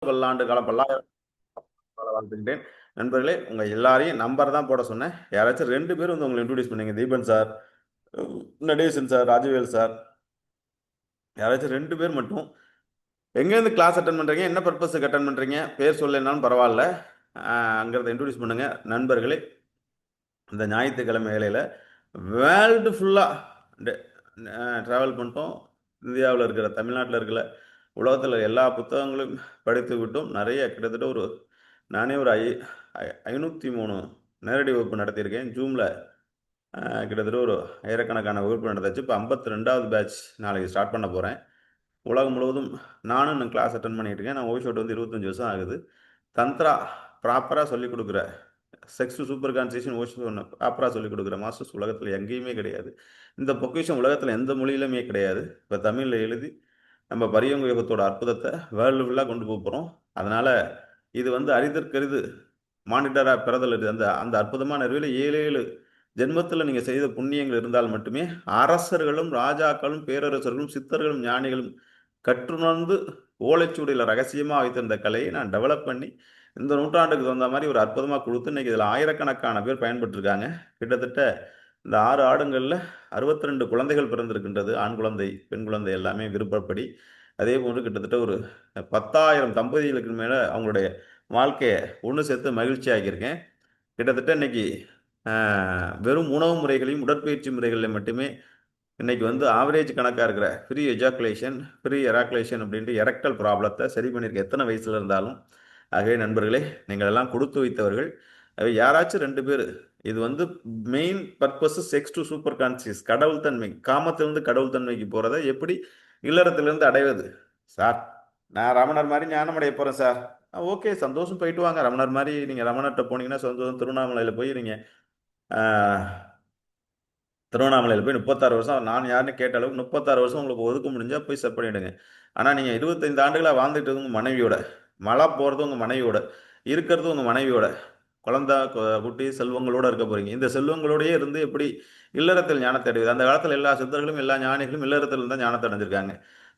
பல்லாண்டு காலம் வாழ்த்துக்கிட்டேன். நண்பர்களே, உங்க எல்லாரையும் நம்பர் தான் போட சொன்னேன். யாராச்சும் 2 பேர் வந்து உங்கள இன்ட்ரோடியூஸ் பண்ணீங்க. Deepan sir, Natesan sir, Rajavel sir. யாராச்சும் 2 பேர் மட்டும் எங்கேருந்து கிளாஸ் அட்டெண்ட் பண்றீங்க? என்ன பர்பஸ்க்கு அட்டெண்ட் பண்றீங்க? பேர் சொல்லலைனாலும் பரவாயில்ல. அங்கிறத இன்ட்ரோடியூஸ் பண்ணுங்க. நண்பர்களே, இந்த ஞாயிற்றுக்கிழமை வேளையில வேர்ல்டு ஃபுல்லா டிராவல் பண்ணிட்டோம். இந்தியாவில் இருக்கிற, தமிழ்நாட்டில் இருக்கிற, உலகத்தில் எல்லா புத்தகங்களும் படித்து விட்டோம். நிறைய கிட்டத்தட்ட நானே ஒரு 503 நேரடி வகுப்பு நடத்தியிருக்கேன். ஜூமில் கிட்டத்தட்ட ஆயிரக்கணக்கான வகுப்பு நடந்தாச்சு. இப்போ 52வது பேட்ச் நாளைக்கு ஸ்டார்ட் பண்ண போகிறேன். உலகம் முழுவதும் நானும் இன்னும் கிளாஸ் அட்டன் பண்ணிட்டு இருக்கேன். நான் ஓய்ஷோட் 25 வருஷம் ஆகுது. தந்த்ரா ப்ராப்பராக சொல்லிக் கொடுக்குற, செக்ஸ் சூப்பர் கான்சேஷன் ஓய்ஷோ ப்ராப்பராக சொல்லிக் கொடுக்குற மாஸ்டர்ஸ் உலகத்தில் எங்கேயுமே கிடையாது. இந்த பொக்கிஷம் உலகத்தில் எந்த மொழியிலுமே கிடையாது. இப்போ தமிழில் எழுதி நம்ம பரியங்க யோகத்தோட அற்புதத்தை வேர்ல்டு ஃபுல்லாக கொண்டு போக போகிறோம். அதனால் இது அரிதற்கரிது மானிட்டராக பிறதல் அந்த அந்த அற்புதமான அறிவில் 7 ஜென்மத்தில் நீங்கள் செய்த புண்ணியங்கள் இருந்தால் மட்டுமே அரசர்களும் ராஜாக்களும் பேரரசர்களும் சித்தர்களும் ஞானிகளும் கற்றுணர்ந்து ஓலைச்சுவடியில் ரகசியமாக வைத்திருந்த கலையை நான் டெவலப் பண்ணி இந்த நூற்றாண்டுக்கு தகுந்த மாதிரி ஒரு அற்புதமாக கொடுத்து இன்னைக்கு இதில் ஆயிரக்கணக்கான பேர் பயன்பட்டுருக்காங்க. கிட்டத்தட்ட இந்த 6 ஆடுங்களில் 62 குழந்தைகள் பிறந்திருக்கின்றது. ஆண் குழந்தை, பெண் குழந்தை எல்லாமே விருப்பப்படி. அதே போன்று கிட்டத்தட்ட 10,000 தம்பதிகளுக்கு மேலே அவங்களுடைய வாழ்க்கையை ஒன்று சேர்த்து மகிழ்ச்சி ஆகியிருக்கேன். கிட்டத்தட்ட இன்னைக்கு வெறும் உணவு முறைகளையும் உடற்பயிற்சி முறைகளில் மட்டுமே இன்னைக்கு ஆவரேஜ் கணக்காக இருக்கிற ஃப்ரீ எஜாக்குலேஷன், ஃப்ரீ எராக்குலேஷன் அப்படின்ட்டு எரக்டல் ப்ராப்ளத்தை சரி பண்ணியிருக்க எத்தனை வயசில் இருந்தாலும். ஆகவே நண்பர்களே, நீங்கள் எல்லாம் கொடுத்து வைத்தவர்கள். யாராச்சும் 2 பேர் இது main purpose sex to super conscious, கடவுள் தன்மை, காமத்திலிருந்து கடவுள் தன்மைக்கு போகிறத எப்படி இல்லறத்திலிருந்து அடைவது சார்? நான் ரமணர் மாதிரி ஞானம் அடைய போகிறேன் சார். ஓகே, சந்தோஷம், போயிட்டு வாங்க. ரமணர் மாதிரி நீங்கள் ரமணர்கிட்ட போனீங்கன்னா சந்தோஷம். திருவண்ணாமலையில் போய் நீங்கள் திருவண்ணாமலையில் போய் 36 வருஷம் நான் யாருன்னு கேட்ட அளவுக்கு 36 வருஷம் உங்களுக்கு ஒதுக்க முடிஞ்சால் போய் செட் பண்ணிவிடுங்க. ஆனால் நீங்கள் 25 ஆண்டுகளாக வாழ்ந்துட்டு உங்கள் மனைவியோட, மழை போகிறது உங்கள் மனைவியோட, இருக்கிறது உங்கள் மனைவியோட, குழந்தை குட்டி செல்வங்களோடு இருக்க போகிறீங்க. இந்த செல்வங்களோடையே இருந்து எப்படி இல்லறத்தில் ஞானத்தை அடைவது? அந்த காலத்தில் எல்லா சித்தர்களும் எல்லா ஞானிகளும் இல்லறத்தில் இருந்தால் ஞானத்தை அடைஞ்சிருக்காங்க.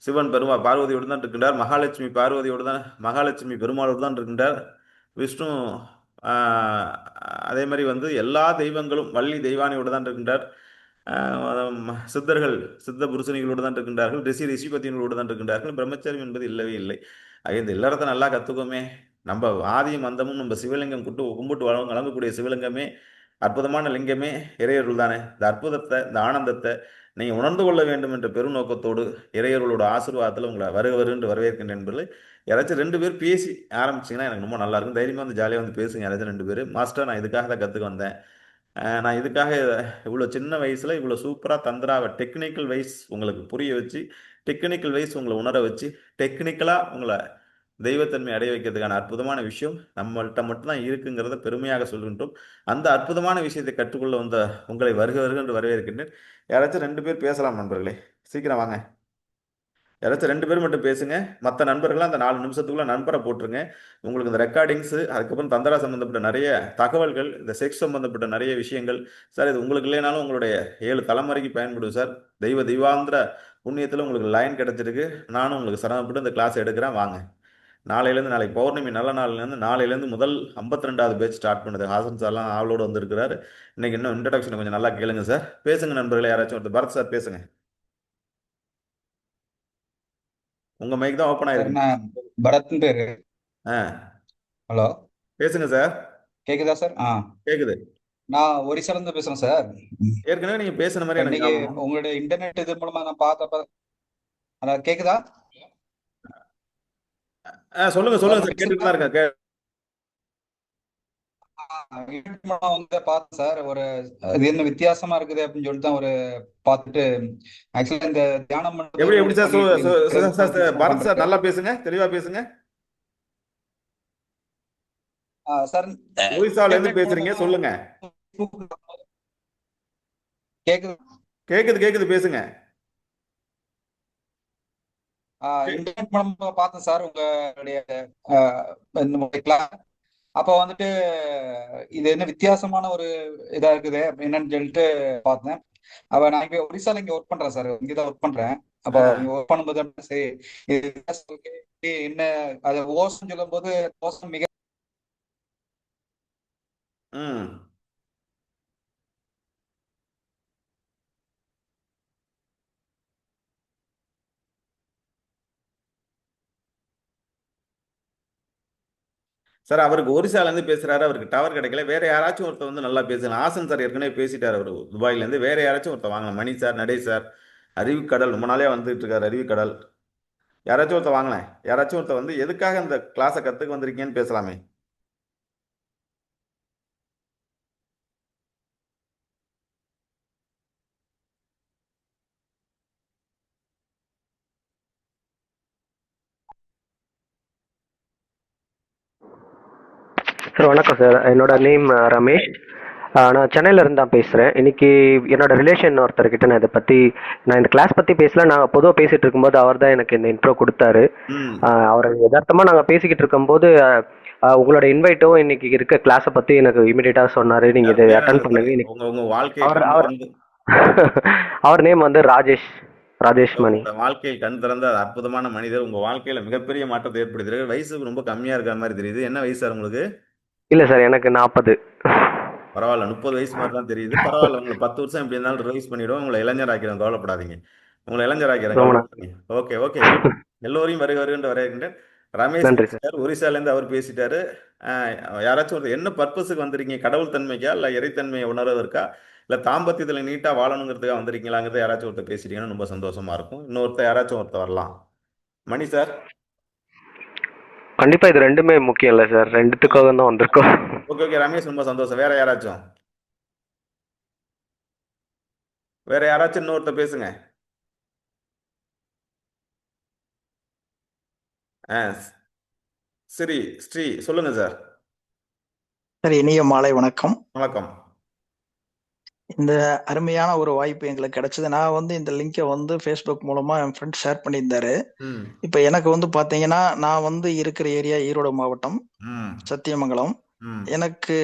சிவன் பார்வதியோடு தான் இருக்கின்றார். மகாலட்சுமி பார்வதியோடு தான், மகாலட்சுமி பெருமாளோடு தான் இருக்கின்றார். விஷ்ணு அதே மாதிரி எல்லா தெய்வங்களும் வள்ளி தெய்வானியோடு தான் இருக்கின்றார். சித்தர்கள் சித்த புருஷனிகளோடு தான் இருக்கின்றார்கள். ரிஷிபத்தியங்களோடு தான் இருக்கின்றார்கள். பிரம்மச்சரியம் என்பது இல்லவே இல்லை. இந்த இல்லறத்தை நல்லா கற்றுக்கோமே. நம்ம ஆதியும் அந்தமும் நம்ம சிவலிங்கம் கும்பிட்டு வழங்கக்கூடிய சிவலிங்கமே, அற்புதமான லிங்கமே இறையருள் தானே. இந்த அற்புதத்தை, இந்த ஆனந்தத்தை நீங்கள் உணர்ந்து கொள்ள வேண்டும் என்ற பெருநோக்கத்தோடு இறையர்களோட ஆசீர்வாதத்தில் உங்களை வருகின்ற வரவேற்கின்றேன் என்பது. யாராச்சும் 2 பேர் பேசி ஆரம்பிச்சிங்கன்னா எனக்கு ரொம்ப நல்லா இருக்கும். தைரியமாக ஜாலியாக பேசுங்க. யாராச்சும் 2 பேர், மாஸ்டர் நான் இதுக்காக தான் கற்றுக்க வந்தேன், நான் இதுக்காக இவ்வளோ சின்ன வயசில் இவ்வளோ சூப்பராக தந்திராவை டெக்னிக்கல் வைஸ் உங்களுக்கு புரிய வச்சு, டெக்னிக்கல் வைஸ் உங்களை உணர வச்சு, டெக்னிக்கலாக உங்களை தெய்வத்தன்மை அடைய வைக்கிறதுக்கான அற்புதமான விஷயம் நம்மள்கிட்ட மட்டும்தான் இருக்குங்கிறத பெருமையாக சொல்கின்றோம். அந்த அற்புதமான விஷயத்தை கற்றுக்கொள்ள வந்த உங்களை வருக என்று வரவேற்கின்றேன். யாராச்சும் 2 பேர் பேசலாம் நண்பர்களே, சீக்கிரம் வாங்க. யாராச்சும் 2 பேர் மட்டும் பேசுங்க. மற்ற நண்பர்கள்லாம் அந்த 4 நிமிஷத்துக்குள்ள நண்பரை போட்டுருங்க. உங்களுக்கு இந்த ரெக்கார்டிங்ஸு, அதுக்கப்புறம் தந்திரா சம்மந்தப்பட்ட நிறைய தகவல்கள், இந்த செக்ஸ் சம்மந்தப்பட்ட நிறைய விஷயங்கள் சார், இது உங்களுக்கு இல்லைனாலும் உங்களுடைய 7 தலைமுறைக்கு பயன்படும் சார். தெய்வாந்திர புண்ணியத்தில் உங்களுக்கு லைன் கிடைச்சிருக்கு. நானும் உங்களுக்கு சிரமப்பட்டு இந்த கிளாஸ் எடுக்கிறேன். வாங்க. நாளைக்கு பௌர்ணமி நல்ல நாளையிலேருந்து முதல் 52வது பேட்ச் ஸ்டார்ட் பண்ணுது. ஹாசன் சார்லாம் ஆளோடு வந்திருக்கிறார். இன்னைக்கு இன்னும் இன்ட்ரடக்ஷன் கொஞ்சம் நல்லா கேளுங்க சார். பேசுங்க நண்பர்களே. யாராச்சும் ஒருத்தர், பரத் சார் பேசுங்க. உங்க மைக் தான் ஓப்பன் ஆயிருக்கு. நான் பரத்னு பேரு. ஹலோ, பேசுங்க சார். கேக்குதா சார்? கேக்குது. நான் ஒரிசால இருந்து பேசுறேன் சார். ஏற்கனவே நீங்க பேசுன மாதிரி எனக்கு இன்னைக்கு ஞாபகம். உங்களுடைய இன்டர்நெட் இது மூலமா நான் பார்த்தப்ப அதான் கேக்குதா சொல்லுங்க சார்? சொல்லுங்க சார், கேட்டுட்டு தான் இருக்கேன். இன்டர்நெட் மூலமா பார்த்தேன் சார். இது என்ன வித்தியாசமா இருக்குது அப்படின்னு சொல்லிட்டு தான் பார்த்துட்டு, ஆக்சுவலா இந்த தியானம் எப்படி எப்படி சார்? பாரத் சார் பண்றது நல்லா பேசுங்க, தெளிவா பேசுங்க. சார். ஒரிசால இருந்து இன்டர்நெட் பேசுறீங்க, மூலமா சொல்லுங்க. கேக்குது. கேக்குது, பேசுங்க. இன்டர்நெட் மூலமா பார்த்தேன் சார் உங்களுடைய கிளாஸ். அப்ப இது என்ன வித்தியாசமான ஒரு இதா இருக்குது என்னன்னு சொல்லிட்டு பார்த்தேன். நான் ஒரிசால இங்க ஒர்க் பண்றேன் சார். இங்கதான் ஒர்க் பண்றேன். அப்ப இங்க ஒர்க் பண்ணும்போது சரி, என்ன அது ஓசம் சொல்லும் போது ஓசம் மிக ம். சார் அவருக்கு ஒரிசாலேருந்து பேசுறாரு. அவருக்கு டவர் கிடைக்கல. வேற யாராச்சும் ஒருத்தர் வந்து நல்லா பேசலாம். ஹாசன் சார் ஏற்கனவே பேசிட்டாரு அவரு துபாயிலேருந்து. வேற யாராச்சும் ஒருத்தர் வாங்கலாம். மணி சார், நடேஷ் சார், அறிவுக்கடல் ரொம்ப நாளே வந்துட்டு இருக்காரு அறிவுக்கடல். யாராச்சும் ஒருத்தர் வாங்களேன். யாராச்சும் ஒருத்தர் வந்து எதுக்காக இந்த கிளாஸை கத்துக்க வந்திருக்கீங்கன்னு பேசலாமே. சார் வணக்கம் சார். என்னோட நேம் ரமேஷ். நான் சென்னையில இருந்து தான் பேசுகிறேன். இன்னைக்கு என்னோட ரிலேஷன் ஒருத்தர்கிட்ட நான் இதை பற்றி நான் இந்த கிளாஸ் பற்றி பேசல. நான் பொதுவாக பேசிகிட்டு இருக்கும்போது அவர் தான் எனக்கு இந்த இன்ட்ரோ கொடுத்தாரு. ம். அவர் யதார்த்தமாக நாங்கள் பேசிக்கிட்டு இருக்கும்போது உங்களோட இன்வைட்டும் இன்னைக்கு இருக்க கிளாஸை பற்றி எனக்கு இமீடியட்டாக சொன்னார். நீங்கள் இதை பேர் அட்டன் என்ன சார்? பண்ணுங்க. இன்னைக்கு உங்க வாழ்க்கையை அவர் கண் அவர் திறந்து அவர் நேம் வந்து ராஜேஷ் மணி. உங்களோட வாழ்க்கையில் கண் திறந்த அது அற்புதமான மனிதர். உங்க வாழ்க்கையில மிகப்பெரிய மாற்றத்தை ஏற்படுத்திருக்கு. வயசு ரொம்ப கம்மியா இருக்கிற மாதிரி தெரியுது. என்ன வயசு சார் உங்களுக்கு? இல்லை சார், எனக்கு 40. பரவாயில்ல, 30 வயசு மாதிரி தான் தெரியுது. பரவாயில்ல, உங்களை 10 வருஷம் எப்படி இருந்தாலும் ரிவைஸ் பண்ணிடுவோம். உங்களை இளைஞராக்கிறோம், கவலைப்படாதீங்க. உங்களை இளைஞராக்கிறோம், ரொம்ப கவலைப்படாதீங்க. Okay okay. எல்லோரையும் வருக வருகின்ற வரவேற்கின்றேன். ரமேஷ் நன்றி சார். பேசிட்டார், ஒரிசாலேருந்து அவர் பேசிட்டாரு. அஹ், யாராச்சும் ஒரு என்ன பர்பஸுக்கு வந்திருக்கீங்க? கடவுள் தன்மைக்கா, இல்லை இறைத்தன்மையை உணர்வதற்கா, இல்லை தாம்பத்தியத்தில் நீட்டாக வாழணுங்கிறதுக்காக வந்திருக்கீங்களாங்கிறத யாராச்சும் ஒருத்தர் பேசிட்டீங்கன்னா ரொம்ப சந்தோஷமா இருக்கும். இன்னொருத்தர் யாராச்சும் ஒருத்தர் வரலாம். மணி சார். கண்டிப்பாக இது ரெண்டுமே முக்கியம் இல்லை சார், ரெண்டுத்துக்காக தான் வந்திருக்கோம். ஓகே ஓகே, ரமேஷ் ரொம்ப சந்தோஷம். வேற யாராச்சும்? வேற யாராச்சும் இன்னொருத்தர் பேசுங்க. சரி, ஸ்ரீ சொல்லுங்க சார். சார், இனிய மாலை வணக்கம். வணக்கம். இந்த அருமையான ஒரு வாய்ப்பு எங்களுக்கு கிடைச்சது. நான் வந்து இந்த லிங்கை வந்து ஃபேஸ்புக் மூலமா என் ஃப்ரெண்ட் ஷேர் பண்ணியிருந்தாரு. ம். இப்போ எனக்கு வந்து பார்த்தீங்கன்னா, நான் வந்து இருக்கிற ஏரியா ஈரோடு மாவட்டம், ம். சத்தியமங்கலம். ம். எனக்கு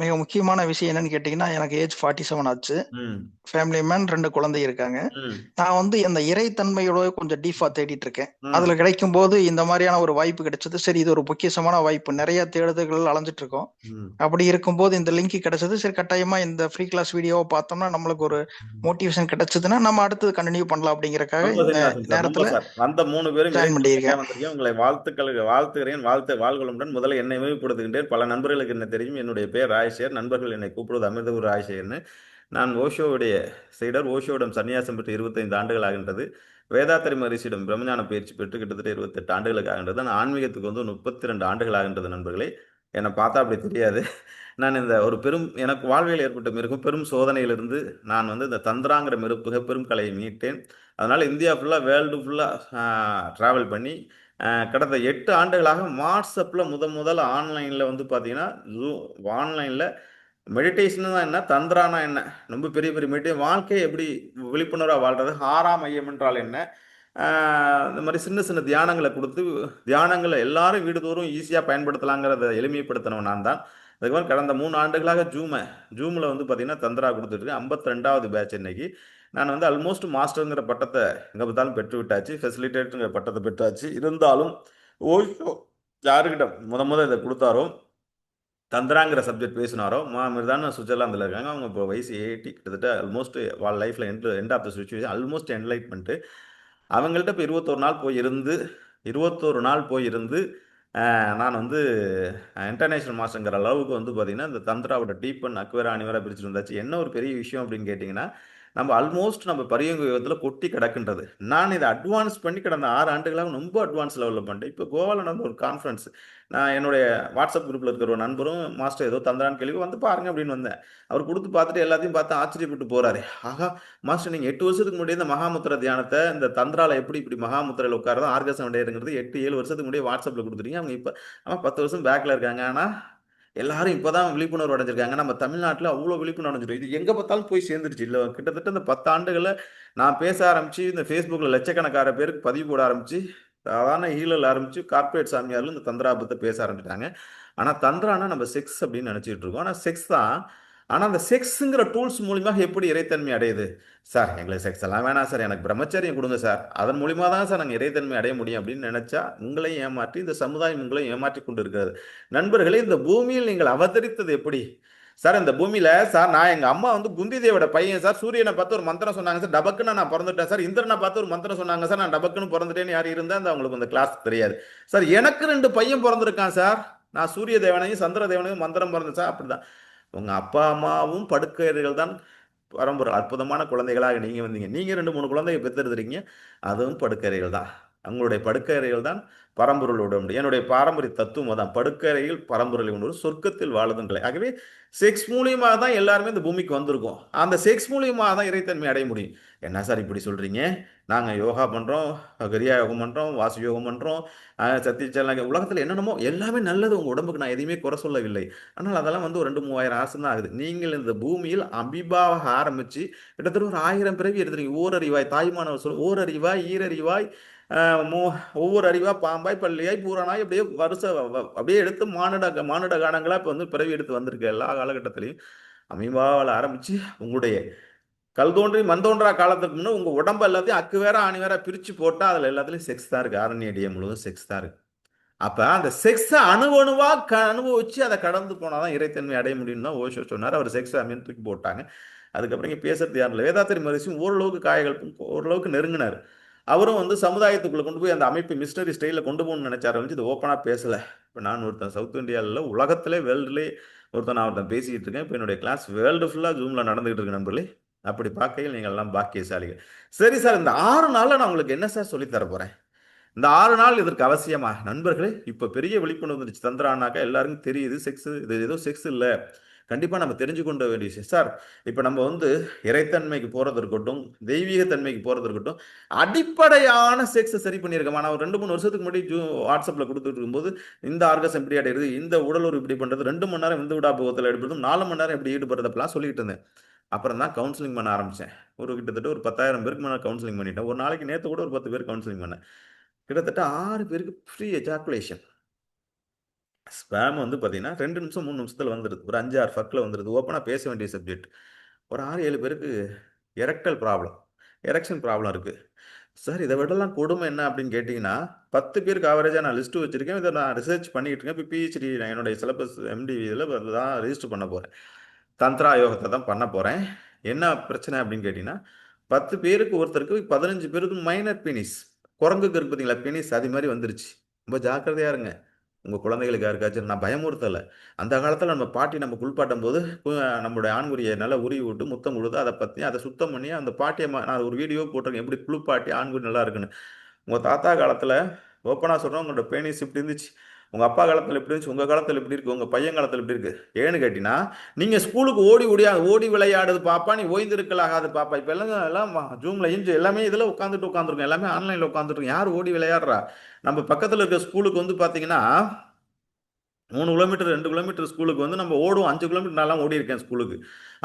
மிக முக்கியமான விஷயம் என்னன்னு கேட்டிங்கன்னா, எனக்கு ஏஜ் 47 ஆச்சு. ம். ஃபேமிலி மேன், 2 குழந்தை இருக்காங்க. ம். நான் வந்து இந்த இறைத்தன்மையோட கொஞ்சம் டீப்பா தேடிட்டு இருக்கேன். ம். அதுல கிடைக்கும் போது இந்த மாதிரியான ஒரு வாய்ப்பு கிடைச்சது. சரி, இது ஒரு பொக்கிஷமான வாய்ப்பு. நிறைய தேடுதல்கள் அலைஞ்சிட்டு இருக்கோம். ம். அப்படி இருக்கும்போது இந்த லிங்க் கிடைச்சது. சரி, கட்டாயமா இந்த ஃப்ரீ கிளாஸ் வீடியோவை பார்த்தோம்னா நம்மளுக்கு ஒரு மோட்டிவேஷன் கிடைச்சதுன்னா நம்ம அடுத்து கண்டினியூ பண்ணலாம் அப்படிங்கறக்காக ரொம்ப இந்த சரியா சொன்னீங்க சார். ரொம்ப நேரத்துல சார். அந்த 3 பேரும் ஜாயின் இறைத்தன்மைக்காக பண்ணியிருக்கேன். வந்திருக்கீங்க. உங்களை வாழ்த்துகிறேன். வாழ்களுடன் முதல்ல என்னை மேம்படுத்துகின்றேன். பல நண்பர்களுக்கு என்ன தெரியும். என்னுடைய பேர் ராஜசேகர். நண்பர்கள் என்னை கூப்பிடுவது அமிர்தகுரு ராஜசேகர்னு. நான் ஓஷோவுடைய சீடர். ஓஷோவிடம் சன்னியாசம் பெற்று 25 ஆண்டுகள் ஆகின்றது. வேதாத்திரி மகரிஷியிடம் பிரம்மஞான பயிற்சி பெற்று கிட்டத்தட்ட 28 ஆண்டுகளுக்கு ஆகின்றது. நான் ஆன்மீகத்துக்கு வந்து 32 ஆண்டுகள் ஆகின்றது நண்பர்களே. என்னை பார்த்தா அப்படி தெரியாது. நான் இந்த ஒரு எனக்கு வாழ்வியல் ஏற்பட்ட பெரும் சோதனையிலிருந்து நான் வந்து இந்த தந்திராங்கிற பெரும் கலையை மீட்டேன். அதனால் இந்தியா ஃபுல்லாக வேர்ல்டு ஃபுல்லாக ட்ராவல் பண்ணி கடந்த 8 ஆண்டுகளாக வாட்ஸ்அப்பில் முதல் ஆன்லைனில் வந்து பார்த்தீங்கன்னா ஆன்லைனில் மெடிடேஷன் தான் என்ன, தந்திரானா என்ன, ரொம்ப பெரிய பெரிய வாழ்க்கையை எப்படி விழிப்புணர்வாக வாழ்றது, ஆறாம் மையம் என்றால் என்ன, இந்த மாதிரி சின்ன சின்ன தியானங்களை கொடுத்து தியானங்களை எல்லாரும் வீடுதோறும் ஈஸியாக பயன்படுத்தலாங்கிறத எளிமைப்படுத்தினவன் நான் தான். அதுக்கப்புறம் கடந்த 3 ஆண்டுகளாக ஜூமில் வந்து பார்த்தீங்கன்னா தந்திரா கொடுத்துட்ருக்கேன். 52வது பேட்ச் இன்னைக்கு. நான் வந்து ஆல்மோஸ்ட் மாஸ்டருங்கிற பட்டத்தை எங்கே பார்த்தாலும் பெற்று விட்டாச்சு, ஃபெசிலிட்டேட்டுங்கிற பட்டத்தை பெற்றாச்சு. இருந்தாலும் ஓஷோ யாருக்கிட்ட இதை கொடுத்தாரோ, தந்திராங்கிற சப்ஜெக்ட் பேசினாரோ, மிர்தான சுவிட்சர்லாந்தில் இருக்காங்க. அவங்க இப்போ வயசு 80, கிட்டத்தட்ட ஆல்மோஸ்ட் லைஃப்பில் end of the situation, almost enlightenment. அவங்கள்ட்ட இப்போ 21 நாள் போய் இருந்து நான் வந்து இன்டர்நேஷ்னல் மாஸ்டருங்கிற அளவுக்கு வந்து பார்த்திங்கன்னா இந்த தந்திராவோட டீப் அண்ட் அக்வேரா அனிவரா பிரிச்சுட்டு வந்தாச்சு. என்ன ஒரு பெரிய விஷயம் அப்படின்னு கேட்டிங்கன்னா, நம்ம பரியங்க யுகத்தில் கொட்டி கிடக்குன்றது. நான் இதை அட்வான்ஸ் பண்ணி கடந்த 6 ஆண்டுகளாக ரொம்ப அட்வான்ஸ் லெவலில் பண்ணிட்டேன். இப்போ கோவாவில் நடந்த ஒரு கான்ஃபரன்ஸ், நான் என்னுடைய வாட்ஸ்அப் குரூப்பில் இருக்கிற ஒரு நண்பரும் மாஸ்டர் ஏதோ தந்திரான்னு கேள்வி வந்து பாருங்க அப்படின்னு வந்தேன். அவர் கொடுத்து பார்த்துட்டு எல்லாத்தையும் பார்த்து ஆச்சரியப்பட்டு போகிறாரு. ஆகா மாஸ்டர், நீங்கள் 8 வருஷத்துக்கு முன்னாடி இந்த மகாமுத்திர தியானத்தை இந்த தந்திரால இப்படி மகாமுத்திரையில் உட்காரது ஆர்கசம் அடையிறங்கிறது 8-7 வருஷத்துக்கு முன்னாடி வாட்ஸ்அப்பில் கொடுத்துருக்கீங்க. அவங்க இப்போ 10 வருஷம் பேக்கில் இருக்காங்க. ஆனால் எல்லாரும் இப்போதான் விழிப்புணர்வு அடைஞ்சிருக்காங்க. நம்ம தமிழ்நாட்டில் அவ்வளோ விழிப்புணர்வு அடைஞ்சிடும். இது எங்கே பார்த்தாலும் போய் சேர்ந்துருச்சு. இல்லை கிட்டத்தட்ட இந்த 10 ஆண்டுகளில் நான் பேச ஆரம்பித்து இந்த ஃபேஸ்புக்கில் லட்சக்கணக்கான பேருக்கு பதிவு போட ஆரம்பித்து, சாதாரண ஈழல் ஆரம்பித்து கார்பரேட் சாமியார்கள் இந்த தந்திரா பற்றி பேச ஆரம்பிச்சிட்டாங்க. ஆனால் தந்திரானா நம்ம செக்ஸ் அப்படின்னு நினச்சிட்டு இருக்கோம். ஆனால் செக்ஸ் தான். ஆனால் அந்த செக்ஸுங்கிற டூல்ஸ் மூலியமாக எப்படி இறைத்தன்மை அடையுது? சார் எங்களுக்கு செக்ஸ் எல்லாம் வேணாம் சார், எனக்கு பிரம்மச்சரியம் கொடுங்க சார், அதன் மூலியமா தான் சார் நாங்கள் இறைத்தன்மை அடைய முடியும் அப்படின்னு நினைச்சா உங்களையும் ஏமாற்றி இந்த சமுதாயம் உங்களையும் ஏமாற்றி கொண்டு இருக்கிறது. நண்பர்களே, இந்த பூமியில் நீங்கள் அவதரித்தது எப்படி சார்? இந்த பூமியில சார் நான் எங்க அம்மா வந்து குந்தி தேவியோட பையன் சார், சூரியனை பார்த்து ஒரு மந்திரம் சொன்னாங்க சார், டபக்குன்னு நான் பிறந்துட்டேன் சார். இந்திரனை பார்த்து ஒரு மந்திரம் சொன்னாங்க சார், நான் டபக்குன்னு பிறந்துட்டேன்னு யார் இருந்தா அந்த அவங்களுக்கு அந்த கிளாஸ் தெரியாது சார். எனக்கு 2 பையன் பிறந்திருக்கான் சார், நான் சூரிய தேவனையும் சந்திர தேவனையும் மந்திரம் பிறந்தேன் சார். அப்படிதான் உங்க அப்பா அம்மாவும் படுக்கையர்கள் தான் பரம்பரை. அற்புதமான குழந்தைகளாக நீங்க வந்தீங்க. நீங்க 2 3 குழந்தைங்க பெற்றெடுத்துறீங்க, அதுவும் படுக்கையறைகள் தான். உங்களுடைய படுக்கையறைகள் தான் பரம்பொருளோட உண்டு. என்னுடைய பாரம்பரிய தத்துவம் தான், படுக்கையறையில் பரம்பொருளை உண்டு, சொர்க்கத்தில் வாழுதுங்களை. ஆகவே செக்ஸ் மூலியமாக தான் எல்லாருமே இந்த பூமிக்கு வந்திருக்கோம். அந்த செக்ஸ் மூலியமாக தான் இறைத்தன்மை அடைய முடியும். என்ன சார் இப்படி சொல்றீங்க? நாங்கள் யோகா பண்றோம், கிரியா யோகம் பண்றோம், வாசி யோகம் பண்றோம், சத்தியச்சலம், உலகத்தில் என்னென்னமோ எல்லாமே நல்லது. உங்க உடம்புக்கு நான் எதையுமே குறை சொல்லவில்லை. ஆனால் அதெல்லாம் வந்து ஒரு 2 3 ஆயிரம் ஆசை தான் ஆகுது. நீங்கள் இந்த பூமியில் அபிபாவாக ஆரம்பிச்சு கிட்டத்தட்ட ஒரு 1000 பிறவி எடுத்துறீங்க. ஓரறிவாய் தாய்மானவர் சொல், ஓரறிவாய் ஈரறிவாய் ஒவ்வொரு அறிவா பாம்பாய் பள்ளியாய் பூரானாய் அப்படியே வருஷ அப்படியே எடுத்து மானுட காலங்களா இப்போ வந்து பிறவி எடுத்து வந்திருக்கு. எல்லா காலகட்டத்திலையும் அமீபாவால் ஆரம்பிச்சு உங்களுடைய கல் தோன்றி மண் தோன்றா காலத்துக்கு முன்னே உங்க உடம்பு எல்லாத்தையும் அக்கு வேற ஆணி வேற பிரிச்சு போட்டா அதுல எல்லாத்துலயும் செக்ஸ் தான் இருக்கு. ஆரண்யடிய முழுவதும் செக்ஸ் தான் இருக்கு. அப்ப அந்த செக்ஸை அணுவணுவா அனுபவிச்சு அதை கடந்து போனாதான் இறைத்தன்மை அடைய முடியும்னு தான் ஓஷோ சொன்னார். அவர் செக்ஸ் அமீன் தூக்கி போட்டாங்க. அதுக்கப்புறம் இங்கே பேசுறது யாரும் இல்லை. வேதாத்திரி மகரிஷியும் ஓரளவுக்கு காயங்கள் ஓரளவுக்கு நெருங்கினார். அவரும் வந்து சமுதாயத்துக்குள்ள கொண்டு போய் அந்த அமைப்பு மிஸ்டரி ஸ்டைலில் கொண்டு போகணும்னு நினைச்சாரு. வந்து இது ஓப்பனாக பேசலை. இப்போ நான் ஒருத்தன் சவுத் இந்தியாவில் உலகத்திலே வேர்ல்டுலே நான் ஒருத்தன் பேசிக்கிட்டு இருக்கேன். இப்போ என்னுடைய கிளாஸ் வேர்ல்டு ஃபுல்லாக ஜூமில் நடந்துகிட்டு இருக்கு நண்பர்களே. அப்படி பார்க்கையில் நீங்கள் எல்லாம் பாக்கியசாலிகள். சரி சார், இந்த 6 நாளில் நான் உங்களுக்கு என்ன சார் சொல்லித்தர போகிறேன்? இந்த 6 நாள் இதற்கு அவசியமா? நண்பர்களே, இப்போ பெரிய விழிப்புணர்வு வந்துருச்சு. தந்திரானாக்கா எல்லாருக்கும் தெரியுது செக்ஸ் இது ஏதோ செக்ஸ் இல்லை, கண்டிப்பாக நம்ம தெரிஞ்சு கொண்ட வேண்டிய விஷயம் சார். இப்போ நம்ம வந்து இறைத்தன்மைக்கு போகிறது இருக்கட்டும், தெய்வீக தன்மைக்கு போகிறது இருக்கட்டும், அடிப்படையான செக்ஸை சரி பண்ணியிருக்கோம். நான் ஒரு 2 3 வருஷத்துக்கு முன்னாடி வாட்ஸ்அப்பில் கொடுத்துட்டு இருக்கும்போது இந்த ஆர்கசம் இப்படி அடையிறது, இந்த உடலுறவு இப்படி பண்ணுறது, 2 மணி நேரம் இந்த விடாபகத்தில் ஈடுபடுறதும் 4 மணி நேரம் எப்படி ஈடுபடுறதப்பெல்லாம் சொல்லிட்டு இருந்தேன். அப்புறம் தான் கவுன்சிலிங் பண்ண ஆரம்பித்தேன். கிட்டத்தட்ட ஒரு 10,000 பேருக்கு மேலே கவுன்சிலிங் பண்ணிட்டேன். ஒரு நாளைக்கு நேற்று கூட ஒரு 10 பேர் கவுன்சிலிங் பண்ணேன். கிட்டத்தட்ட 6 பேருக்கு ஃப்ரீ எஜாக்குலேஷன். ஸ்பேம் வந்து பார்த்தீங்கன்னா 2 நிமிஷம் 3 நிமிஷத்தில் வந்துடுது. ஒரு 5 6 ஃபக்கில் வந்துடுது. ஓப்பனாக பேச வேண்டிய சப்ஜெக்ட். ஒரு 6 7 பேருக்கு எரெக்டல் ப்ராப்ளம், எரெக்ஷன் ப்ராப்ளம் இருக்குது சார். இதை விடலாம் கொடுமை என்ன அப்படின்னு கேட்டிங்கன்னா, 10 பேருக்கு ஆவரேஜாக நான் லிஸ்ட்டு வச்சுருக்கேன். இதை நான் ரிசர்ச் பண்ணிகிட்டு இருக்கேன். இப்போ பிஹெச்டி நான் என்னுடைய சிலபஸ் எம்டி இதில் தான் ரெஜிஸ்டர் பண்ண போகிறேன். தந்த்ரா யோகத்தை தான் பண்ண போகிறேன். என்ன பிரச்சனை அப்படின்னு கேட்டிங்கன்னா, 10 பேருக்கு ஒருத்தருக்கு 15 பேருக்கு மைனர் பெனிஸ், குரங்குக்கு இருக்கு பார்த்தீங்களா பெனிஸ், அது மாதிரி வந்துருச்சு. ரொம்ப ஜாக்கிரதையாக இருங்க. உங்கள் குழந்தைகளுக்கு யாருக்காச்சும் நான் பயமுறுத்தலை. அந்த காலத்தில் நம்ம பாட்டி நம்ம குளிப்பாட்டும் போது நம்மளுடைய ஆண்குறியை நல்லா உருவி விட்டு முத்தம் கொடுத்து அதை பற்றி அதை சுத்தம் பண்ணி அந்த பாட்டியை நான் ஒரு வீடியோ போட்டிருக்கேன், எப்படி குளிப்பாட்டி ஆண்குறி நல்லா இருக்குன்னு. உங்கள் தாத்தா காலத்தில் ஓப்பனாக சொல்கிறோம், உங்களோட பெனிஸ் இப்படி இருந்துச்சு. உங்கள் அப்பா காலத்தில் எப்படி இருந்துச்சு, உங்கள் காலத்தில் எப்படி இருக்குது, உங்கள் பையன் காலத்தில் எப்படி இருக்குது. ஏன்னு கேட்டிங்கன்னா, நீங்கள் ஸ்கூலுக்கு ஓடி விளையாடுது பாப்பா, நீ ஓய்ந்திருக்கலாகாது பாப்பா. இப்போ எல்லாம் ஜூமில் இன்ஜு எல்லாமே இதில் உட்காந்துருக்கோம், எல்லாமே ஆன்லைனில் உட்காந்துருக்கோம். யார் ஓடி விளையாடுறா? நம்ம பக்கத்தில் இருக்க ஸ்கூலுக்கு வந்து பார்த்தீங்கன்னா 3 கிலோமீட்டர் 2 கிலோமீட்டர் ஸ்கூலுக்கு வந்து நம்ம ஓடும். 5 கிலோமீட்டர் நான்லாம் ஓடி இருக்கேன் ஸ்கூலுக்கு.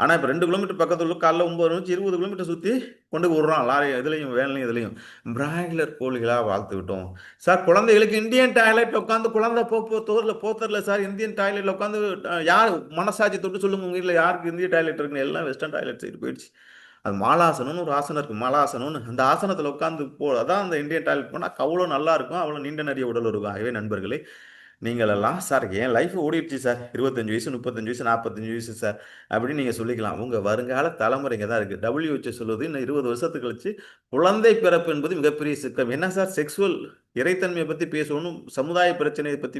ஆனால் இப்போ 2 கிலோமீட்டர் பக்கத்தில் காலைல 9 மணிக்கு 20 கிலோமீட்டர் சுற்றி கொண்டு விடுறோம். லாரி இதுலையும் வேன்லையும் இதுலையும் பிராய்லர் கோழிகளாக வாழ்த்து விட்டோம் சார். குழந்தைகளுக்கு இந்தியன் டாய்லெட்டில் உட்காந்து குழந்தை போத்தரில் சார், இந்தியன் டாய்லெட்டில் உட்காந்து யார் மனசாட்சி தொட்டு சொல்லுங்க உங்கள் வீட்டில் யாருக்கு இந்திய டாய்லெட் இருக்குன்னு? எல்லாம் வெஸ்டர்ன் டாய்லெட் சைடு போயிடுச்சு. அது மாலாசனம்னு ஒரு ஆசனம் இருக்குது, மலாசனம்னு. அந்த ஆசனத்தில் உட்காந்து அதான் அந்த இந்தியன் டாய்லெட் போனால் அவ்வளோ நல்லா இருக்கும், அவ்வளோ நீண்ட நிறைய உடல் இருக்கும். ஆகவே நண்பர்களே, நீங்கள் எல்லாம் சார் என் லைஃப் ஓடிடுச்சு சார், 25 வயசு 35 வயசு 45 வயசு சார் அப்படின்னு நீங்கள் சொல்லிக்கலாம். உங்கள் வருங்கால தலைமுறைங்க தான் இருக்குது. WHO சொல்லுவது இன்னும் 20 வருஷத்துக்கு கழிச்சு குழந்தை பிறப்பு என்பது மிகப்பெரிய சிக்கம். என்ன சார் செக்ஸுவல் இறைத்தன்மையை பற்றி பேசணும், சமுதாய பிரச்சனையை பற்றி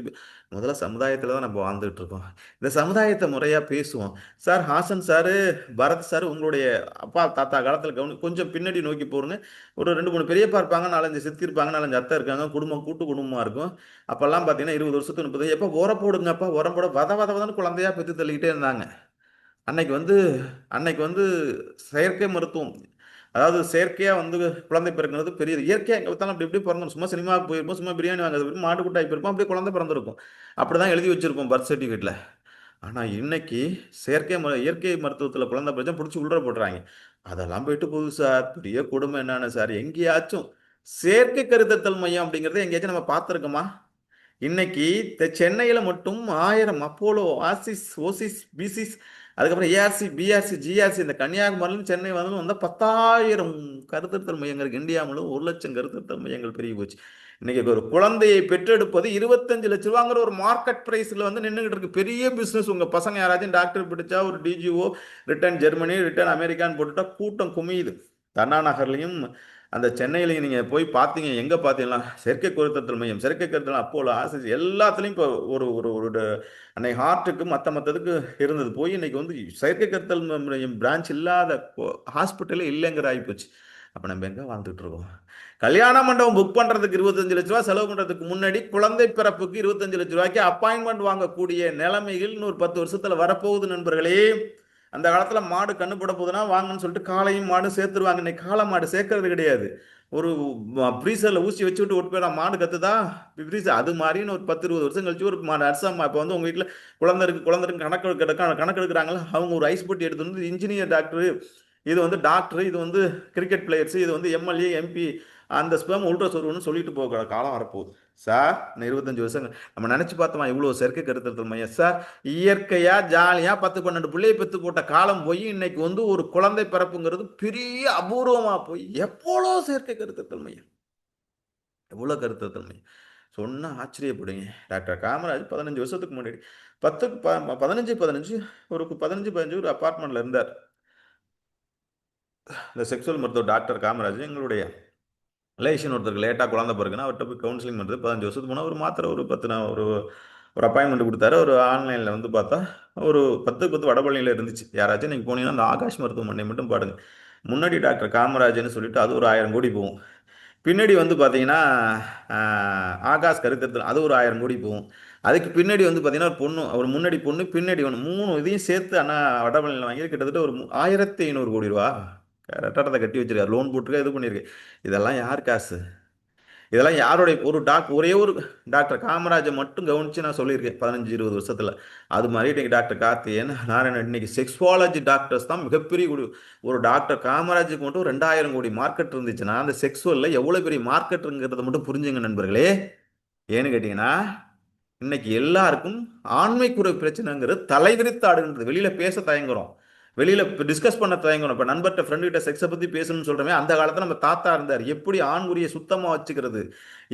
முதல்ல சமுதாயத்தில் தான் நம்ம வாழ்ந்துகிட்டு இருக்கோம். இந்த சமுதாயத்தை முறையாக பேசுவோம் sir. Hasan sir, Bharath sir, உங்களுடைய அப்பா தாத்தா காலத்தில் கொஞ்சம் பின்னாடி நோக்கி போகிறோங்க. ஒரு 2 3 பெரியப்பா இருப்பாங்க, 4 5 சித்தி இருப்பாங்க, 4 5 அத்தை இருக்காங்க, குடும்பம் கூட்டு குடும்பமாக இருக்கும். அப்போல்லாம் பார்த்தீங்கன்னா 20 வருஷத்துக்கு 30 எப்போ உரம் போடுங்கப்பா, உரம் போட வதன்னு குழந்தையா பெற்று தள்ளிக்கிட்டே இருந்தாங்க. அன்னைக்கு வந்து செயற்கை மருத்துவம், அதாவது செயற்கையாக வந்து குழந்தை பிறக்கிறது பெரிய இயற்கையாக எங்கே பார்த்தாலும் அப்படி பிறந்தோம். சும்மா சினிமாவுக்கு போயிருப்போம், சும்மா பிரியாணி வாங்குறது, மாட்டு கூட்டாய் போயிருப்போம், அப்படியே குழந்தை பிறந்திருக்கும். அப்படி தான் எழுதி வச்சிருப்போம் பர்த் சர்டிஃபிகேட்டில். ஆனால் இன்னைக்கு இயற்கை மருத்துவத்தில் குழந்தை பிரச்சனை பிடிச்சி உள்ள போடுறாங்க. அதெல்லாம் போயிட்டு போகுது சார். பெரிய கொடுமை என்னன்னு சார், எங்கேயாச்சும் செயற்கை கருத்தத்தல் மையம் அப்படிங்கிறத எங்கேயாச்சும் நம்ம பார்த்துருக்கோமா? இன்னைக்கு சென்னையில் மட்டும் 1000 அப்போலோ, ஆசிஸ், ஓசிஸ், பிசிஸ் அதுக்கப்புறம் ஏஆர்சி, பிஆர்சி, ஜிஆர்சி, இந்த கன்னியாகுமரியிலும் சென்னை வந்தால் 10,000 கருத்தரித்தல் மையங்கள் இருக்கு. இந்தியா முழுவதும் 1,00,000 கருத்தரித்தல் மையங்கள் பெருகி போச்சு. இன்னைக்கு ஒரு குழந்தையை பெற்றெடுப்பது 25 லட்ச ரூபாங்கிற ஒரு மார்க்கெட் பிரைஸ்ல வந்து நின்றுகிட்டு இருக்கு. பெரிய பிசினஸ். உங்க பசங்க யாராச்சும் டாக்டர் படிச்சா ஒரு டிஜிஓ, ரிட்டர்ன் ஜெர்மனி, ரிட்டர்ன் அமெரிக்கான்னு போட்டுட்டா கூட்டம் குமியுது. அண்ணா நகர்லையும் அந்த சென்னையிலையும் நீங்க போய் பார்த்தீங்க, எங்க பார்த்தீங்களா செயற்கை கருத்தரித்தல் மையம், செயற்கை கருத்தல் அப்போலோ, ஆசிஸ் எல்லாத்துலயும் இப்போ ஒரு ஒரு ஒரு அன்னைக்கு ஹார்ட்டுக்கு மற்றதுக்கு இருந்தது போய் இன்னைக்கு வந்து செயற்கை கருத்தல் மையம் பிரான்ச் இல்லாத ஹாஸ்பிட்டலே இல்லைங்கிற ஆகிப்போச்சு. அப்போ நம்ம எங்கே வாழ்ந்துட்டு இருக்கோம்? கல்யாண மண்டபம் புக் பண்றதுக்கு 25 லட்ச ரூபா செலவு பண்றதுக்கு முன்னாடி குழந்தை பிறப்புக்கு 25 லட்ச ரூபாய்க்கு அப்பாயின்மெண்ட் வாங்கக்கூடிய நிலைமைகள் இன்னொரு 10 வருஷத்துல வரப்போகுது நண்பர்களே. அந்த காலத்துல மாடு கண்ணு போட போதுன்னா வாங்கன்னு சொல்லிட்டு காளையும் மாடு சேர்த்துருவாங்க. இன்னைக்கு காளை மாடு சேர்க்கறது கிடையாது. ஒரு ஃப்ரீசர்ல ஊசி வச்சு விட்டு ஒரு பேரா மாடு கத்துதா ஃப்ரீசர். அது மாதிரின்னு ஒரு 10-20 வருஷம் கழிச்சு ஒரு நர்சம்மா இப்போ வந்து உங்க வீட்டில் குழந்தைக்கு கணக்கு எடுக்கிறாங்களா, அவங்க ஒரு ஐஸ் பொட்டி எடுத்து வந்து இன்ஜினியர் டாக்டர், இது வந்து டாக்டர், இது வந்து கிரிக்கெட் பிளேயர்ஸ், இது வந்து எம்எல்ஏ, எம்பி, அந்த ஸ்பெம் உள்ட்ரா சொல்லுன்னு சொல்லிட்டு போகிற காலம் வரப்போகுது சார். இன்னும் 25 வருஷம் நம்ம நினைச்சு பார்த்தோமா இவ்வளோ செயற்கை கருத்தரித்தல் மையம் சார்? இயற்கையா ஜாலியா 10-12 பிள்ளையை பெற்று போட்ட காலம் போய் இன்னைக்கு வந்து ஒரு குழந்தை பிறப்புங்கிறது பெரிய அபூர்வமா போய் எவ்வளோ செயற்கை கருத்தரித்தல் மையம், எவ்வளோ கருத்தரித்தல் மையம் சொன்னா ஆச்சரியப்படுங்க. டாக்டர் காமராஜ் 15 வருஷத்துக்கு முன்னாடி 15 ஒரு அப்பார்ட்மெண்ட்ல இருந்தார். இந்த செக்ஷுவல் மருத்துவர் டாக்டர் காமராஜ் எங்களுடைய ரிலேஷன் ஒருத்தருக்கு லேட்டாக குழந்தை பிறகுன்னா அவர்கிட்ட போய் கவுன்சிலிங் பண்ணுறது 15 வருஷத்துக்கு போனால் ஒரு மாத்திரை ஒரு 10 ஒரு அப்பாயின்மெண்ட் கொடுத்தாரு. ஒரு ஆன்லைனில் வந்து பார்த்தா ஒரு 10 வடபழனியில் இருந்துச்சு. யாராச்சும் நீங்கள் போனீங்கன்னா அந்த ஆகாஷ் மருத்துவமனை மட்டும் பாடுங்க. முன்னாடி டாக்டர் காமராஜ்னு சொல்லிட்டு அது ஒரு 1000 கோடி போகும். பின்னாடி வந்து பார்த்தீங்கன்னா ஆகாஷ் கருத்தரித்தல் அது ஒரு 1000 கோடி போகும். அதுக்கு பின்னாடி வந்து பார்த்தீங்கன்னா ஒரு பொண்ணு, அவர் முன்னாடி பொண்ணு பின்னாடி ஒன்று, 3 இதையும் சேர்த்து அண்ணா வடபழனியில் வாங்கி கிட்டத்தட்ட ஒரு 1500 கோடி ரூபா ரெட்டடத்தை கட்டி வச்சிருக்காரு. லோன் போட்டுருக்கா, இது பண்ணியிருக்கு. இதெல்லாம் யார் காசு? இதெல்லாம் யாருடைய? ஒரே ஒரு டாக்டர் காமராஜை மட்டும் கவனிச்சு நான் சொல்லியிருக்கேன் 15-20 வருஷத்துல. அது மாதிரி இன்னைக்கு டாக்டர் கார்த்திகேயன், நாராயணன், இன்னைக்கு செக்ஸுவாலஜி டாக்டர்ஸ் தான் மிகப்பெரிய ஒரு டாக்டர் காமராஜுக்கு மட்டும் 2000 கோடி மார்க்கெட் இருந்துச்சுன்னா அந்த செக்ஸுவல்ல எவ்வளவு பெரிய மார்க்கெட்டுங்கிறத மட்டும் புரிஞ்சுங்க நண்பர்களே. ஏன்னு கேட்டீங்கன்னா இன்னைக்கு எல்லாருக்கும் ஆண்மைக்குறை பிரச்சனைங்கிறது தலைவிரித்தாடுன்றது. வெளியில பேச தயங்குறோம், வெளியில டிஸ்கஸ் பண்ண தயங்கணும். இப்போ நண்பர்கிட்ட ஃப்ரெண்டு கிட்ட செக்ஸை பத்தி பேசணும்னு சொல்றமே, அந்த காலத்துல நம்ம தாத்தா இருந்தார். எப்படி ஆண்குறியை சுத்தமா வச்சுக்கிறது,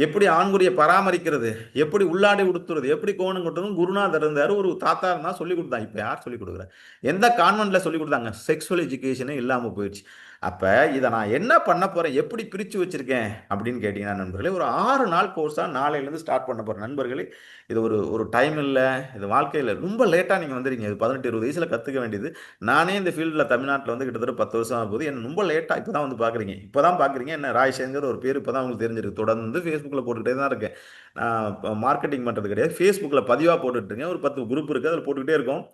எப்படி ஆண்குறியை பராமரிக்கிறது, எப்படி உள்ளாடை உடுத்துறது, எப்படி கோணம் கொட்டுறதும் குருநாதர் இருந்தார். ஒரு தாத்தா இருந்தா சொல்லி கொடுத்தாங்க. இப்போ யார் சொல்லி கொடுக்குற? எந்த கான்வென்ட்ல சொல்லி கொடுத்தாங்க? செக்ஸுவல் எஜுகேஷனே இல்லாம போயிடுச்சு. அப்ப இதை நான் என்ன பண்ண போறேன், எப்படி பிரிச்சு வச்சிருக்கேன் அப்படின்னு கேட்டீங்கன்னா நண்பர்களே, ஒரு 6 நாள் கோர்ஸா நாளையிலேருந்து ஸ்டார்ட் பண்ண போறேன் நண்பர்களே. இது ஒரு டைம் இல்லை, இது வாழ்க்கையில் ரொம்ப லேட்டாக நீங்கள் வந்துருக்கீங்க. இது 18-20 வயசில் கற்றுக்க வேண்டியது. நானே இந்த ஃபீல்டில் தமிழ்நாட்டில் வந்து கிட்டத்தட்ட 10 வருஷம் ஆகும்போது என்ன ரொம்ப லேட்டாக இப்போ தான் வந்து பார்க்குறீங்க. இப்போ தான் பார்க்குறீங்க என்ன ராய்சேங்கர் ஒரு பேர் இப்போ தான் உங்களுக்கு தெரிஞ்சிருக்கு. தொடர்ந்து ஃபேஸ்புக்கில் போட்டுக்கிட்டே தான் இருக்கேன். நான் மார்க்கெட்டிங் பண்ணுறது கிடையாது, ஃபேஸ்புக்கில் பதிவாக போட்டுட்ருக்கேன். ஒரு 10 குரூப் இருக்குது, அதில் போட்டுக்கிட்டே இருக்கோம்.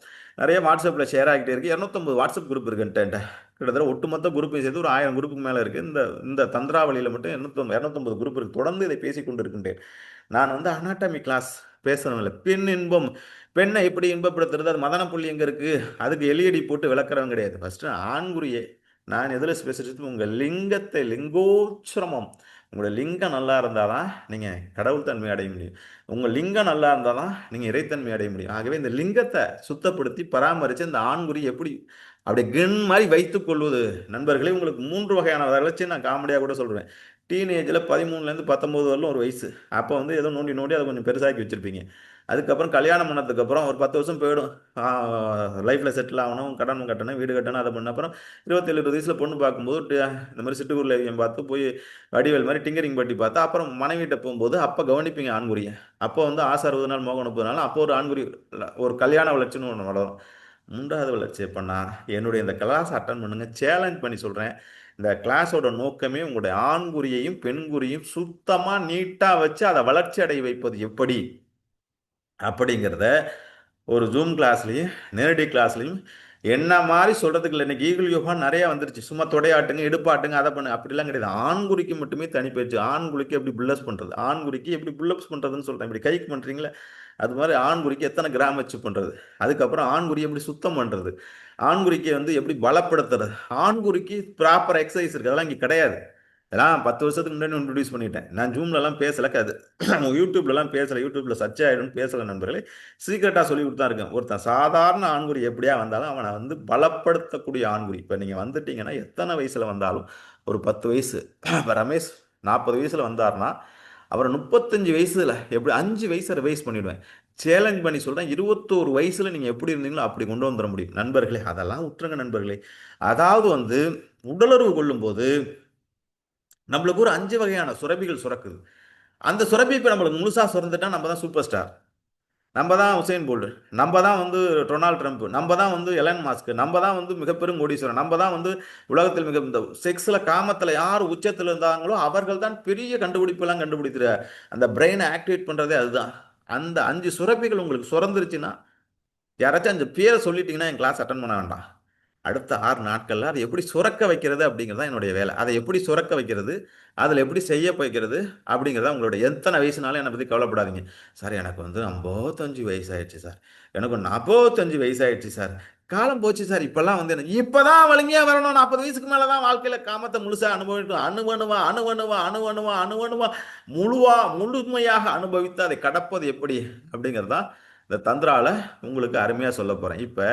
நிறைய வாட்ஸ்அப்பில் ஷேர் ஆகிட்டே இருக்குது. 250 வாட்ஸ்அப் குரூப் இருக்குன்ட்டு கிட்டத்தட்ட ஒட்டுமொத்த குரூப்பை சேர்த்து ஒரு 1000 குரூப்புக்கு மேலே இருக்குது. இந்த தந்திராவளியில் மட்டும் 250 குரூப் இருக்குது. தொடர்ந்து இதை பேசி கொண்டு இருக்கின்றேன். நான் வந்து அனாட்டமி கிளாஸ் பேசணும் இல்லை, பெண் இன்பம், பெண்ணை எப்படி இன்பப்படுத்துறது, அது மதன புள்ளி எங்கே இருக்குது, அதுக்கு எலியடி போட்டு விளக்குறவங்க கிடையாது. ஃபஸ்ட்டு ஆண்குறியே நான் எதில் ஸ்பெசிஃபிக் உங்கள் லிங்கத்தை, லிங்கோச்சிரமம், உங்களோட லிங்கம் நல்லா இருந்தால் தான் நீங்கள் கடவுள் தன்மை அடைய முடியும். உங்கள் லிங்கம் நல்லா இருந்தால் தான் நீங்கள் இறைத்தன்மை அடைய முடியும். ஆகவே இந்த லிங்கத்தை சுத்தப்படுத்தி பராமரித்து இந்த ஆண்குறி எப்படி அப்படி கன் மாதிரி வைத்துக் கொள்வது நண்பர்களே. உங்களுக்கு 3 வகையான வளர்ச்சி நான் காமெடியாக கூட சொல்கிறேன். டீனேஜில் 13லேருந்து 19 வரலும் ஒரு வயசு. அப்போ வந்து ஏதோ நோண்டி அதை கொஞ்சம் பெருசாக்கி வச்சுருப்பீங்க. அதுக்கப்புறம் கல்யாணம் பண்ணதுக்கப்புறம் ஒரு 10 வருஷம் போயிடும். லைஃப்பில் செட்டில் ஆகணும், கடன் கட்டணும், வீடு கட்டணும், அதை பண்ண அப்புறம் 27-20 வயசில் பொண்ணு பார்க்கும்போது இந்த மாதிரி சிட்டுக்குருள் ஏவியம் பார்த்து போய் வடிவேல் மாதிரி டிங்கரிங் பட்டி பார்த்தா அப்புறம் மனைவிட்ட போகும்போது அப்போ கவனிப்பீங்க ஆண்குறியை. அப்போ வந்து ஆசை 60 நாள் மோகம் 30 நாள், அப்போ ஒரு ஆண்குறி ஒரு கல்யாண வளர்ச்சின்னு ஒன்று வளரும். 3வது வளர்ச்சி எப்படின்னா என்னுடைய இந்த கிளாஸ் அட்டன் பண்ணுங்க, சேலஞ்ச் பண்ணி சொல்கிறேன். இந்த கிளாஸோட நோக்கமே உங்களுடைய ஆண்குறியையும் பெண்குறியும் சுத்தமாக நீட்டாக வச்சு அதை வளர்ச்சி அடைய வைப்பது எப்படி அப்படிங்கிறத ஒரு ஜூம் கிளாஸ்லையும் நேரடி கிளாஸ்லையும் என்ன மாதிரி சொல்கிறதுக்கு இல்லை. இன்னைக்கு ஈகிள் யோகா நிறையா வந்துருச்சு. சும்மா தொடையாட்டுங்க, இடுப்பாட்டுங்க, அதை பண்ணு, அப்படிலாம் கிடையாது. ஆண்குறிக்கு மட்டுமே தனிப்பயிற்சி. ஆண்குறிக்கு எப்படி புல்லப்ஸ் பண்ணுறது, ஆண்குறிக்கு எப்படி புல்லப்ஸ் பண்ணுறதுன்னு சொல்கிறேன். இப்படி கைக்கு பண்ணுறீங்களே அது மாதிரி ஆண்குறிக்கு எத்தனை கிராம் வச்சு பண்ணுறது, அதுக்கப்புறம் ஆண்குறி எப்படி சுத்தம் பண்ணுறது, ஆண்குறிக்கு வந்து எப்படி பலப்படுத்துறது, ஆண்குறிக்கு ப்ராப்பர் எக்ஸசைஸ் இருக்குது, அதெல்லாம் இங்கே கிடையாது. இதெல்லாம் 10 வருஷத்துக்கு முன்னாடி இன்ட்ரடியூஸ் பண்ணிட்டேன். நான் ஜூம்லலாம் பேசல. அது யூடியூப்லலாம் பேசல. யூடியூப்ல சர்ச் ஆயிடும்னு பேசல நண்பர்களே. சீக்கிரட்டா சொல்லி கொடுத்து தான் இருக்கேன். ஒருத்தன் சாதாரண ஆண்குறி எப்படியா வந்தாலும் அவனை வந்து பலப்படுத்தக்கூடிய ஆண்குறி. இப்போ நீங்கள் வந்துட்டீங்கன்னா எத்தனை வயசில் வந்தாலும் ஒரு 10 வயசு இப்போ ரமேஷ் 40 வயசில் வந்தார்னா அவரை 35 வயசுல எப்படி 5 வயசை ரிவைஸ் பண்ணிடுவேன். சேலஞ்ச் பண்ணி சொல்கிறேன், 21 வயசில் நீங்கள் எப்படி இருந்தீங்களோ அப்படி கொண்டு வந்துட முடியும் நண்பர்களே. அதெல்லாம் விட்டுருங்க நண்பர்களே. அதாவது வந்து உடலுறவு கொள்ளும்போது நம்மளுக்கு ஒரு 5 வகையான சுரபிகள் சுரக்குது. அந்த சுரபி இப்போ நம்மளுக்கு முழுசாக சுரந்துட்டா நம்ம தான் சூப்பர் ஸ்டார், நம்ம தான் உசைன் போல்ட், நம்ம தான் வந்து டொனால்ட் ட்ரம்ப், நம்ம தான் வந்து எலன் மாஸ்க், நம்ம தான் வந்து மிகப்பெரும் கோடீஸ்வரன், நம்ம தான் வந்து உலகத்தில் மிக இந்த செக்ஸில் காமத்தில் யார் உச்சத்தில் இருந்தாங்களோ அவர்கள் தான் பெரிய கண்டுபிடிப்பெல்லாம் கண்டுபிடிக்கிற அந்த பிரெயினை ஆக்டிவேட் பண்ணுறதே அதுதான். அந்த 5 சுரப்பிகள் உங்களுக்கு சுரந்துருச்சுன்னா யாராச்சும் அந்த பேரை சொல்லிட்டீங்கன்னா என் கிளாஸ் அட்டன் பண்ண வேண்டாம். அடுத்த 6 நாட்களில் அதை எப்படி சுரக்க வைக்கிறது அப்படிங்கிறது தான் என்னுடைய வேலை. அதை எப்படி சுரக்க வைக்கிறது, அதில் எப்படி செய்ய வைக்கிறது அப்படிங்கிறத உங்களுடைய எத்தனை வயசுனாலும் என்னை பற்றி கவலைப்படாதீங்க. சார் எனக்கு வந்து 55 வயசாயிடுச்சு சார், எனக்கு 45 வயசாயிடுச்சு சார், காலம் போச்சு சார், இப்போல்லாம் வந்து எனக்கு இப்போ தான் வலிமையாக வரணும், 40 வயசுக்கு மேலே தான் வாழ்க்கையில் காமத்தை முழுசாக அனுபவிக்கணும், அணுவணுவா முழுமையாக அனுபவித்து அதை கடப்பது எப்படி அப்படிங்கிறது தான் இந்த தந்திரால உங்களுக்கு அருமையாக சொல்ல போகிறேன். இப்போ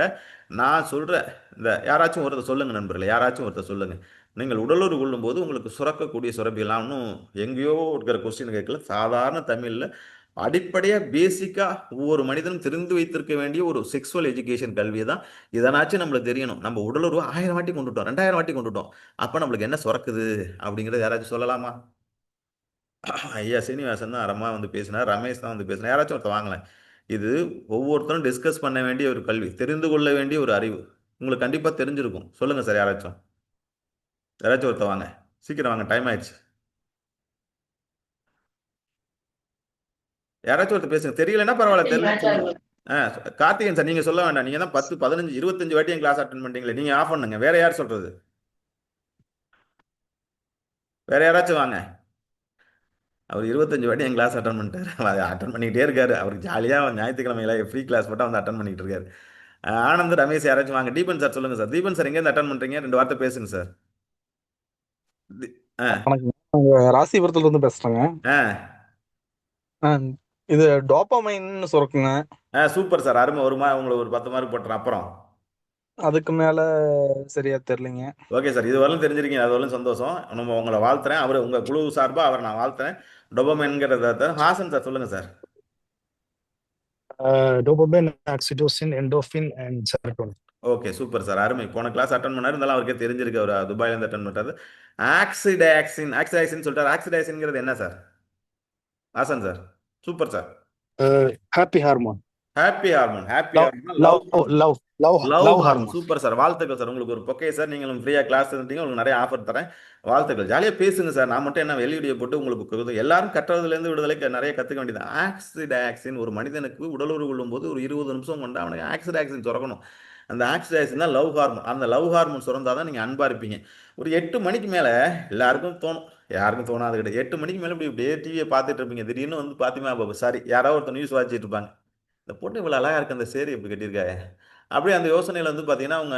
நான் சொல்கிற இந்த யாராச்சும் ஒருத்தர் சொல்லுங்க நண்பர்களே, யாராச்சும் ஒருத்தர் சொல்லுங்க. நீங்கள் உடலுறவு கொள்ளும்போது உங்களுக்கு சுரக்கக்கூடிய சுரப்பிலாம் ஒன்றும் எங்கேயோ இருக்கிற கொஸ்டின் கேட்கல. சாதாரண தமிழில் அடிப்படையாக பேசிக்காக ஒவ்வொரு மனிதனும் தெரிந்து வைத்திருக்க வேண்டிய ஒரு செக்ஸுவல் எஜுகேஷன் கல்வியை தான். இதனாச்சும் நம்மளுக்கு தெரியணும். நம்ம உடலுறவு 1000 வாட்டி கொண்டுட்டோம், 2000 வாட்டி கொண்டுட்டோம், அப்போ நம்மளுக்கு என்ன சுரக்குது அப்படிங்கிறத யாராச்சும் சொல்லலாமா? ஐயா சீனிவாசன் தான் அறமா வந்து பேசினார், ரமேஷ் தான் வந்து பேசினார், யாராச்சும் ஒருத்தர் வாங்கலேன். இது ஒவ்வொருத்தரும் டிஸ்கஸ் பண்ண வேண்டிய ஒரு கல்வி, தெரிந்து கொள்ள வேண்டிய ஒரு அறிவு. உங்களுக்கு கண்டிப்பாக தெரிஞ்சிருக்கும். சொல்லுங்க சார், யாராச்சும் ஒருத்தர் வாங்க, சீக்கிரம் வாங்க, டைம் ஆயிடுச்சு. யாராச்சும் ஒருத்தர் பேசுங்க. தெரியலன்னா பரவாயில்ல, தெரியல. கார்த்திகேயன் சார், நீங்க சொல்ல வேண்டாம். நீங்க தான் 10, 15, 25 வாட்டி என் கிளாஸ் அட்டன் பண்ணிட்டீங்களே, நீங்க ஆஃப் பண்ணுங்க. வேற யார் சொல்றது? வேற யாராச்சும் வாங்க. அவர் 25 வாட்டி என் கிளாஸ் அட்டன் பண்ணிட்டாரு, அட்டன் பண்ணிக்கிட்டே இருக்காரு. அவருக்கு ஜாலியாக ஞாயிற்றுக்கிழமையில ஃப்ரீ கிளாஸ் போட்டால் வந்து அட்டன் பண்ணிட்டு இருக்காரு. ஆனந்த், ரமேஷ் யாராச்சும் வாங்க. தீபன் சார் சொல்லுங்க சார். தீபன் சார் எங்கேருந்து அட்டன் பண்றீங்க? 2 வார்த்தை பேசுங்க சார். வணக்கம், ராசிபுரத்துல இருந்து பேசுறேங்க. இது டோபமைன் சுரக்குங்க. சூப்பர் சார், அருமை. உங்களுக்கு ஒரு 10 மார்க் போட்டுறேன். அப்புறம் அதுக்கு மேல சரியா தெரியலங்க. ஓகே சார், இது வரலும் தெரிஞ்சிருக்கீங்க, அது வரலும் சந்தோஷம். நம்ம உங்களை வாழ்த்துறேன். அவர் உங்க குழு சார்பாக அவரை நான் வாழ்த்துறேன். டொபமைன்ங்கிறத ஹாசன் சார் சொல்லுங்க sir. Dopamine, oxytocin, endorphin and serotonin. Okay super sir, அருமை. போன கிளாஸ் அட்டன் பண்ணாரு, இருந்தாலும் அவருக்கே தெரிஞ்சிருக்கு. அவர் துபாயிலேருந்து அட்டன் பண்ணுறாரு. ஆக்சிடைசின் சொல்லிட்டார். ஆக்சிடைசின்ங்கிறது என்ன sir? Hasan sir, super sir. Happy hormone. Happy hormone. Love hormone. Super sir, வாழ்த்துக்கள் சார். உங்களுக்கு ஒரு பொக்கே சார். நீங்களும் ஃப்ரீயாக கிளாஸ் இருந்தீங்க, உங்களுக்கு நிறைய ஆஃபர் தரேன். வாழ்த்துக்கள். ஜாலியாக பேசுங்க சார். நான் மட்டும் என்ன வெளியீடியை போட்டு உங்களுக்கு எல்லாரும் கட்டுறதுலேருந்து விடுதலைக்கு நிறைய கற்றுக்க வேண்டியது. ஆக்சிடாக்சின் ஒரு மனிதனுக்கு உடலுறவு கொள்ளும்போது ஒரு 20 நிமிஷம் கொண்டு அவனுக்கு ஆக்சிடாக்சின் சுரக்கணும். அந்த ஆக்சிடாக்சின் தான் லவ் ஹார்மோன். அந்த லவ் ஹார்மோன் சுரந்தால் தான் நீங்கள் அன்பாக இருப்பீங்க. ஒரு 8 மணிக்கு மேலே எல்லாருக்கும் தோணும், யாருக்கும் தோணாது கிடையாது. 8 மணிக்கு மேலே இப்படியே டிவியை பார்த்துட்டு இருப்பீங்க. திடீர்னு வந்து பாத்திமா பாபு, சாரி, யாராவது ஒருத்தர் நியூஸ் வாட்சிட்டு இருப்பாங்க. இந்த பொண்ணு இவ்வளோ அழகாக இருக்கு, அந்த சேரி எப்படி கட்டியிருக்காங்க. அப்படியே அந்த யோசனையில் வந்து பார்த்தீங்கன்னா அவங்க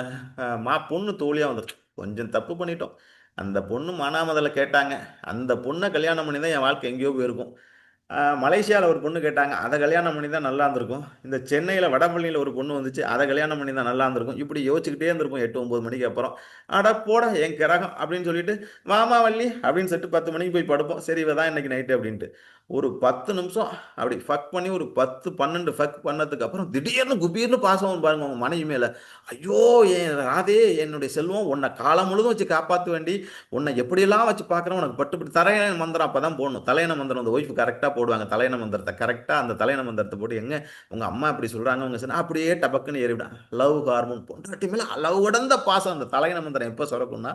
பொண்ணு தோழியாக வந்துட்டு கொஞ்சம் தப்பு பண்ணிட்டோம். அந்த பொண்ணு மானாமதில் கேட்டாங்க, அந்த பொண்ணை கல்யாணம் பண்ணி தான் என் வாழ்க்கை எங்கேயோ போயிருக்கும். மலேசியாவில் ஒரு பொண்ணு கேட்டாங்க, அதை கல்யாணம் பண்ணி தான் நல்லா இருந்திருக்கும். இந்த சென்னையில் வடபழனியில் ஒரு பொண்ணு வந்துச்சு, அதை கல்யாணம் பண்ணி தான் நல்லா இருந்திருக்கும். இப்படி யோசிச்சுக்கிட்டே இருந்திருக்கும் 8, 9 மணிக்கு அப்புறம். அட போட என் கிரகம் அப்படின்னு சொல்லிட்டு மாமா வள்ளி அப்படின்னு சொல்லிட்டு 10 மணிக்கு போய் படுப்போம். சரி, இவ தான் இன்னைக்கு நைட்டு அப்படின்ட்டு ஒரு 10 நிமிஷம் அப்படி ஃபக் பண்ணி ஒரு 10, 12 ஃபக் பண்ணதுக்கு அப்புறம் திடீர்னு குபீர்னு பாசம் பாருங்க உங்க மனைவி மேலே. ஐயோ என் ராதே, என்னுடைய செல்வம், உன்னை காலம் முழுதும் வச்சு காப்பாற்ற வேண்டி, உன்னை எப்படியெல்லாம் வச்சு பார்க்குறேன், உனக்கு பட்டு தலையண மந்திரம் அப்போ தான் போடணும். தலையண மந்திரம் அந்த ஒய்ஃபு கரெக்டாக போடுவாங்க. தலையண மந்திரத்தை கரெக்டாக அந்த தலையண மந்திரத்தை போட்டு, எங்க உங்கள் அம்மா இப்படி சொல்கிறாங்க, உங்கள் சொன்னால் அப்படியே டபக்குன்னு ஏறிவிடும். லவ் ஹார்மோன் பொண்டாட்டி மேலே அளவு கடந்த பாசம். அந்த தலையண மந்திரம் எப்போ சுரக்கும்னா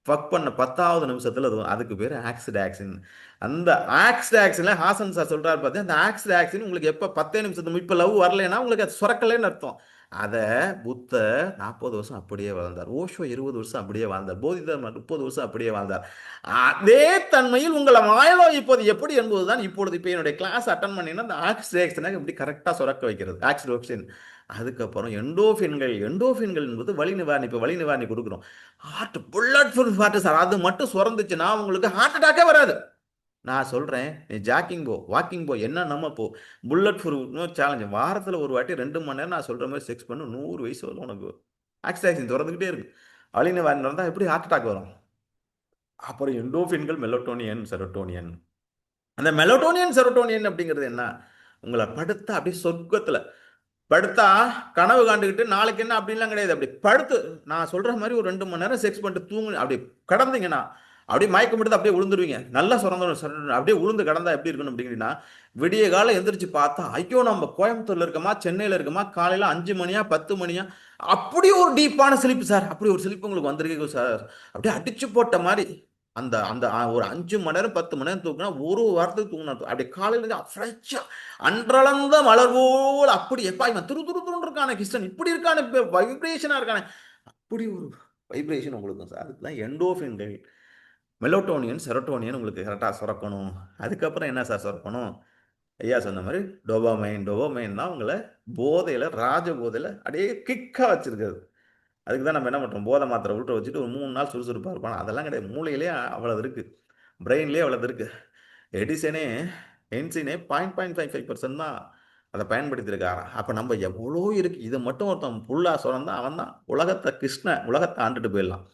ஃபக் பண்ண 10வது நிமிஷத்தில் அதுக்கு பேர் ஆக்சிடாக்சின். அந்த ஆக்சிடாக்சின்ல ஹாசன் சார் சொல்கிறார் பார்த்து, அந்த ஆக்சிடாக்சின் உங்களுக்கு எப்போ 10 நிமிஷத்துக்கு இப்போ லவ் வரலைன்னா உங்களுக்கு அது சுரக்கலைன்னு அர்த்தம். அதை புத்தர் 40 வருஷம் அப்படியே வாழ்ந்தார், ஓஷோ 20 வருஷம் அப்படியே வாழ்ந்தார், போதிதர்மர் 30 வருஷம் அப்படியே வாழ்ந்தார். அதே தன்மையில் உங்களை மாயலோ இப்போது எப்படி என்பதுதான் இப்பொழுது இப்போ என்னுடைய கிளாஸ் அட்டன் பண்ணினா அந்த ஆக்சிடேஷனாக இப்படி கரெக்டாக சுரக்க வைக்கிறது, ஆக்சிடோக்சின். அதுக்கப்புறம் எண்டோஃபின்கள் என்பது வலி நிவாரணி. இப்போ வலி நிவாரணி கொடுக்குறோம். Heart bullet full heart sir, அது மட்டும் சுரந்துச்சுன்னா உங்களுக்கு ஹார்ட் அட்டாக்கே வராது. நான் சொல்கிறேன், நீ ஜாக்கிங் போ, வாக்கிங் போ, என்ன நம்ம போ, புல்லட் ப்ரூஃப் சேலஞ்சு வாரத்தில் ஒரு வாட்டி 2 மணி நேரம் நான் சொல்கிற மாதிரி செக்ஸ் பண்ணு, 100 வயசு வரும் உனக்கு ஆக்சிடேஷன் திறந்துக்கிட்டே இருக்கு. வலி நிவாரணி இருந்தால் எப்படி ஹார்ட் அட்டாக் வரும்? அப்புறம் எண்டோஃபின்கள், மெலட்டோனியன், செரோட்டோனியன். அந்த மெலட்டோனியன் செரோட்டோனியன் அப்படிங்கிறது என்ன? உங்களை படுத்தா அப்படியே சொர்க்கத்தில் படுத்தா கனவு காண்டுக்கிட்டு நாளைக்கு என்ன அப்படின்லாம் கிடையாது. அப்படி படுத்து நான் சொல்ற மாதிரி ஒரு 2 மணி நேரம் செக்ஸ் பண்ணிட்டு தூங்கு, அப்படி கடந்தீங்கன்னா அப்படியே மயக்கம் எடுத்து அப்படியே விழுந்துருவீங்க. நல்லா சுரந்தோம் அப்படியே உளுந்து கடந்தா எப்படி இருக்கணும் அப்படிங்கன்னா, விடிய காலம் எந்திரிச்சு பார்த்தா ஐயோ நம்ம கோயம்புத்தூர்ல இருக்கமா, சென்னையில இருக்கமா, காலையில 5 மணியா 10 மணியா, அப்படி ஒரு டீப்பான ஸ்லீப் சார். அப்படி ஒரு ஸ்லீப் உங்களுக்கு வந்திருக்கு சார். அப்படியே அடிச்சு போட்ட மாதிரி அந்த அந்த ஒரு 5 மணி நேரம் 10 மணி நேரம் தூக்குனா ஒரு வாரத்துக்கு தூங்கினா அப்படி காலையில ஃப்ரெஷ்ஷா அன்றளந்த மலர் போல் அப்படி எப்பா இவன் துரு துரு துருன்னு இருக்கான கிருஷ்ணன், இப்படி இருக்கான வைப்ரேஷனா இருக்கானே, அப்படி ஒரு வைப்ரேஷன் உங்களுக்கு சார். அதுக்குதான் எண்டோஃபின்கள், மெலோட்டோனியன், செரோட்டோனியன் உங்களுக்கு கரெக்டாக சுரக்கணும். அதுக்கப்புறம் என்ன சார் சுரக்கணும்? ஐயா சொன்ன மாதிரி டோபாமைன் தான் உங்களை போதையில், ராஜ போதையில் அப்படியே கிக்காக வச்சிருக்கிறது. அதுக்கு தான் நம்ம என்ன பண்ணுறோம், போதை மாத்திரை விட்டு வச்சுட்டு ஒரு 3 நாள் சுறுசுறுப்பாக இருப்பான். அதெல்லாம் கிடையாது. மூளையிலே அவ்வளவு இருக்குது, பிரெயின்லேயே அவ்வளவு இருக்குது. என்சினே 0.55% தான் அதை பயன்படுத்தியிருக்காராம். அப்போ நம்ம எவ்வளோ இருக்கு, இதை மட்டும் ஒருத்தன் ஃபுல்லாக சுரந்தா அவன் தான் உலகத்தை ஆண்டுட்டு போயிடலாம்.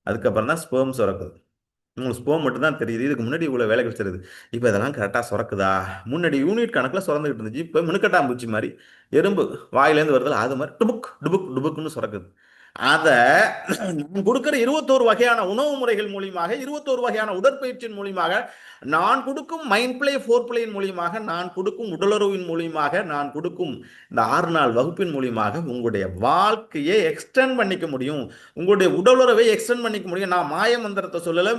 அதுக்கப்புறம் தான் ஸ்பெர்ம் சுரக்குது. உங்களுக்கு ஸ்பெர்ம் மட்டும் தான் தெரியுது. இதுக்கு முன்னாடி இவ்வளோ வேலை கிடைச்சிருது. இப்போ இதெல்லாம் கரெக்டாக சுரக்குதா? முன்னாடி யூனிட் கணக்கில் சுரந்துக்கிட்டு இருந்துச்சு. இப்போ மினுக்கட்டாம்பூச்சி மாதிரி எறும்பு வாயிலேருந்து வருதில்ல, அது மாதிரி டுபுக் டுபுக் டுபுக்குன்னு சுரக்குது. அதை நான் கொடுக்கிற 21 வகையான உணவு முறைகள் மூலியமாக, 21 வகையான உடற்பயிற்சியின் மூலியமாக, நான் கொடுக்கும் மைண்ட் பிளே 4 பிளேயின் மூலியமாக, நான் கொடுக்கும் உடலுறவின் மூலியமாக, நான் கொடுக்கும் இந்த 6 நாள் வகுப்பின் மூலியமாக உங்களுடைய வாழ்க்கையை எக்ஸ்டெண்ட் பண்ணிக்க முடியும். உங்களுடைய உடலுறவை எக்ஸ்டெண்ட் பண்ணிக்க முடியும். நான் மாய மந்திரத்தை சொல்லலை,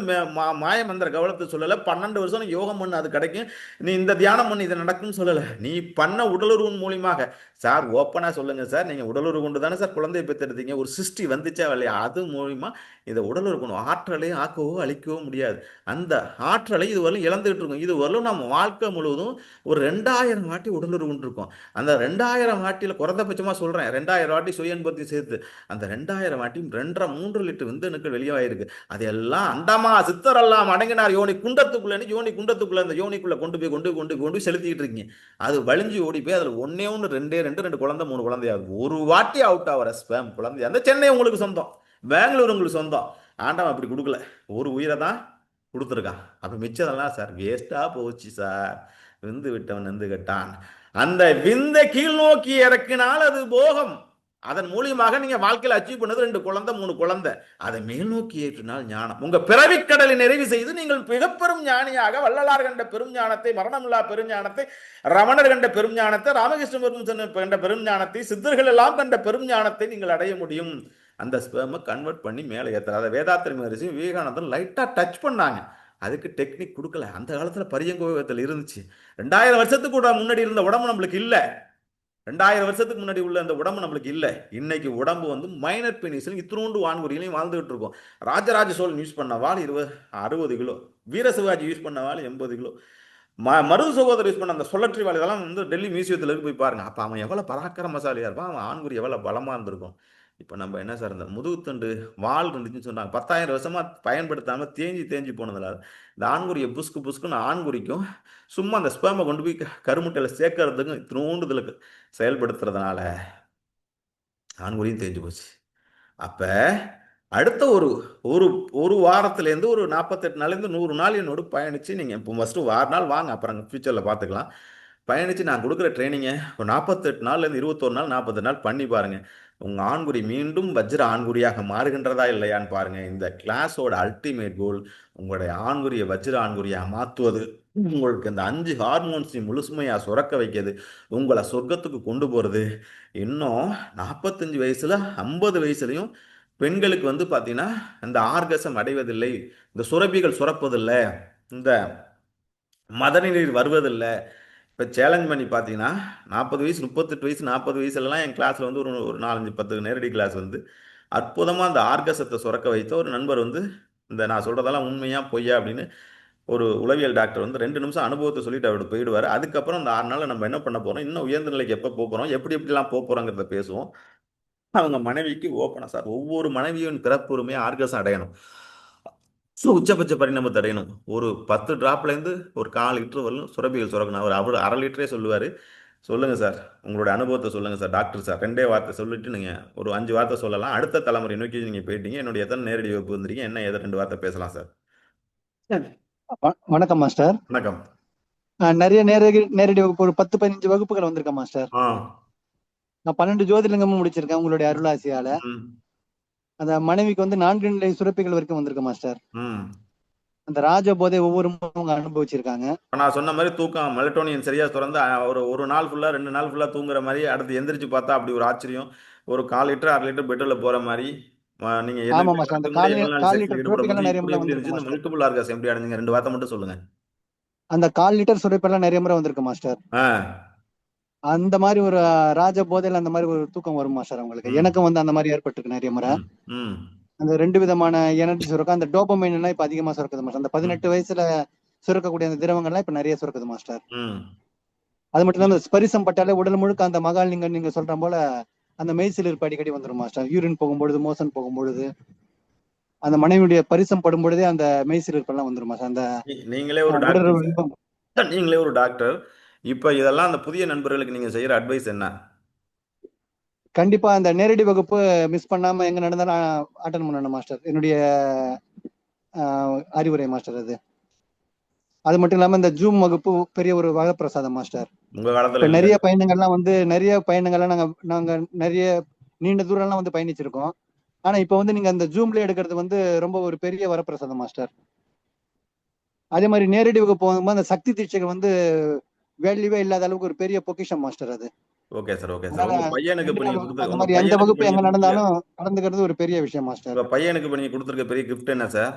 மாய மந்திர கவலத்தை சொல்லலை. 12 வருஷம் யோகம் பண்ணு அது கிடைக்கும், நீ இந்த தியானம் பண்ணு இது நடக்கும்னு சொல்லலை. நீ பண்ண உடலுறவின் மூலியமாக சார், ஓப்பனாக சொல்லுங்க சார், நீங்கள் உடலுறவு கொண்டு தானே சார் குழந்தையை பெற்றெடுத்தீங்க, ஒரு சிருஷ்டி வந்துச்சா இல்லையா? அது மூலிமா இதை உடலுறவு கொண்டு ஆற்றலை ஆக்கவோ அழிக்கவோ முடியாது. அந்த ஆற்றலை இதுவரையும் இழந்துகிட்டு இருக்கோம். இதுவரையும் நம்ம வாழ்க்கை முழுவதும் ஒரு 2000 வாட்டி உடலுறவு கொண்டு இருக்கோம். அந்த 2000 வாட்டியில் குறைந்தபட்சமாக சொல்கிறேன், 2000 வாட்டி சுய அனுபவத்தை சேர்த்து அந்த 2000 வாட்டியும் 2.5 லிட்டர் விந்தணுக்கள் வெளியே ஆயிருக்கு. அதெல்லாம் அண்டமா சித்தரெல்லாம் அடங்கினார் யோனி குண்டத்துக்குள்ளே, யோனி குண்டத்துக்குள்ளே அந்த யோனிக்குள்ளே கொண்டு போய் செலுத்திக்கிட்டு இருக்கீங்க. அது வலிஞ்சு ஓடி போய் அதில் 1 2 2 குழந்தை 3 குழந்தையாகும். ஒரு வாட்டி அவுட் ஆகிற ஸ்பேம் குழந்தை. அந்த சென்னை உங்களுக்கு சொந்தம், பெங்களூர் உங்களுக்கு சொந்தம். ஆண்டவன் அப்படி கொடுக்கல, ஒரு உயிரை தான் கொடுத்துருக்கான். அப்போ மிச்சதெல்லாம் சார் வேஸ்ட்டாக போச்சு சார். விந்து விட்டவன் நந்து கட்டான். அந்த விந்தை கீழ் நோக்கி இறக்கினால் அது போகம். அதன் மூலியமாக நீங்க வாழ்க்கையில் அச்சீவ் பண்ணது 2 குழந்தை 3 குழந்தை. அதை மேல் நோக்கி ஏற்றினால் ஞானம். உங்க பிறவிக்கடலை நிறைவு செய்து நீங்கள் மிகப்பெரும் ஞானியாக, வள்ளலார் கண்ட பெரும் ஞானத்தை, மரணமில்லா பெருஞானத்தை, ரமணர் கண்ட பெரும் ஞானத்தை, ராமகிருஷ்ண பரமஹம்சர் கண்ட பெரும் ஞானத்தை, சித்தர்கள் எல்லாம் கண்ட பெரும் ஞானத்தை நீங்கள் அடைய முடியும். அந்த ஸ்பெர்மை கன்வெர்ட் பண்ணி மேலே ஏற்றுற அதை வேதாத்திரி மகரிஷி விவேகானந்தன் லைட்டாக டச் பண்ணாங்க. அதுக்கு டெக்னிக் கொடுக்கல. அந்த காலத்தில் பரியங்கோகத்தில் இருந்துச்சு. 2000 வருஷத்துக்கு கூட முன்னாடி இருந்த உடம்பு நம்மளுக்கு இல்லை. 2000 வருஷத்துக்கு முன்னாடி உள்ள அந்த உடம்பு நம்மளுக்கு இல்லை. இன்னைக்கு உடம்பு வந்து மைனர் பெனிஸ்லையும் இத்தினோண்டு வான்குறியிலையும் வாழ்ந்துகிட்டு இருக்கோம். ராஜராஜ சோழன் யூஸ் பண்ண வாள் 60 கிலோ, வீர சிவாஜி யூஸ் பண்ண வாள் 80 கிலோ, மருது சகோதரர் யூஸ் பண்ண அந்த சொல்லற்றி வாள் இதெல்லாம் வந்து டெல்லி மியூசியத்தில் இருக்கு, போய் பாருங்க. அப்போ அவன் எவ்வளோ பராக்கிரமசாலியாக இருப்பான், அவன் ஆண்குறி எவ்வளோ பலமாக இருந்திருக்கும். இப்போ நம்ம என்ன சார், இந்த முதுகுத்தண்டு வாள் இருந்துச்சுன்னு சொன்னாங்க. 10,000 வருஷமா பயன்படுத்தாமல் தேஞ்சு போனதுனால இந்த ஆண்குறியை புஸ்குன்னு ஆண்குறிக்கும் சும்மா அந்த ஸ்பேமை கொண்டு போய் கருமுட்டையில் சேர்க்கறதுக்கும் இத்தினோண்டுதல செயல்படுத்துறதுனால ஆண்குறியும் தேஞ்சு போச்சு. அப்போ அடுத்த ஒரு வாரத்துலேருந்து ஒரு 48 நாள்லேருந்து 100 நாள் என்னோட பயணித்து நீங்கள் இப்போ ஃபஸ்ட்டு 6 நாள் வாங்க, அப்புறம் ஃபியூச்சரில் பார்த்துக்கலாம். பயணித்து நான் கொடுக்குற ட்ரைனிங்கை ஒரு 48 நாள்லேருந்து 21 நாள் 40 நாள் பண்ணி பாருங்கள். உங்கள் ஆண்குறி மீண்டும் வஜ்ர ஆண்குறியாக மாறுகின்றதா இல்லையான்னு பாருங்கள். இந்த கிளாஸோட அல்டிமேட் கோல் உங்களுடைய ஆண்குறியை வஜ்ர ஆண்குறியாக மாற்றுவது, உங்களுக்கு இந்த 5 ஹார்மோன்ஸையும் முழுசுமையாக சுரக்க வைக்கிறது, உங்களை சொர்க்கத்துக்கு கொண்டு போகிறது. இன்னும் 45 வயசில் 50 வயசுலையும் பெண்களுக்கு வந்து பார்த்தீங்கன்னா இந்த ஆர்கசம் அடைவதில்லை, இந்த சுரப்பிகள் சுரப்பதில்லை, இந்த மதநீர் வருவதில்லை, இப்போ சேலஞ்ச் பண்ணி பார்த்தீங்கன்னா 40 வயசு 38 வயசு 40 வயசுலலாம் என் கிளாஸில் வந்து ஒரு 4 5 10 நேரடி கிளாஸ் வந்து அற்புதமாக அந்த ஆர்கசத்தை சுரக்க வைத்த ஒரு நண்பர் வந்து இந்த நான் சொல்கிறதெல்லாம் உண்மையா பொய்யா அப்படின்னு ஒரு உளவியல் டாக்டர் வந்து 2 நிமிஷம் அனுபவத்தை சொல்லிட்டு அவர்கிட்ட போயிடுவார். அதுக்கப்புறம் அந்த 6 நாளில் நம்ம என்ன பண்ண போகிறோம், இன்னும் உயர்ந்த நிலைக்கு எப்போ போகிறோம், எப்படி எப்படிலாம் போகிறோங்கிறத பேசுவோம். அவங்க மனைவிக்கு ஓப்பனா சார், ஒவ்வொரு மனைவியும் பிறப்புரிமையை ஆர்கசம் அடையணும், உச்சபட்ச பரிணாமத்தை அடையணும். ஒரு 10 டிராப்லேருந்து ஒரு 1/4 லிட்டர் வரலும் சுரப்பிகள் சுரக்கணும். அவர் 1/2 லிட்டரே சொல்லுவார். சொல்லுங்கள் சார், உங்களுடைய அனுபவத்தை சொல்லுங்கள் சார். டாக்டர் சார் 2 வார்த்தை சொல்லிட்டு நீங்கள் ஒரு 5 வார்த்தை சொல்லலாம். அடுத்த தலைமுறை நோக்கி நீங்கள் போயிட்டீங்க. என்னுடைய எத்தனை நேரடி வகுப்பு வந்துருக்கீங்க, என்ன எதை 2 வார்த்தை பேசலாம் சார். வணக்கம் மாஸ்டர். வணக்கம். நிறைய நேரடி வகுப்பு ஒரு 10-15 வகுப்புகள் வந்திருக்கேன் மாஸ்டர். நான் 12 ஜோதிலிங்கமும் முடிச்சிருக்கேன் உங்களுடைய அருளாசியால. அந்த மனைவிக்கு வந்து 4 நிலை சுரப்பிகள் வரைக்கும் வந்திருக்கேன் மாஸ்டர். அந்த ராஜ போதை ஒவ்வொரு அவங்க அனுபவிச்சிருக்காங்க. நான் சொன்ன மாதிரி தூக்கம் மெலட்டோனியன் சரியா திறந்து ஒரு நாள் ஃபுல்லா 2 நாள் ஃபுல்லா தூங்குற மாதிரி, அடுத்து எந்திரிச்சு பார்த்தா அப்படி ஒரு ஆச்சரியம், ஒரு 1/4 லிட்டர் 1/2 லிட்டர் பெட்ரோல போற மாதிரி. நீங்க ஆமா மாஸ்டர், அந்த 1/4 லிட்டர் சுரப்பிகள் நிறைய முறை வந்திருக்கு மாஸ்டர். மல்டிபிள் ஆர்காஸ் எப்படி அடைஞ்சீங்க, 2 வார்த்தை மட்டும் சொல்லுங்க. அந்த 1/4 லிட்டர் சுரப்பெல்லாம் நிறைய முறை வந்திருக்கு மாஸ்டர். அந்த மாதிரி ஒரு ராஜ போதையில அந்த மாதிரி ஒரு தூக்கம் வரும் மாஸ்டர் அவங்களுக்கு. எனக்கும் வந்து அந்த மாதிரி ஏற்பட்டிருக்கு நிறைய முறை. அந்த 2 விதமான எனர்ஜி சுரக்கும். அந்த டோபமைன் எல்லாம் இப்ப அதிகமா சுரக்குது மாஸ்டர். அந்த 18 வயசுல சுரக்கக்கூடிய அந்த திரவங்கள்லாம் இப்ப நிறைய சுரக்குது மாஸ்டர். அது மட்டும் இல்லாம ஸ்பரிசம் பட்டாலே உடல் முழுக்க அந்த மகாலிங்கம் நீங்க சொல்ற போல அந்த மெய்சிலிருப்பு அடிக்கடி வந்துடும் மாஸ்டர். யூரின் போகும்பொழுது, மோசன் போகும்பொழுது, அந்த மனைவியுடைய பரிசம் படும் பொழுதே அந்த மெய்சிலிருப்பு எல்லாம் வந்துடும் மாஸ்டர். அந்த நீங்களே ஒரு டாக்டர், இப்ப இதெல்லாம் அந்த புதிய நண்பர்களுக்கு நீங்க செய்யற அட்வைஸ் என்ன? கண்டிப்பா அந்த நேரடி வகுப்பு மிஸ் பண்ணாம எங்க நடந்தாலும் அட்டன் பண்ணணும் மாஸ்டர். என்னுடைய அறிவுரை மாஸ்டர் அது. அது மட்டும் இல்லாம இந்த ஜூம் வகுப்பு பெரிய ஒரு வரப்பிரசாதம் மாஸ்டர். உங்க காலத்துல நிறைய பயணங்கள்லாம் நாங்க நிறைய நீண்ட தூரம் எல்லாம் வந்து பயணிச்சிருக்கோம். ஆனா இப்ப வந்து நீங்க அந்த ஜூம்ல எடுக்கிறது வந்து ரொம்ப ஒரு பெரிய வரப்பிரசாதம் மாஸ்டர். அதே மாதிரி நேரடி வகுப்பு போகும்போது அந்த சக்தி தீட்சைகள் வந்து வேல்யூவே இல்லாத அளவுக்கு ஒரு பெரிய பொக்கிஷம் மாஸ்டர் அது. Okay sir. உங்க பையனுக்கு இப்ப நீங்க அந்த மாதிரி எந்த வகுப்பு எங்க நடந்தாலும் கலந்துக்கிறது ஒரு பெரிய விஷயம் மாஸ்டர். பையனுக்கு இப்ப நீங்க கொடுத்திருக்க பெரிய கிஃப்ட் என்ன சார்?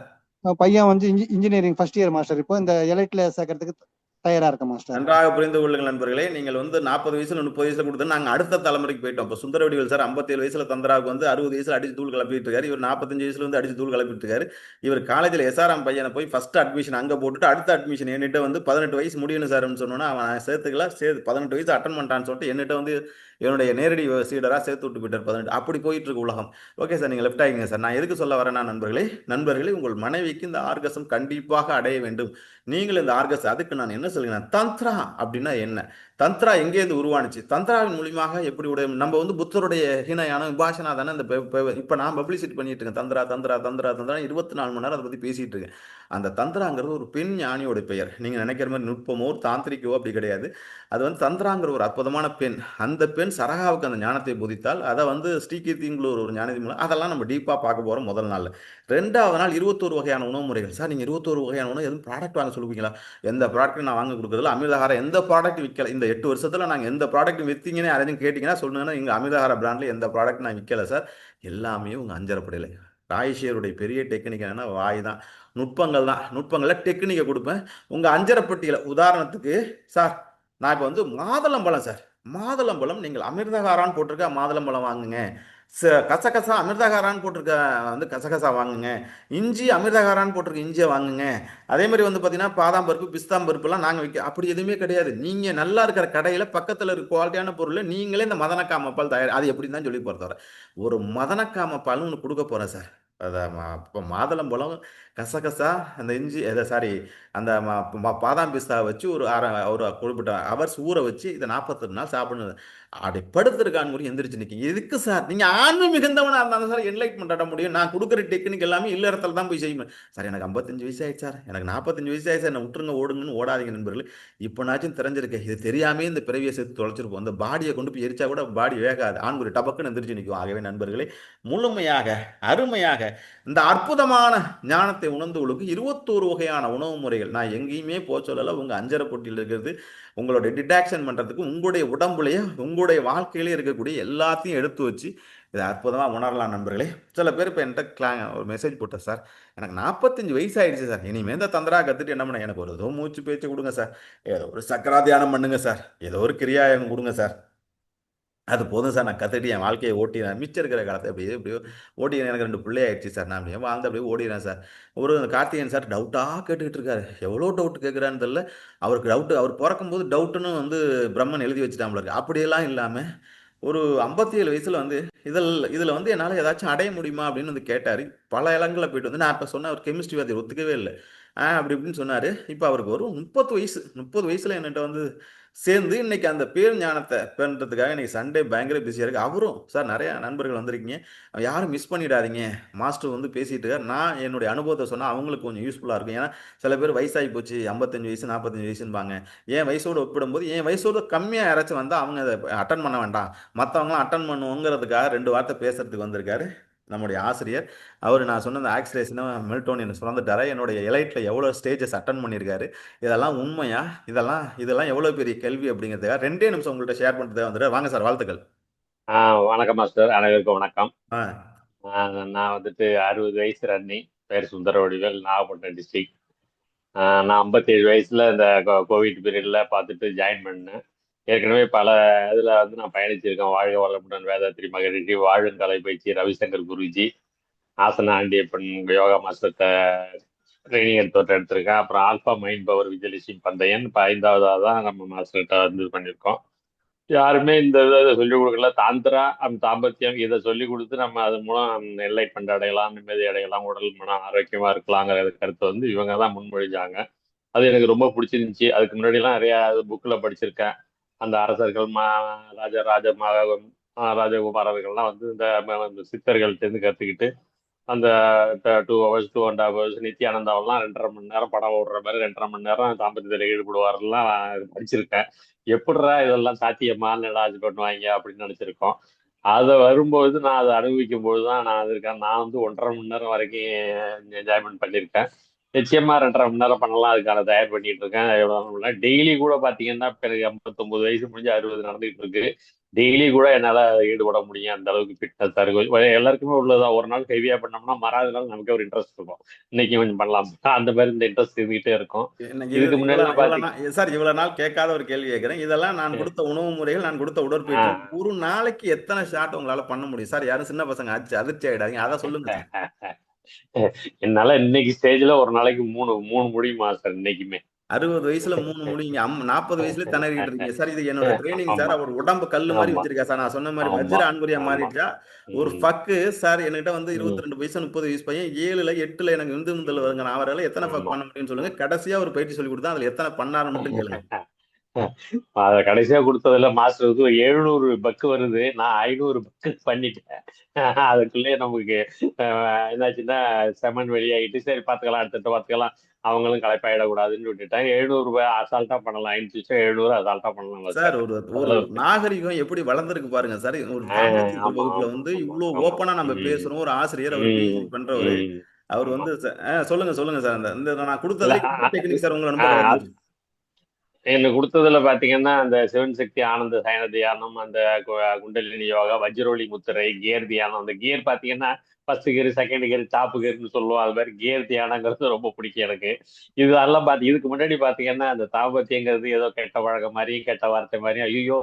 பையன் வந்து இன்ஜினியரிங் ஃபர்ஸ்ட் இயர் மாஸ்டர். இப்போ இந்த எலைட்ல சேர்க்கறதுக்கு தயாரா இருக்க மாஸ்டர். நன்றாக புரிந்து கொள்ளுங்கள் நண்பர்களே. நீங்கள் வந்து 40 வயசுல 30 வயசுல கொடுத்து நாங்கள் அடுத்த தலைமுறைக்கு போயிட்டோம். இப்போ சுந்தரவடிவேல் சார் 57 வயசுல தந்திராவுக்கு வந்து 60 வயசுல அடிச்சு தூள் கிளப்பிட்டு இருக்காரு. இவர் 45 வயசுல வந்து அடிச்சு தூள் கிளப்பிட்டு இருக்காரு. இவர் காலேஜில் SRM பையனை போய் ஃபர்ஸ்ட் அட்மிஷன் அங்கே போட்டுட்டு அடுத்த அட்மிஷன் என்கிட்ட வந்து 18 வயசு முடியணும் சார்னு சொன்னோன்னா அவன் சேர்த்துக்கலாம். 18 வயசு அட்டன் பண்ணிட்டான்னு சொல்லிட்டு என்கிட்ட வந்து என்னுடைய நேரடி சீடராக சேர்த்து விட்டு போயிட்டார் 18. அப்படி போயிட்டு இருக்கு உலகம். ஓகே சார், நீங்கள் லெஃப்ட் ஆகிங்க சார். நான் எதுக்கு சொல்ல வரேன்னா நண்பர்களே உங்கள் மனைவிக்கு இந்த ஆர்கசம் கண்டிப்பாக அடைய வேண்டும். நீங்கள் இந்த ஆர்கசம், அதுக்கு நான் என்ன சொல்கிறேன், தந்த்ரா அப்படின்னா என்ன, தந்த்ரா எங்கேருந்து உருவானுச்சு, தந்த்ராவின் மூலியமாக எப்படி நம்ம வந்து புத்தருடைய ஹீனயான விபாஷனா தானே இந்த இப்போ நான் பப்ளிசிட்டி பண்ணிட்டு இருக்கேன். தந்த்ரா 24 மணி நேரம் அதை பற்றி பேசிட்டு இருக்கேன். அந்த தந்த்ராங்கிறது ஒரு பெண் ஞானியோட பெயர். நீங்கள் நினைக்கிற மாதிரி நுட்பமோ தாந்திரிக்கோ அப்படி கிடையாது. அது வந்து தந்த்ராங்கிற ஒரு அற்புதமான பெண். அந்த பெண் சரகாவுக்கு அந்த ஞானத்தை போதித்தால் அதை வந்து ஸ்ரீகீர்த்திங்கிற ஒரு ஞானத்தின் மூலம் அதெல்லாம் நம்ம டீப்பாக பார்க்க போகிறோம் முதல் நாள். 2வது நாள் 21 வகையான உணவு முறைகள். சார் நீங்கள் 21 வகையான உணவு எதுவும் ப்ராடக்ட் வாங்க சொல்லுவீங்களா? எந்த ப்ராடக்ட்டும் நான் வாங்க கொடுக்குறதில்ல. அமிர்தஹாரம் எந்த ப்ராடக்ட் விற்கல. இந்த 8 வருஷத்தில் நாங்கள் எந்த ப்ராடக்ட் விற்றீங்கன்னு யாரையும் கேட்டிங்கன்னா சொல்லுங்கன்னா எங்கள் அமிர்தஹார பிராண்டில் எந்த ப்ராடக்ட் நான் விற்கலை சார். எல்லாமே உங்கள் அஞ்சரப்படையில். ராயிஷியருடைய பெரிய டெக்னிக் என்னன்னா வாய் தான், நுட்பங்கள் தான். நுட்பங்களில் டெக்னிக்கை கொடுப்பேன். உங்கள் அஞ்சரப்பட்டியில் உதாரணத்துக்கு சார், நான் இப்போ வந்து மாதுளம்பழம் சார், மாதுளம்பழம் நீங்கள் அமிர்தகாரான்னு போட்டிருக்க மாதுளம்பழம் வாங்குங்க. கசகசா அமிர்தகாரான்னு போட்டிருக்க வந்து கசகசா வாங்குங்க. இஞ்சி அமிர்தகாரான்னு போட்டிருக்க இஞ்சியை வாங்குங்க. அதே மாதிரி வந்து பார்த்தீங்கன்னா பாதாம் பருப்பு, பிஸ்தாம் பருப்புலாம் நாங்கள் விற்க அப்படி எதுவுமே கிடையாது. நீங்கள் நல்லா இருக்கிற கடையில் பக்கத்தில் இருக்க குவாலிட்டியான பொருளை நீங்களே இந்த மதனக்காமப்பால் தயார், அது எப்படின்னு தான் சொல்லி போகிறத வர ஒரு மதனக்காமப்பால்னு ஒன்று கொடுக்க போகிறேன் சார். அதை இப்போ மாதுளம்பழம், கசகசா, அந்த இஞ்சி அந்த பாதாம் பிஸ்தா வச்சு ஒரு குறிப்பிட்ட ஹவர்ஸ் ஊற வச்சு இதை 48 நாள் சாப்பிடணும். அப்படி படுத்திருக்கான்னு கூட எந்திரிச்சு நிற்கும். எதுக்கு சார், நீங்கள் ஆன்மீ மிகுந்தவனாக இருந்தாலும் சார் என்லைட்மெண்ட் அட முடியும். நான் கொடுக்குற டெக்னிக் எல்லாமே இல்லறத்தில் தான் போய் செய்யணும். சார் எனக்கு 55 வயசு ஆயிடுச்சு சார், எனக்கு 45 வயசு ஆயிடுச்சு சார், என்ன விட்டுருங்க ஓடுங்கன்னு ஓடாதீங்க நண்பர்கள். இப்போனாச்சும் தெரிஞ்சிருக்கேன். இது தெரியாமே இந்த பிறவியை சேர்த்து தொலைச்சிருப்போம். அந்த பாடியை கொண்டு போய் எரிச்சா கூட பாடி வேகாது. ஆண்குறி டபக்குன்னு எந்திரிச்சு நிற்கும். ஆகவே நண்பர்களே, முழுமையாக அருமையாக இந்த அற்புதமான ஞானத்தை உணர்ந்தவர்களுக்கு 21 வகையான உணவு முறைகள் பொட்டிகள், நான் எங்கேயுமே போக சொல்லலை, உங்கள் அஞ்சரை பொட்டியில் இருக்கிறது உங்களுடைய டிடாக்ஷன் பண்ணுறதுக்கு உங்களுடைய உடம்புலையே உங்களுடைய வாழ்க்கையிலே இருக்கக்கூடிய எல்லாத்தையும் எடுத்து வச்சு இதை அற்புதமாக உணரலாம் நண்பர்களே. சில பேர் இப்போ என்கிட்ட ஒரு மெசேஜ் போட்டேன் சார், எனக்கு 45 வயசு ஆயிடுச்சு சார், இனிமேல் இந்த தந்திரா கற்றுட்டு என்ன பண்ண, எனக்கு ஒரு ஏதோ மூச்சு பேச்சு கொடுங்க சார், ஏதோ ஒரு சக்கரா தியானம் பண்ணுங்க சார், ஏதோ ஒரு கிரியாயம் கொடுங்க சார், அது போதும் சார், நான் கற்றுட்டு என் வாழ்க்கையை ஓட்டினேன், மிச்சம் இருக்கிற காலத்தை எப்படியோ ஓட்டினேன், எனக்கு 2 பிள்ளை ஆயிடுச்சு சார், நான் அப்படியே வாழ்ந்து அப்படியே ஓடிடுறேன் சார். ஒரு கார்த்திகேயன் சார் டவுட்டாக கேட்டுக்கிட்டு இருக்காரு, எவ்வளோ டவுட் கேட்குறான்னு தெரியல. அவருக்கு டவுட்டு, அவர் பிறக்கும்போது டவுட்டுன்னு பிரம்மன் எழுதி வச்சுட்டாமல் இருக்கு, அப்படியெல்லாம் இல்லாமல் ஒரு 57 வயசில் இதில் என்னால் ஏதாச்சும் அடைய முடியுமா அப்படின்னு கேட்டார். பல இடங்களில் போயிட்டு நான் இப்போ சொன்ன ஒரு கெமிஸ்ட்ரி வாத்தியார் ஒத்துக்கவே இல்லை, அப்படி இப்படின்னு சொன்னார். இப்போ அவருக்கு ஒரு 30 வயசில் என்கிட்ட சேர்ந்து இன்னைக்கு அந்த பேர் ஞானத்தை பெறதுக்காக இன்னைக்கு சண்டே பயங்கர பிஸியாக இருக்குது. அவரும் சார் நிறையா நண்பர்கள் வந்திருக்கீங்க, யாரும் மிஸ் பண்ணிடாதீங்க, மாஸ்டர் பேசிட்டு இருக்கார். நான் என்னுடைய அனுபவத்தை சொன்னால் அவங்களுக்கு கொஞ்சம் யூஸ்ஃபுல்லாக இருக்கும். ஏன்னா சில பேர் வயசாகி போச்சு, 55 வயசு 45 வயசுன்பாங்க, என் வயசோடு ஒப்பிடும்போது என் வயசோடு கம்மியாக யாராச்சும் வந்தால் அவங்க அதை அட்டன் பண்ண வேண்டாம், மற்றவங்களாம் அட்டன் பண்ணுவோங்கிறதுக்காக 2 வார்த்தை பேசுறதுக்கு வந்திருக்காரு நம்முடைய ஆசிரியர். அவர் நான் சொன்ன அந்த ஆக்சிலேஷனை மெல்டோனியன் சுரந்துட்டாரா, என்னுடைய எலைட்டில் எவ்வளோ ஸ்டேஜஸ் அட்டன் பண்ணியிருக்காரு, இதெல்லாம் உண்மையா, இதெல்லாம் எவ்வளோ பெரிய கேள்வி அப்படிங்கிறதுக்காக 2 நிமிஷம் உங்கள்கிட்ட ஷேர் பண்ணிட்டு வந்துட்டு வாங்க சார், வாழ்த்துக்கள். வணக்கம் மாஸ்டர், அனைவருக்கும் வணக்கம். ஆ நான் 60 வயசு ரன்னி, பேர் சுந்தர வடிவேல், நாகப்பட்டினம் டிஸ்ட்ரிக்ட். நான் 57 வயசுல இந்த கோவிட் பீரியட்ல பார்த்துட்டு ஜாயின் பண்ணேன். ஏற்கனவே பல இதில் நான் பயணிச்சிருக்கேன். வாழ்க வளமுடன், வேதாத்ரி மகரிஷி, வாழும் கலை பயிற்சி, ரவிசங்கர் குருஜி, ஆசனா ஆண்டியப்பன் யோகா மாஸ்டர் ட்ரைனிங் எடுத்திருக்கேன். அப்புறம் ஆல்ஃபா மைண்ட் பவர் விஜயலட்சுமி பந்தயன், இப்போ 5வதாக தான் நம்ம மாஸ்டர்கிட்ட பண்ணியிருக்கோம். யாருமே இந்த இதை சொல்லிக் கொடுக்கல. தாந்திரா தாம்பத்தியம் இதை சொல்லி கொடுத்து நம்ம அது மூலம் என்லைட்மெண்ட் அடையலாம், நிம்மதி அடையலாம், உடல் மனம் ஆரோக்கியமாக இருக்கலாங்கிற கருத்தை இவங்க தான் முன்மொழிஞ்சாங்க. அது எனக்கு ரொம்ப பிடிச்சிருந்துச்சி. அதுக்கு முன்னாடிலாம் நிறையா புக்கில் படிச்சிருக்கேன். அந்த அரசர்கள் ராஜகுமார் அவர்கள்லாம் இந்த சித்தர்கள்ட்டேருந்து கற்றுக்கிட்டு அந்த 2 hours 2.5 hours நித்யானந்தாவெல்லாம் 2.5 மணி நேரம் படம் ஓடுற மாதிரி 2.5 மணி நேரம் தாம்பத்தியத்தில் ஈடுபடுவாரெல்லாம் படிச்சிருக்கேன். எப்படிரா இதெல்லாம் சாத்தியமான ராஜ் பண்ணுவாங்க அப்படின்னு நினச்சிருக்கோம். அதை வரும்போது நான் அதை அனுபவிக்கும் போது தான் நான் இருக்கேன். நான் 1.5 மணி நேரம் வரைக்கும் என்ஜாய்மெண்ட் பண்ணியிருக்கேன். நிச்சயமா 2.5 மணி நேரம் பண்ணலாம், அதுக்கான தயார் பண்ணிட்டு இருக்கேன். டெய்லி கூட பார்த்தீங்கன்னா இப்போ 59 வயசு முடிஞ்சு 60 நடந்துகிட்டு இருக்கு. டெய்லி கூட என்னால் ஈடுபட முடியும், அந்த அளவுக்கு ஃபிட்னஸ் இருக்கு. எல்லாருக்குமே உள்ளதான். ஒரு நாள் ஹெவியா பண்ணோம்னா மறாத நாள் நமக்கு ஒரு இன்ட்ரெஸ்ட் இருக்கும், இன்னைக்கு கொஞ்சம் பண்ணலாம், அந்த மாதிரி இந்த இன்ட்ரெஸ்ட் இருந்துகிட்டே இருக்கும். இதுக்கு முன்னாடி சார் இவ்வளவு நாள் கேட்காத ஒரு கேள்வி கேட்கிறேன். இதெல்லாம் நான் கொடுத்த உணவு முறைகள், நான் கொடுத்த உடற்பயிற்சி, ஒரு நாளைக்கு எத்தனை ஷாட் உங்களால பண்ண முடியும் சார்? யாரும் சின்ன பசங்க அதிர்ச்சி ஆயிடாதீங்க, அதை சொல்லுங்க. என்னால இன்னைக்கு ஸ்டேஜ்ல ஒரு நாளைக்கு 3 முடியுமா சார்? இன்னைக்குமே 60 வயசுல 3 முடியுங்க, 40 வயசுல திணறிட்டு இருக்கீங்க சார். இது என்னோட ட்ரைனிங் சார். அவர் உடம்பு கல்லு மாதிரி வச்சிருக்கா சார். நான் சொன்ன மாதிரி வஜ்ர ஆண்குறியா மாறிடுச்சா ஒரு ஃபக்கு சார். என்கிட்ட 22 வயசு 30 வயசு பையன் 7ல 8ல எனக்கு முதல் வருங்க. நான் அவரால் எத்தனை ஃபக் பண்ண முடியும்னு சொல்லுங்க. கடைசியா ஒரு பயிற்சி சொல்லி கொடுத்தா அதுல எத்தனை பண்ணாரு மட்டும் கேளுங்க. அத கடைசியா கொடுத்ததுல மாஸ்டருக்கு 700 பக்கு வருது, நான் 500 பக்கு பண்ணிட்டேன். அதுக்குள்ளே நமக்கு என்னாச்சுன்னா செமன் வெளியாகிட்டு, சரி பார்த்துக்கலாம், அடுத்த பார்த்துக்கலாம், அவங்களும் களைப்பாயிடக்கூடாதுன்னு விட்டுட்டேன். 700 அசால்ட்டா பண்ணலாம், 700 அசால்ட்டா பண்ணலாம் சார். ஒரு நாகரிகம் எப்படி வளர்ந்துருக்கு பாருங்க சார். ஒரு வகுப்புல இவ்வளவு ஓப்பனா நம்ம பேசுறோம். ஒரு ஆசிரியர் அவர் பண்றவரு, அவர் சொல்லுங்க சார். இந்த நான் கொடுத்ததுல டெக்னிக் சார் உங்களுக்கு எனக்கு கொடுத்ததுல பாத்தீங்கன்னா அந்த சிவன் சக்தி ஆனந்த சயன தியானம், அந்த குண்டலினி யோகா, வஜ்ரோலி முத்திரை, கியர் தியானம். அந்த கியர் பாத்தீங்கன்னா first gear, second gear, top கியர்னு சொல்லுவோம். அது மாதிரி கியர் தியானங்கிறது ரொம்ப பிடிக்கும் எனக்கு. இதெல்லாம் இதுக்கு முன்னாடி பாத்தீங்கன்னா அந்த தாம்பத்தியங்கிறது ஏதோ கெட்ட பழக்கம் மாதிரியும் கெட்ட வார்த்தை மாதிரியும், ஐயோ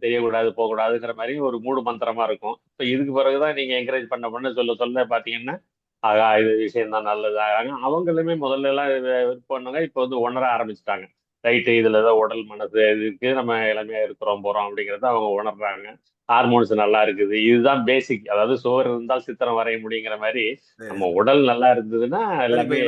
தெரியக்கூடாது போகக்கூடாதுங்கிற மாதிரியும் ஒரு மூடு மந்திரமா இருக்கும். இப்போ இதுக்கு பிறகுதான் நீங்க என்கரேஜ் பண்ண சொல்ல பாத்தீங்கன்னா ஆகா இது விஷயம் தான் நல்லது. அவங்களுமே முதல்ல எல்லாம் விருப்பம், இப்போ உணர ஆரம்பிச்சுட்டாங்க. ரைட்டு, இதுல ஏதோ உடல் மனசு இருக்கு, நம்ம இளமையா இருக்கிறோம் போறோம் அப்படிங்கறத அவங்க உணர்றாங்க. ஹார்மோன்ஸ் நல்லா இருக்குது, இதுதான் பேசிக். அதாவது சோறு இருந்தால் சித்திரம் வரைய முடியுங்கிற மாதிரி நம்ம உடல் நல்லா இருந்ததுன்னா எல்லாமே.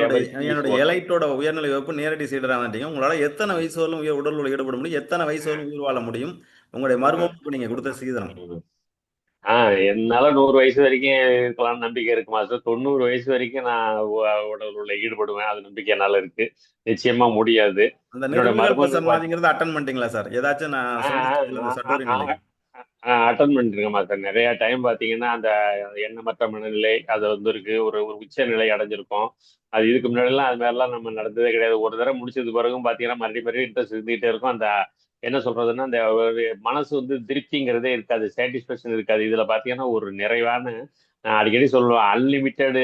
என்னோட எலைட்டோட உயர்நிலை வகுப்பு நேரடி சீடரா வந்துட்டீங்க. உங்களால எத்தனை வயசு வரலும் உடல் ஈடுபட முடியும், எத்தனை வயசு வரலும் உயிர் வாழ முடியும், உங்களுடைய மர்மத்துக்கு நீங்க கொடுத்த சீதனம். என்னால 100 வயசு வரைக்கும் இருக்கலாம்னு நம்பிக்கை இருக்கு மாஸ்டர். 90 வயசு வரைக்கும் நான் உடல் உள்ள ஈடுபடுவேன், அது நம்பிக்கை என்னால இருக்கு. நிச்சயமா முடியாது. அந்த நிர்விகல்ப சமாதிங்கிறது அட்டன் பண்ணிட்டீங்களா சார்? ஏதாச்சும் நான் அட்டன் பண்ணிருக்கேன் மாஸ்டர். நிறைய டைம் பார்த்தீங்கன்னா அந்த எண்ணமற்ற மனநிலை அது வந்து இருக்கு, ஒரு ஒரு உச்ச நிலை அடைஞ்சிருக்கும். அது இதுக்கு முன்னாடிலாம் அது மாதிரிலாம் நம்ம நடந்ததே கிடையாது. ஒரு தடவை முடிச்சது பிறகும் பார்த்தீங்கன்னா மறுபடியும் இன்ட்ரெஸ்ட் இருந்துகிட்டே இருக்கும். அந்த என்ன சொல்றதுன்னா அந்த ஒரு மனசு வந்து திருப்திங்கிறதே இருக்காது, சாட்டிஸ்ஃபேக்ஷன் இருக்காது. இதுல பார்த்தீங்கன்னா ஒரு நிறைவான, நான் அடிக்கடி சொல்லுவேன், அன்லிமிட்டெடு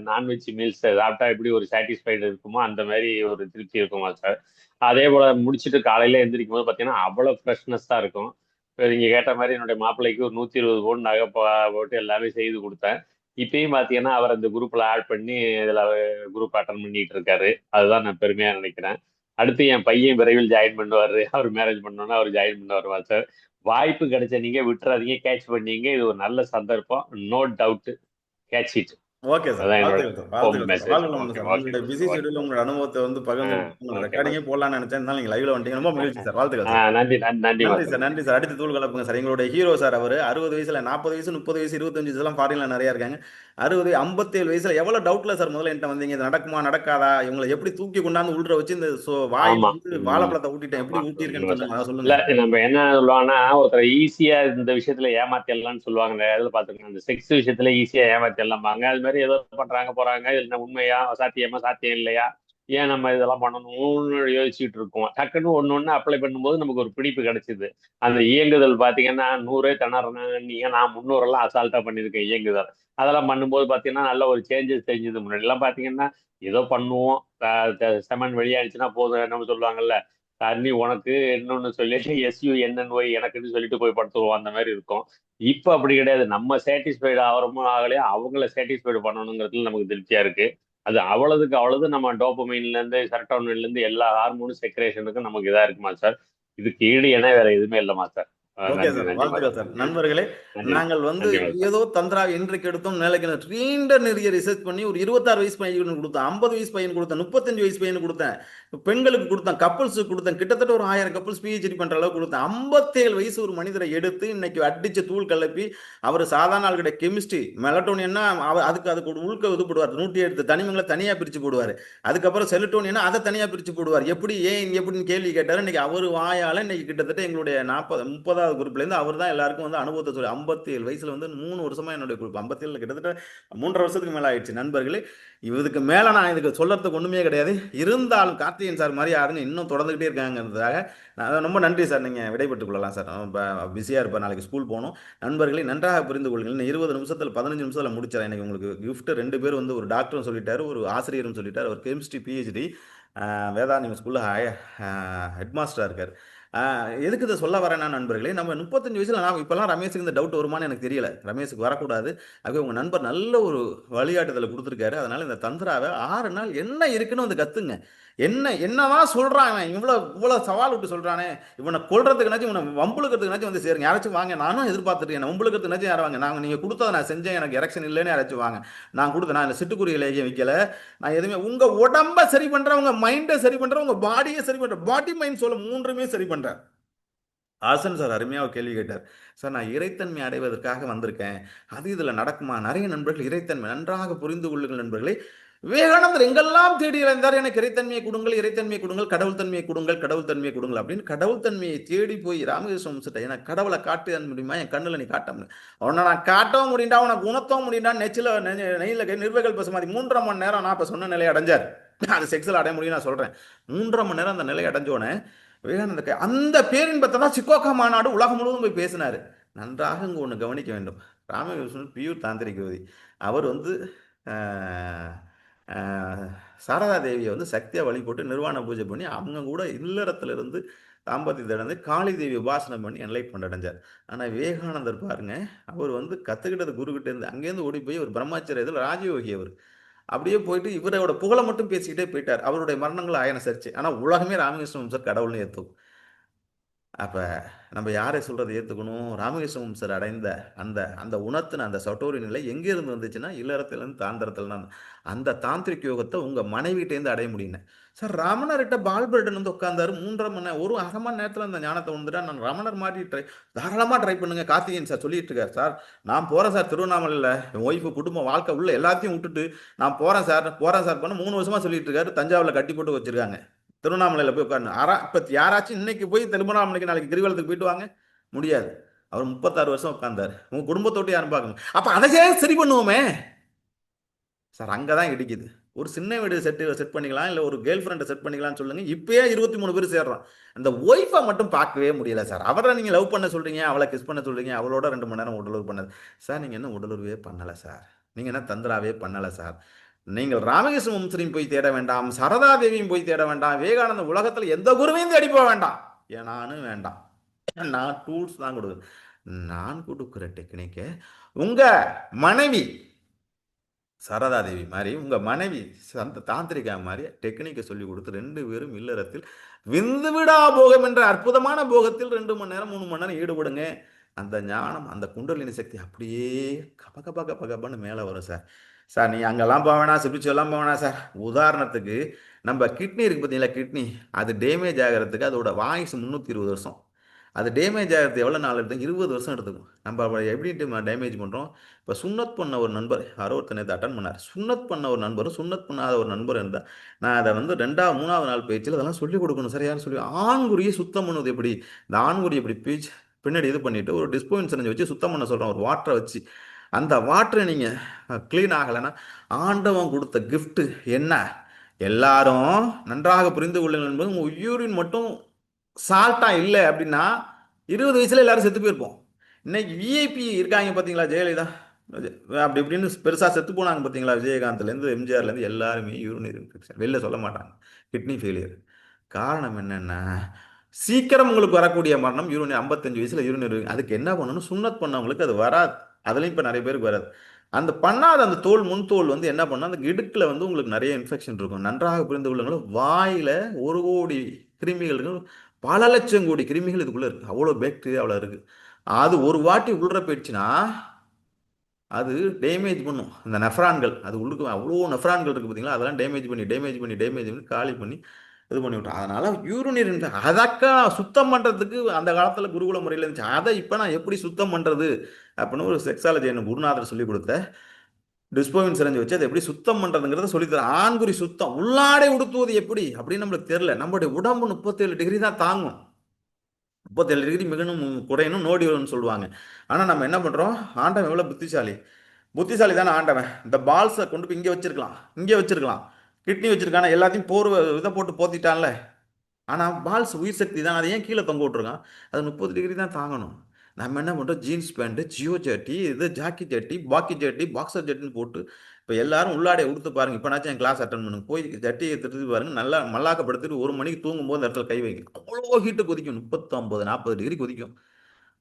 நான்வெஜ் மீல்ஸ் சாப்பிட்டா எப்படி ஒரு சாட்டிஸ்ஃபைடு இருக்குமோ அந்த மாதிரி ஒரு திருப்தி இருக்குமா சார். அதே போல முடிச்சுட்டு காலையில எந்திரிக்கும் போது பார்த்தீங்கன்னா அவ்வளோ ஃப்ரெஷ்னஸ் தான் இருக்கும். இப்போ நீங்க கேட்ட மாதிரி என்னுடைய மாப்பிள்ளைக்கு ஒரு 120 பவுன் நகை போட்டு எல்லாமே செய்து கொடுத்தேன். இப்பயும் பார்த்தீங்கன்னா அவர் அந்த குரூப்ல ஆட் பண்ணி இதில் குரூப் அட்டன் பண்ணிட்டு இருக்காரு. அதுதான் நான் பெருமையா நினைக்கிறேன். அடுத்து என் பையன் விரைவில் ஜாயின் பண்ணுவாரு. அவர் மேரேஜ் பண்ணோன்னா அவர் ஜாயின் பண்ணுவார் சார். வாய்ப்பு கிடைச்ச நீங்க விட்டுறாதீங்க, கேட்ச் பண்ணீங்க. இது ஒரு நல்ல சந்தர்ப்பம். No doubt, catch it. Okay sir, அதான் என்னோட வாழ்த்துக்கள் சார், ஹோம் வாழ்த்துக்கள் சார், மெசேஜ். வாழ்த்துக்கள் ஓகே சார். ஓகே உங்களுடைய பிஸி ஓகே ஷெட்யூல் உங்களோட அனுபவத்தை வந்து பகிர்ந்து உங்களை ஓகே ரெக்கார்டிங்கே போடலான்னு நினைச்சேன், இருந்தாலும் நீங்கள் லைவ்ல வந்துட்டீங்க, ரொம்ப மகிழ்ச்சி சார், வாழ்த்துக்கள் சார். நன்றி நன்றி நன்றி நன்றி மாஸ்டர், சார், நன்றி சார். அடுத்து தூள் கலப்புங்க சார். எங்களுடைய ஹீரோ சார், அவர் 60 வயசுல 40 வயசு 30 வயசு 25 வயசுலாம் ஃபாரின்ல நிறைய இருக்காங்க. 60 57 வயசுல எவ்வளவு டவுட்ல சார் முதல்ல என்கிட்ட வந்தீங்க, இது நடக்குமா நடக்காதா, இவங்களை எப்படி தூக்கி கொண்டாந்து உள்ற வச்சு இந்த வாயில ஆமா. வந்து வாழைப்பழத்தை ஊட்டிட்டேன், எப்படி ஆமா ஊட்டியிருக்கேன்னு உண்மை சார். சொல்லுங்க, அதை இல்ல சொல்லுங்க. நம்ம என்ன சொல்லுவாங்கன்னா, ஒருத்தர் ஈஸியா இந்த விஷயத்துல ஏமாத்திடலாம்னு சொல்லுவாங்க. நிறைய இதுல பாத்துருக்கேன், அந்த செக்ஸ் விஷயத்துல ஈஸியா ஏமாத்திடலாம்பாங்க. அது மாதிரி ஏதோ பண்றாங்க போறாங்க, இது என்ன உண்மையா, சாத்தியமா, சாத்தியம் இல்லையா, ஏன் நம்ம இதெல்லாம் பண்ணணும்னு யோசிச்சுட்டு இருக்கோம். டக்குன்னு ஒண்ணு அப்ளை பண்ணும்போது நமக்கு ஒரு பிடிப்பு கிடைச்சிது. அந்த இயங்குதல் பாத்தீங்கன்னா 100 திணறீங்க, நான் 300 எல்லாம் அசால்ட்டா பண்ணிருக்கேன் இயங்குதல். அதெல்லாம் பண்ணும்போது பாத்தீங்கன்னா நல்ல ஒரு சேஞ்சஸ் தெரிஞ்சது. முன்னாடி எல்லாம் பாத்தீங்கன்னா ஏதோ பண்ணுவோம், செமன் வெளியாயிடுச்சுன்னா போதும், என்ன சொல்லுவாங்கல்ல, தண்ணி உனக்கு இன்னொன்னு சொல்லிட்டு SUNNY எனக்குன்னு சொல்லிட்டு போய் படுத்துருவோம், அந்த மாதிரி இருக்கும். இப்ப அப்படி கிடையாது. நம்ம சாட்டிஸ்ஃபைடு ஆகிறோமோ ஆகலையா, அவங்கள சாட்டிஸ்ஃபைடு பண்ணணுங்கிறதுல நமக்கு திருப்தியா இருக்கு. அது அவ்வளவுக்கு அவ்வளவு நம்ம டோபமைன்ல இருந்து செரட்டோனின்ல இருந்து எல்லா ஹார்மோன் செக்ரேஷனுக்கும் நமக்கு இதா இருக்குமா சார். இதுக்கு ஈடு இணை வேற எதுவுமே இல்லைமா சார். ஓகே நன்றி சார், நன்றி வாழ்த்துக்கள் சார். மாஸ்டர். நண்பர்களே, நன்றி நாங்கள் வந்து நன்றி மாஸ்டர். ஏதோ தந்திரா இன்றைக்கு எடுத்தோம் நாளைக்கு நீண்ட நிறைய ரிசர்ச் பண்ணி ஒரு 26 வயசு பையனுக்கு கொடுத்தேன், 50 வயசு பையன் கொடுத்தேன், 35 வயசு பையனுக்கு கொடுத்தேன், பெண்களுக்கு கொடுத்தேன், கப்பல்ஸுக்கு கொடுத்தேன், கிட்டத்தட்ட ஒரு 1000 கப்பல்ஸ் PhD பண்ற அளவுக்கு கொடுத்தேன். 57 வயசு ஒரு மனிதரை எடுத்து இன்னைக்கு அடிச்சு தூள் கலப்பி அவர் சாதாரண ஆள் கிடையாது. கெமிஸ்ட்ரி மெலட்டோனியன்னா அதுக்கு ஒரு உள்க இது போடுவார், 108 தனிமங்களை தனியா பிரிச்சு போடுவார். அதுக்கப்புறம் செலட்டோனியனா அதை தனியா பிரிச்சு போடுவார். எப்படி ஏன் எப்படின்னு கேள்வி கேட்டாரு. இன்னைக்கு அவர் வாயால இன்னைக்கு கிட்டத்தட்ட எங்களுடைய 30வது குரூப்ல இருந்து அவர் தான் எல்லாருக்கும் வந்து அனுபவத்தை சொல்லி 57 வயசுல வந்து 3 வருஷமா என்னுடைய குரூப் 57 கிட்டத்தட்ட 3.5 வருஷத்துக்கு மேல ஆயிடுச்சு. நண்பர்களே, இதுக்கு மேல நான் இதுக்கு சொல்லறதுக்கு ஒண்ணுமே கிடையாது. இருந்தாலும் கார்த்திகேயன் சார் மாதிரி யாருங்க இன்னும் தொடர்ந்துகிட்டே இருக்காங்கிறதுக்காக நான் ரொம்ப நன்றி சார். நீங்க விடைபெற்றுக் கொள்ளலாம் சார், பிஸியா இருப்பேன், நாளைக்கு ஸ்கூல் போகணும். நண்பர்களை நன்றாக புரிந்து கொள்ளுங்கள். இன்னும் 20 நிமிஷத்துல 15 நிமிஷத்துல முடிச்சிடறேன். எனக்கு உங்களுக்கு கிஃப்ட் 2 பேர் வந்து ஒரு டாக்டரும் சொல்லிட்டாரு, ஒரு ஆசிரியரும் சொல்லிட்டாரு. ஒரு கெமிஸ்ட்ரி PhD வேதாரண்யம் ஸ்கூல்ல ஹெட் மாஸ்டரா இருக்காரு. எதுக்கு இதை சொல்ல வரேன்னா நண்பர்களே, நம்ம 35 வயசுல நான் இப்பெல்லாம் ரமேஷுக்கு இந்த டவுட் வருமானு எனக்கு தெரியல. ரமேஷுக்கு வரக்கூடாது. ஆகவே உங்க நண்பர் நல்ல ஒரு வழிகாட்டுதலை கொடுத்துருக்காரு. அதனால இந்த தந்திராவை 6 நாள் என்ன இருக்குன்னு வந்து கத்துங்க. என்னதான் சொல்றான் இவன், இவ்வளவு சவால் விட்டு சொல்றானே, இவனை கொல்றதுக்குனாச்சும் இவனை வம்புழுக்கிறதுக்குனாச்சும் வந்து சேருங்க. யாராச்சும் வாங்க, நானும் எதிர்பார்த்துட்டு என்ன வம்புழுக்கிறதுனாச்சும் யாரும் வாங்க. நீங்க கொடுத்ததை நான் செஞ்சேன், எனக்கு எரெக்ஷன் இல்லைன்னு யாராச்சும் வாங்க. நான் கொடுத்தேன், நான் இந்த சிட்டுக்குருவி லேகியம் வைக்கல, நான் எதுவுமே. உங்க உடம்ப சரி பண்றேன், உங்க மைண்டை சரி பண்றேன், உங்க பாடியை சரி பண்றேன், பாடி மைண்ட் சொல்ல 3மே சரி பண்றேன். ஆசன் சார் அருமையாக ஒரு கேள்வி கேட்டார். சார், நான் இறைத்தன்மை அடைவதற்காக வந்திருக்கேன், அது இதில் நடக்குமா? நிறைய நண்பர்கள் இறைத்தன்மை நன்றாக புரிந்து கொள்ளுங்கள் நண்பர்களே. விவேகானந்தர் எங்கெல்லாம் தேடி இருந்தார், எனக்கு இறைத்தன்மையை கொடுங்கள், இறைத்தன்மையை கொடுங்கள், கடவுள் தன்மையை கொடுங்கள், கடவுள் தன்மையை கொடுங்கள் அப்படின்னு கடவுள் தன்மையை தேடி போய் ராமகிருஷ்ண வம்சத்தை எனக்கு கடவுளை காட்ட முடியுமா, என் கண்ணில் நீ காட்ட முடியும், அவனை நான் காட்டவும் முடியுண்டா, உனக்கு உணர்த்தவும் முடியுண்டா, நெய்யில் நிர்வகல் பசு மாதிரி 3.5 மணி நேரம் நான் இப்போ சொன்ன நிலையை அடைஞ்சார். அது செக்ஸில் அடைய முடியும் நான் சொல்கிறேன். 3.5 மணி நேரம் அந்த நிலையை அடைஞ்சோடனே விவேகானந்த அந்த பேரின்பத்தை தான் சிக்கோகா மாநாடு உலகம் முழுவதும் போய் பேசினார். நன்றாக இங்கே ஒன்று கவனிக்க வேண்டும். ராமகிருஷ்ணன் பியூர் தாந்திரிகவாதி. அவர் வந்து சாரதா தேவியை வந்து சக்தியா வழிபட்டு நிர்வாண பூஜை பண்ணி அவங்க கூட இல்லறத்திலிருந்து தாம்பத்தியத்தை அடைந்து காளி தேவி உபாசனம் பண்ணி என்லைட்மெண்ட் அடைஞ்சார். ஆனால் விவேகானந்தர் பாருங்க, அவர் வந்து கற்றுக்கிட்டது குருக்கிட்ட இருந்து அங்கேருந்து ஓடி போய் ஒரு பிரம்மச்சரியத்தில் ராஜயோகி. அவர் அப்படியே போயிட்டு இவரோட புகழை மட்டும் பேசிக்கிட்டே போயிட்டார். அவருடைய மரணங்களை ஆயனசரிச்சு. ஆனால் உலகமே ராமகிருஷ்ண வம்சர் கடவுள்னு ஏற்றுக்கும். அப்போ நம்ம யாரை சொல்கிறத ஏற்றுக்கணும்? ராமகிருஷ்ண வம்சர் அடைந்த அந்த அந்த உணர்த்தின அந்த சட்டோரி நிலை எங்கேருந்து வந்துச்சுன்னா இல்லறத்துலேருந்து தாந்திரத்துலனா அந்த தாந்திரிக் யோகத்தை உங்கள் மனைவிகிட்டேருந்து அடைய முடியுங்க. சார், ரமணர்கிட்ட பால்பர்டன் வந்து உட்காந்தாரு 3.5 மணி நேரம், ஒரு அரை மணி நேரத்தில் அந்த ஞானத்தை வந்துட்டா. நான் ரமணர் மாதிரி தாராளமாக ட்ரை பண்ணுங்க. கார்த்திகேயன் சார் சொல்லிட்டு இருக்காரு. சார், நான் போகிறேன் சார், திருவண்ணாமலையில் என் ஒய்ஃபு குடும்பம் வாழ்க்கை உள்ள எல்லாத்தையும் விட்டுட்டு நான் போகிறேன் சார் பண்ண 3 வருஷமாக சொல்லிட்டு இருக்காரு. தஞ்சாவூரில் கட்டி போட்டு வச்சிருக்காங்க. திருவண்ணாமலையில் போய் உட்காந்து இப்போ யாராச்சும் இன்னைக்கு போய் திருவண்ணாமலைக்கு நாளைக்கு கிரிவலத்துக்கு போயிட்டு வாங்க முடியாது. அவர் 36 வருஷம் உட்கார்ந்தாரு. உங்க குடும்பத்தோட்டு யாரும் பார்க்கணும். அப்ப அதையே சரி பண்ணுவோமே சார். அங்கதான் இடிக்குது. ஒரு சின்ன வீடு செட் பண்ணிக்கலாம், இல்ல ஒரு கேர்ள் ஃப்ரெண்டை செட் பண்ணிக்கலாம்னு சொல்லுங்க. இப்பயே 23 பேர் சேர்றோம். அந்த ஒய்ஃபை மட்டும் பார்க்கவே முடியல சார். அவரை நீங்க லவ் பண்ண சொல்றீங்க, அவளை கிஸ் பண்ண சொல்றீங்க, அவளோட 2 மணி நேரம் உடலுறவு பண்ணது சார். நீங்க என்ன உடலுறவே பண்ணல சார். நீங்க என்ன தந்திராவே பண்ணல சார். நீங்கள் ராமகிருஷ்ண வம்சரையும் போய் தேட வேண்டாம், சரதா தேவியும் போய் தேட வேண்டாம், விவேகானந்த உலகத்தில் எந்த குருவையும் தேடி போக வேண்டாம், நானும் வேண்டாம். நான் டூல்ஸ் தான் கொடுக்குறேன். நான் கொடுக்குற டெக்னிக்கு உங்க மனைவி சரதா தேவி மாதிரி, உங்க மனைவி சந்த தாந்திரிகா மாதிரி டெக்னிக்கை சொல்லி கொடுத்து 2 பேரும் இல்லறத்தில் விந்து விடா போகம் என்ற அற்புதமான போகத்தில் 2 மணி நேரம் 3 மணி நேரம் ஈடுபடுங்க. அந்த ஞானம், அந்த குண்டலினி சக்தி அப்படியே கப கப கப கபன்னு மேலே வரும் சார். சார் நீ அங்கெல்லாம் போக வேணாம், சிபிச்செல்லாம் போக வேணாம் சார். உதாரணத்துக்கு நம்ம கிட்னி இருக்கு பார்த்தீங்களா, கிட்னி அது டேமேஜ் ஆகிறதுக்கு அதோட வாய்ஸ் 320 வருஷம். அது டேமேஜ் ஆகிறது எவ்வளோ நாள் எடுத்துக்கும்? 20 வருஷம் எடுத்துக்கும். நம்ம எப்படி டேமேஜ் பண்ணுறோம்? இப்போ சுண்ணத் பண்ண ஒரு நண்பர் யாரோ ஒருத்தர் நேற்று அட்டன் பண்ணார். சுண்ணத் பண்ண ஒரு நண்பரும் சுண்ணத் பண்ணாத ஒரு நண்பர் இருந்தால் நான் அதை வந்து 3வது நாள் பேச்சில் அதெல்லாம் சொல்லிக் கொடுக்கணும் சார். யாரும் சொல்லி ஆண்குறியை சுத்தம் பண்ணுவது எப்படி, இந்த ஆண்குறி எப்படி பேச்சு பின்னாடி இது பண்ணிவிட்டு ஒரு டிஸ்போயின் செஞ்சு வச்சு சுத்தம் பண்ண சொல்கிறோம், ஒரு வாட்டரை வச்சு. அந்த வாட்டரை நீங்கள் க்ளீன் ஆகலைன்னா ஆண்டவன் கொடுத்த கிஃப்ட்டு என்ன? எல்லாரும் நன்றாக புரிந்து கொள்ளுங்கள் என்பது, உங்கள் யூரின் மட்டும் சால்ட்டா இல்லை அப்படின்னா 20 வயசுல எல்லாரும் செத்து போயிருப்போம். இன்னைக்கு விஐபி இருக்காங்க பார்த்தீங்களா, ஜெயலலிதா அப்படி இப்படின்னு பெருசாக செத்து போனாங்க பார்த்தீங்களா, விஜயகாந்த்லேருந்து எம்ஜிஆர்லேருந்து எல்லாருமே யூரினரி இன்ஃபெக்ஷன், வெளில சொல்ல மாட்டாங்க, கிட்னி ஃபெயிலியர். காரணம் என்னென்னா சீக்கிரம் உங்களுக்கு வரக்கூடிய மரணம் யூரினரி. 55 வயசுல யூரினரி. அதுக்கு என்ன பண்ணணும்? சுண்ணத் பண்ணவங்களுக்கு அது வராது. அதுலேயும் இப்போ நிறைய பேருக்கு வராது. அந்த பண்ணாத அந்த தோல், முன்தோல் வந்து என்ன பண்ணால் அந்த இடுக்கில் வந்து உங்களுக்கு நிறைய இன்ஃபெக்ஷன் இருக்கும். நன்றாக புரிந்து கொள்ளுங்களும். வாயில் 1 கோடி கிருமிகள் இருக்கு, பல லட்சம் கோடி கிருமிகள் இதுக்குள்ளே இருக்குது. அவ்வளோ பாக்டீரியா அவ்வளோ இருக்குது. அது ஒரு வாட்டி உள்ள போயிடுச்சுன்னா அது டேமேஜ் பண்ணும். அந்த நெஃப்ரான்கள் அது உள்ளுக்கு அவ்வளோ நெஃப்ரான்கள் இருக்குது பார்த்தீங்களா, அதெல்லாம் டேமேஜ் பண்ணி காலி பண்ணி இது பண்ணி விட்டோம். அதனால் யூரினரி அதக்கா சுத்தம் பண்ணுறதுக்கு அந்த காலத்தில் குருகுல முறையில் இருந்துச்சு. அதை இப்போ நான் எப்படி சுத்தம் பண்ணுறது அப்படின்னு ஒரு செக்ஸாலஜி என்ன குருநாதர் சொல்லி கொடுத்த டிஸ்போவின் சிரஞ்சு வச்சு அதை எப்படி சுத்தம் பண்ணுறதுங்கிறத சொல்லித்தரேன். ஆண்குறி சுத்தம், உள்ளாடை உடுத்துவது எப்படி அப்படின்னு நம்மளுக்கு தெரியல. நம்மளுடைய உடம்பு 37 டிகிரி தான் தாங்கும். 37 டிகிரி மிகணும் குறையணும் நோடி வரும்னு சொல்லுவாங்க. ஆனால் நம்ம என்ன பண்ணுறோம்? ஆண்டவன் எவ்வளோ புத்திசாலி தானே ஆண்டவன். இந்த பால்ஸை கொண்டு போய் இங்கே வச்சிருக்கலாம், கிட்னி வச்சிருக்கான, எல்லாத்தையும் இதை போட்டு போத்திட்டான்ல. ஆனால் பால்ஸ் உயிர் சக்தி தான், அதை ஏன் கீழே தொங்க விட்ருக்கான்? அது 30 டிகிரி தான் தாங்கணும். நம்ம என்ன பண்ணுறோம்? ஜீன்ஸ் பேண்ட்டு, ஜியோ ஜட்டி, இது ஜாக்கி ஜட்டி, பாக்கி ஜட்டி, பாக்ஸர் ஜட்டின்னு போட்டு இப்போ எல்லாரும் உள்ளாடை உடுத்து பாருங்க. இப்போனாச்சும் என் கிளாஸ் அட்டன் பண்ணுங்க, போய் ஜட்டியை எடுத்துட்டு பாருங்க, நல்லா மல்லாக்கப்படுத்திட்டு 1 மணிக்கு தூங்கும்போது அந்த இடத்துல கை வைங்க, அவ்வளோ ஹீட்டு கொதிக்கும். 39, 40 டிகிரி கொதிக்கும்.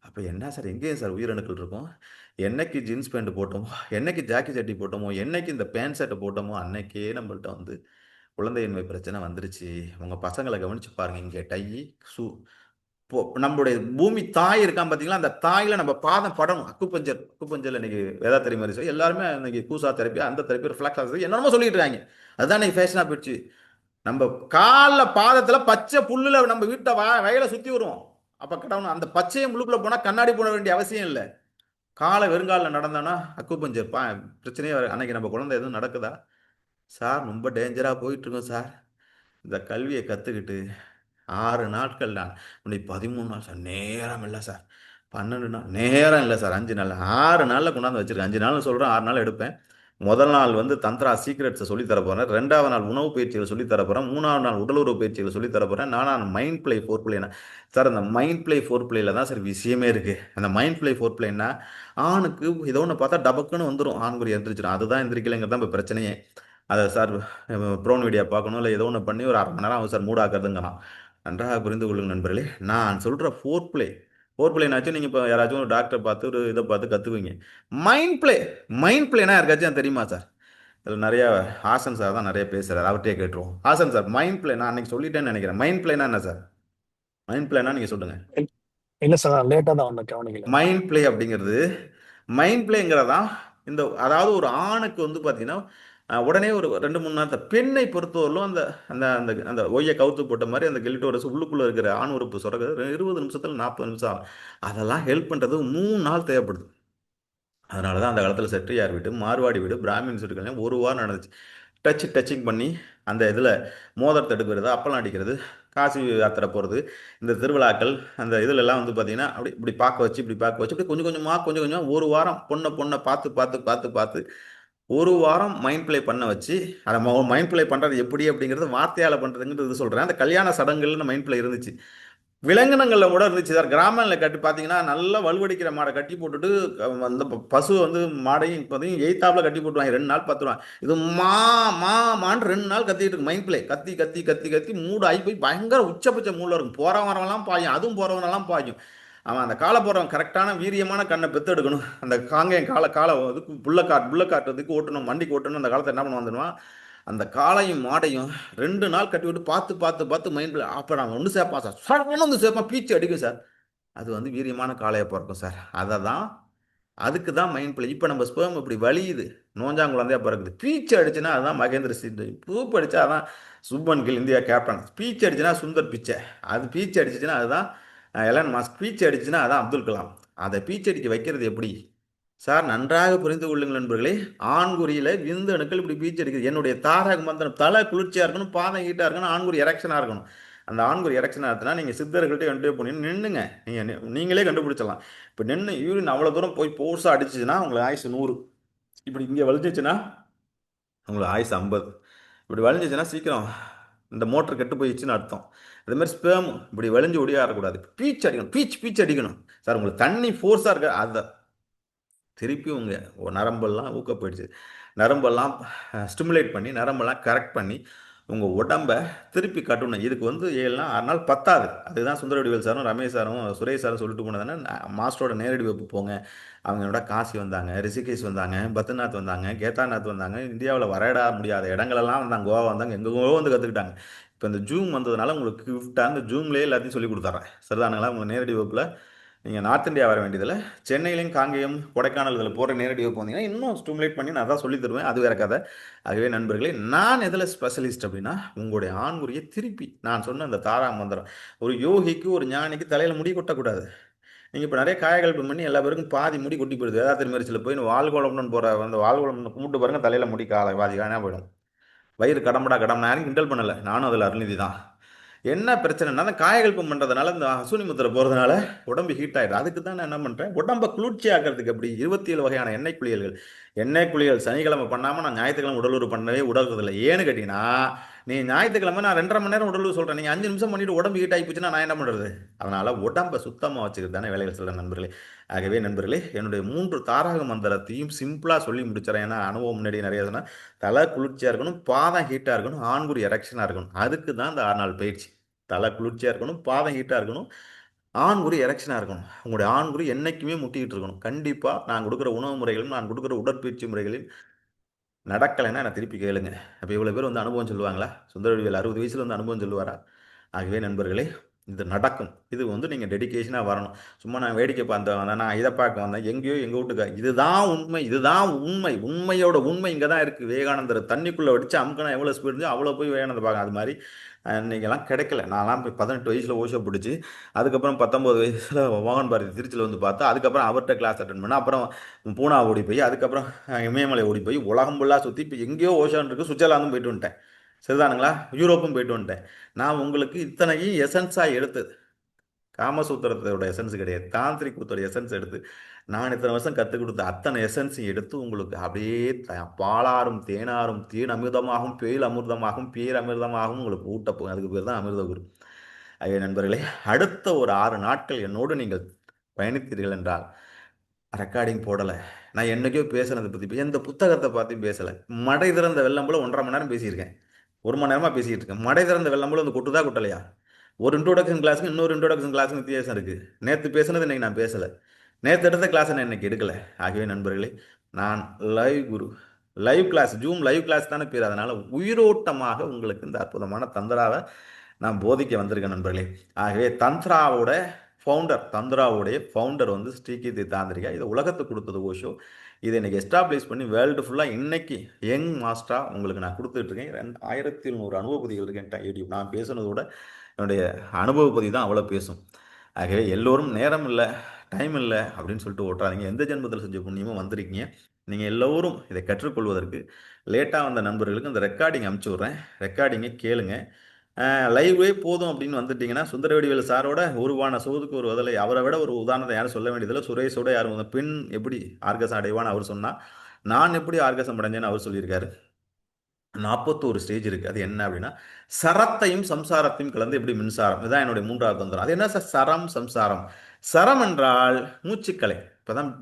அப்போ என்ன சார், எங்கேயும் சார் உயிரணுக்கள் இருக்கும்? என்னைக்கு ஜீன்ஸ் பேண்ட் போட்டோமோ, என்னைக்கு ஜாக்கி ஜட்டி போட்டோமோ, என்னைக்கு இந்த பேண்ட் ஷர்ட்டை போட்டோமோ, அன்னைக்கே நம்மள்ட்ட வந்து குழந்தையின்மை பிரச்சனை வந்துருச்சு. உங்கள் பசங்களை கவனிச்சு பாருங்க. இங்கே டை ஷூ நம்மளுடைய பூமி தாய் இருக்கான் பார்த்தீங்களா, அந்த தாயில் நம்ம பாதம் படணும். அக்குப்பஞ்சர் இன்னைக்கு வேதாத்திரி மாதிரி சொல்லி எல்லாருமே இன்னைக்கு கூசா தெரப்பி, அந்த தெரப்பி, ரிஃப்ளாக்ஸ் ஆகுது, என்னென்னமோ சொல்லிட்டு இருக்காங்க. அதுதான் இன்னைக்கு ஃபேஷனாக போயிடுச்சு. நம்ம காலில் பாதத்தில் பச்சை புல்லில் நம்ம வீட்டை வயலை சுற்றி வருவோம். அப்போ கடவுள் அந்த பச்சையை முழுக்குள்ள போனால் கண்ணாடி போட வேண்டிய அவசியம் இல்லை. காலை வெறுங்காலில் நடந்தோன்னா அக்குப்பஞ்சர் பிரச்சனையே அன்னைக்கு நம்ம குழந்தை எதுவும் நடக்குதா சார்? ரொம்ப டேஞ்சராக போயிட்டுருக்கோம் சார். இந்த கல்வியை கற்றுக்கிட்டு 6 நாட்கள் நான் இன்னைக்கு 13 நாள் சார். நேரம் இல்லை சார். 12 நாள் நேரம் இல்லை சார். 5 நாள் 6 நாளில் கொண்டாந்து வச்சுருக்கேன். 5 நாள் சொல்கிறேன், 6 நாள் எடுப்பேன். முதல் நாள் வந்து தந்த்ரா சீக்ரெட்ஸை சொல்லித்தர போகிறேன். 2வது நாள் உணவு பயிற்சிகளை சொல்லித்தர போகிறேன். 3வது நாள் உடலுறவு பயிற்சிகளை சொல்லித்தர போகிறேன். 4வது நாள் மைண்ட் பிளே 4 பிளேனா சார். அந்த மைண்ட் பிளே 4 பிளேயில் தான் சார் விஷயமே இருக்குது. அந்த மைண்ட் பிளே 4 பிளேன்னா ஆணுக்கு ஏதோ ஒன்று பார்த்தா டபக்குன்னு வந்துடும், ஆண்குறி எந்திரிச்சிடும். அதுதான் எந்திரிக்கலைங்கிறது தான் இப்போ பிரச்சனையே. அதை சார் ப்ரோன் வீடியோ பார்க்கணும், இல்லை ஏதோ ஒன்று பண்ணி ஒரு 1/2 மணி நேரம் ஆகும் சார் மூடாக்கிறதுங்கலாம். நன்றாக புரிந்து கொள்ளுங்க நண்பர்களே. நான் சொல்கிற 4 பிளேனாச்சும் நீங்கள் இப்போ யாராச்சும் ஒரு டாக்டரை பார்த்து ஒரு இதை பார்த்து கற்றுக்குவீங்க. மைண்ட் பிளேனா யாருக்காச்சும் தெரியுமா சார்? இதில் நிறையா ஹாசன் சார் தான் நிறைய பேசுகிறார், அவர்கிட்டே கேட்டுருவோம். ஹாசன் சார், மைண்ட் பிளே நான் அன்றைக்கி சொல்லிட்டேன்னு நினைக்கிறேன். மைண்ட் பிளேனா என்ன சார்? மைண்ட் பிளேனா நீங்கள் சொல்லுங்கள். இல்லை சார், லேட்டாக தான் வந்த கவனிக்கல. மைண்ட் பிளே அப்படிங்கிறது, மைண்ட் பிளேங்கிறதான் இந்த, அதாவது ஒரு ஆணுக்கு வந்து பார்த்தீங்கன்னா உடனே ஒரு 2-3 நாள், பெண்ணை பொறுத்தவரையிலும் அந்த அந்த அந்த அந்த ஒய்யை கவுத்து போட்ட மாதிரி அந்த கெலிட்டோரஸ் உள்ளுக்குள்ளே இருக்கிற ஆண் உறுப்பு சுரக்க 20 நிமிஷத்தில் 40 நிமிஷம் ஆகும். அதெல்லாம் ஹெல்ப் பண்ணுறது 3 நாள் தேவைப்படுது. அதனால தான் அந்த காலத்தில் செட்டியார் வீடு, மார்வாடி வீடு, பிராமின்ஸ் வீடுகள்லாம் 1 வாரம் நடந்துச்சு. டச்சிங் பண்ணி அந்த இதில் மோதிரத்தை எடுக்கிறது, அப்பளம் அடிக்கிறது, காசி யாத்திரை போகிறது, இந்த திருவிழாக்கள் அந்த இதிலெல்லாம் வந்து பார்த்தீங்கன்னா அப்படி இப்படி பார்க்க வச்சு இப்படி கொஞ்சம் கொஞ்சமாக ஒரு வாரம் பொண்ணை பார்த்து ஒரு வாரம் மைண்ட் ப்ளே பண்ண வச்சு, அதை மைண்ட் ப்ளே பண்ணுறது எப்படி அப்படிங்கிறது வார்த்தையால் பண்ணுறதுங்கிறது சொல்கிறேன். அந்த கல்யாண சடங்குகள்னு மைண்ட் ப்ளே இருந்துச்சு. விலங்கினங்களில் கூட இருந்துச்சு சார். கிராமங்களில் கட்டி பார்த்தீங்கன்னா நல்லா வலுவடிக்கிற மாடை கட்டி போட்டுட்டு அந்த பசு வந்து மாடையும் இப்போதையும் எய்த்தாப்பில் கட்டி போட்டுவாங்க. 2 நாள் பத்துருவாங்க. இது மான்னு 2 நாள் கத்திட்டு இருக்கு. மைண்ட் பிளே கத்தி மூடு ஆகி போய் பயங்கர உச்சபட்ச மூடில் இருக்கும். போகிறவரெல்லாம் பாயும், அதுவும் போகிறவனெல்லாம் பாயும். அவன் அந்த காலை போடுறவன் கரெக்டான வீரியமான கண்ணை பெற்றெடுக்கணும். அந்த காங்கையும் காலை இதுக்கு புல்லக்காட்டுறதுக்கு ஓட்டணும், வண்டிக்கு ஓட்டணும். அந்த காலத்தை என்ன பண்ண வந்துடுவான், அந்த காளையும் மாடையும் 2 நாள் கட்டி விட்டு பார்த்து மைண்டில் அப்போ நாங்கள் ஒன்று சேர்ப்பான் சார். சடன்னு வந்து சேர்ப்பான், பீச்சு அடிக்கும் சார். அது வந்து வீரியமான காளையை பிறக்கும் சார். அதுக்கு தான் மைண்ட் பிளே. இப்போ நம்ம ஸ்பெர்ம் இப்படி வலியுது, நோஞ்சாங்குழந்தையா பிறகுது. பீச்சு அடிச்சுன்னா அதுதான் மகேந்திர சிங், பூப்பு அடிச்சா அதான் சுப்மன் கில் இந்தியா கேப்டன். பீச்சு அடிச்சுன்னா சுந்தர் பிச்சை, அது பீச்சு அடிச்சுன்னா அதுதான் எலன் மாஸ்க், பீச்சு அடிச்சுன்னா அதான் அப்துல் கலாம். அதை பீச்சு அடிக்க வைக்கிறது எப்படி சார்? நன்றாக புரிந்து கொள்ளுங்கள் நண்பர்களே. ஆண்குறியில் விந்து அணுக்கள் இப்படி பீச்சு அடிக்குது. என்னுடைய தாரக மந்திரம் தலை குளிர்ச்சியாக இருக்கணும், பாதம் ஹீட்டாக இருக்கணும், ஆண்குறி எரெக்ஷனாக இருக்கணும். அந்த ஆண்குறி எரெக்ஷனாக இருக்குன்னா நீங்கள் சித்தர்கள்ட்ட என்டே பண்ணி நின்றுங்க, நீங்களே கண்டுபிடிச்சலாம். இப்போ நின்று யூரின் அவ்வளோ தூரம் போய் போர்ஸாக அடிச்சிச்சுன்னா உங்களுக்கு ஆயுசு 100. இப்படி இங்கே வலிச்சிச்சுன்னா உங்களுக்கு ஆயுசு 50. இப்படி வலிஞ்சிச்சுன்னா சீக்கிரம் இந்த மோட்டர் கெட்டு போயிடுச்சுன்னு அர்த்தம். அதே மாதிரி ஸ்பேம் இப்படி வலிஞ்சு ஒடியாடக்கூடாது, பீச்சு அடிக்கணும், பீச்சு அடிக்கணும் சார். உங்களுக்கு தண்ணி ஃபோர்ஸாக இருக்க அதை திருப்பி உங்கள் நரம்பெல்லாம் ஊக்க போயிடுச்சு, நரம்பெல்லாம் ஸ்டிமுலேட் பண்ணி நரம்பெல்லாம் கரெக்ட் பண்ணி உங்கள் உடம்பை திருப்பி கட்டணும். இதுக்கு வந்து 7 நாள் 6 நாள் பத்தாது. அதுதான் சுந்தரவடிவேல் சாரும் ரமேஷ் சாரும் சுரேஷ் சாரும் சொல்லிட்டு போனதுன்னா, மாஸ்டரோட நேரடி வகுப்பு போங்க. அவங்களோட காசி வந்தாங்க, ரிஷிகேஷ் வந்தாங்க, பத்ரிநாத் வந்தாங்க, கேதார்நாத் வந்தாங்க, இந்தியாவில் வரையிட முடியாத இடங்களெல்லாம் வந்தாங்க, கோவா வந்தாங்க, எங்கெங்கோ வந்து கற்றுக்கிட்டாங்க. இப்போ இந்த ஜூம் வந்ததுனால உங்களுக்கு கிஃப்டாக இந்த ஜூம்லேயே எல்லாத்தையும் சொல்லி கொடுத்துட்றேன். சரிதானுங்களா? உங்கள் நேரடி வகுப்பில் நீங்கள் நார்த் இந்தியா வர வேண்டியதில்லை, சென்னையிலையும் காங்கேயம் கொடைக்கானல் இதில் போகிற நேரடி வகுப்பு வந்தீங்கன்னா இன்னும் ஸ்டிமுலேட் பண்ணி நான் தான் சொல்லி தருவேன். அது வேற கதை. ஆகவே நண்பர்களே, நான் எதில் ஸ்பெஷலிஸ்ட் அப்படின்னா உங்களுடைய ஆண்குறியை திருப்பி நான் சொன்ன அந்த தாரா மந்திரம். ஒரு யோகிக்கு ஒரு ஞானிக்கு தலையில் முடி கொட்டக்கூடாது. நீங்கள் இப்போ நிறைய காயகல்பம் பண்ணி எல்லா பேருக்கும் பாதி முடி கொட்டி போயிடுது. வேதாத்திரி மரிசில் போய் வாழ்குளம்னு போகிற அந்த வாழ்குளம் கும்பிட்டு பாருங்க, தலையில் முடி பாதி காணா போயிடும். வயிறு கடம்படா யாரும் கிண்டல் பண்ணலை, நானும் அதில் அருநிதி தான். என்ன பிரச்சனைனா, அந்த காயகல்பம் பண்ணுறதுனால இந்த அசுனி முத்திரை போகிறதுனால உடம்பு ஹீட் ஆகிடும். அதுக்கு தான் நான் என்ன பண்ணுறேன், உடம்பை குளிர்ச்சி ஆக்கிறதுக்கு அப்படி 27 வகையான எண்ணெய் குளியல்கள் சனிக்கிழமை பண்ணாமல் நான் ஞாயிற்றுக்கிழமை உடலுறு பண்ணவே உடல்றதில்லை. ஏன்னு கேட்டிங்கன்னா, நீ ஞாயிற்றுக்கிழமை நான் 2.5 மணி நேரம் உடலுறு சொல்கிறேன், நீங்கள் 5 நிமிஷம் பண்ணிவிட்டு உடம்பு ஹீட் ஆகி போச்சுன்னா நான் என்ன பண்ணுறது? அதனால் உடம்பை சுத்தமாக வச்சுக்கிறது தானே வேலைகள் சொல்கிறேன் நண்பர்களே. ஆகவே நண்பர்களே, என்னுடைய 3 தாரக மந்திரத்தையும் சிம்பிளாக சொல்லி முடிச்சிடறேன். ஏன்னா அனுபவம் முன்னாடி நிறைய சொன்னால், தலை குளிர்ச்சியாக இருக்கணும், பாதம் ஹீட்டாக இருக்கணும், ஆண்குறி எரெக்ஷனாக இருக்கணும். அதுக்கு தான் இந்த 6 நாள் பயிற்சி. தலை குளிர்ச்சியாக இருக்கணும், பாதம் ஹீட்டாக இருக்கணும், ஆண்குறி எரெக்ஷனாக இருக்கணும். உங்களுடைய ஆண்குறி என்றைக்குமே முட்டிக்கிட்டு இருக்கணும். கண்டிப்பாக நான் கொடுக்குற உணவு முறைகளும் நான் கொடுக்குற உடற்பயிற்சி முறைகளில் நடக்கலைன்னா நான் திருப்பி கேளுங்க. அப்போ இவ்வளோ பேர் வந்து அனுபவம் சொல்லுவாங்களா? சுந்தரவடிவேல் 60 வயசில் வந்து அனுபவம் சொல்லுவாரா? ஆகவே நண்பர்களே, இது நடக்கும். இது வந்து நீங்கள் டெடிக்கேஷனாக வரணும். சும்மா நான் வேடிக்கை பார்த்தேன், நான் இதை பார்க்க வந்தேன், எங்கேயோ எங்கள் வீட்டுக்கு, இதுதான் உண்மை. உண்மையோட உண்மை இங்கே தான் இருக்குது. விவேகானந்தர் தண்ணிக்குள்ளே வடிச்சு அமுக்கினா எவ்வளோ ஸ்பீட் இருந்துச்சு அவ்வளோ போய் விவேகானந்தர் பார்க்க. அது மாதிரி இன்றைக்கெல்லாம் கிடைக்கல. நான்லாம் இப்போ 18 வயசில் ஓஷோ பிடிச்சி, அதுக்கப்புறம் 19 வயசில் மோகன் பாரதி திருச்சியில் வந்து பார்த்தா, அதுக்கப்புறம் அவர்கிட்ட கிளாஸ் அட்டன் பண்ணேன். அப்புறம் பூனா ஓடி போய், அதுக்கப்புறம் இமயமலை ஓடி போய் உலகம் ஃபுல்லாக சுற்றி இப்போ எங்கேயோ ஓஷோன்னு இருக்குது, சுவிட்சர்லாந்தும் போயிட்டு வந்துட்டேன். சரிதானுங்களா? யூரோப்பும் போயிட்டு வந்துட்டேன். நான் உங்களுக்கு இத்தனையும் எசன்ஸாக எடுத்தது காமசூத்திரத்தோட எசன்ஸ் கிடையாது, தாந்திரிகத்தோட எசன்ஸ் எடுத்து நான் இத்தனை வருஷம் கற்றுக் கொடுத்த அத்தனை எசன்ஸையும் எடுத்து உங்களுக்கு அப்படியே பாலாரும் தேனாரும் தேன் அமிர்தமாகவும் பேயில் அமிர்தமாகவும் பேர் அமிர்தமாகவும் உங்களுக்கு ஊட்டப்போகும். அதுக்கு பேர் தான் அமிர்த குரு. அதே நண்பர்களே, அடுத்த ஒரு 6 நாட்கள் என்னோடு நீங்கள் பயணித்தீர்கள் என்றால், ரெக்கார்டிங் போடலை, நான் என்றைக்கோ பேசுனதை பற்றி எந்த புத்தகத்தை பார்த்து பேசலை. மடை திறந்த வெள்ளம் போல 1.5 மணி நேரம் பேசியிருக்கேன், 1 மணி நேரமாக பேசிக்கிட்டு இருக்கேன். மடை திறந்த வெள்ளம் போல வந்து கொட்டுதா கொட்டலையா? ஒரு இன்ட்ரோடக்ஷன் கிளாஸுக்கு இன்னொரு இன்ட்ரோடக்ஷன் கிளாஸுக்கு வித்தியாசம் இருக்குது. நேற்று பேசுனது இன்றைக்கி நான் பேசலை, நேற்று எடுத்த கிளாஸை நான் இன்றைக்கி எடுக்கலை. ஆகவே நண்பர்களே, நான் லைவ் குரு, live class, Zoom live class தானே பேர். அதனால் உயிரோட்டமாக உங்களுக்கு இந்த அற்புதமான தந்திராவை நான் போதிக்க வந்திருக்கேன் நண்பர்களே. ஆகவே தந்திராவுடைய ஃபவுண்டர் வந்து ஸ்ரீகீர்த்தி தாந்திரிகா. இதை உலகத்துக்கு கொடுத்தது ஓஷோ. இதை இன்றைக்கி எஸ்டாப்ளிஷ் பண்ணி வேர்ல்டு ஃபுல்லாக இன்றைக்கி யங் மாஸ்டராக உங்களுக்கு நான் கொடுத்துட்ருக்கேன். 1700 அனுபவ பதிவுகள் இருக்கேன் யூடியூப். நான் பேசுனதோட என்னுடைய அனுபவ பதிவு தான் அவ்வளோ பேசும். ஆகவே எல்லோரும் நேரம் இல்லை, டைம் இல்லை அப்படின்னு சொல்லிட்டு ஓட்டுறாதீங்க. எந்த ஜென்மத்தில் செஞ்ச புண்ணியமும் வந்திருக்கீங்க. நீங்கள் எல்லோரும் இதை கற்றுக்கொள்வதற்கு லேட்டாக வந்த நண்பர்களுக்கு இந்த ரெக்கார்டிங் அனுப்பிச்சி விட்றேன். ரெக்கார்டிங்கை கேளுங்க. லைவே போதும் அப்படின்னு வந்துட்டீங்கன்னா சுந்தரவடிவேலு சாரோட உருவான சோதுக்கு ஒரு வதலை அவரை விட ஒரு உதாரணத்தை யாரும் சொல்ல வேண்டியதில்லை. சுரேஷோட யாரும் பெண் எப்படி ஆர்கசம் அடைவான்னு அவர் சொன்னால் நான் எப்படி ஆர்கசம் அடைஞ்சேன்னு அவர் சொல்லியிருக்காரு. 41 ஸ்டேஜ் இருக்குது. அது என்ன அப்படின்னா சரத்தையும் சம்சாரத்தையும் கலந்து எப்படி மின்சாரம். இதுதான் என்னுடைய 3வது தந்திரம். அது என்ன சார் சரம் சம்சாரம்? சரம் என்றால் மூச்சுக்கலை. இப்போதான்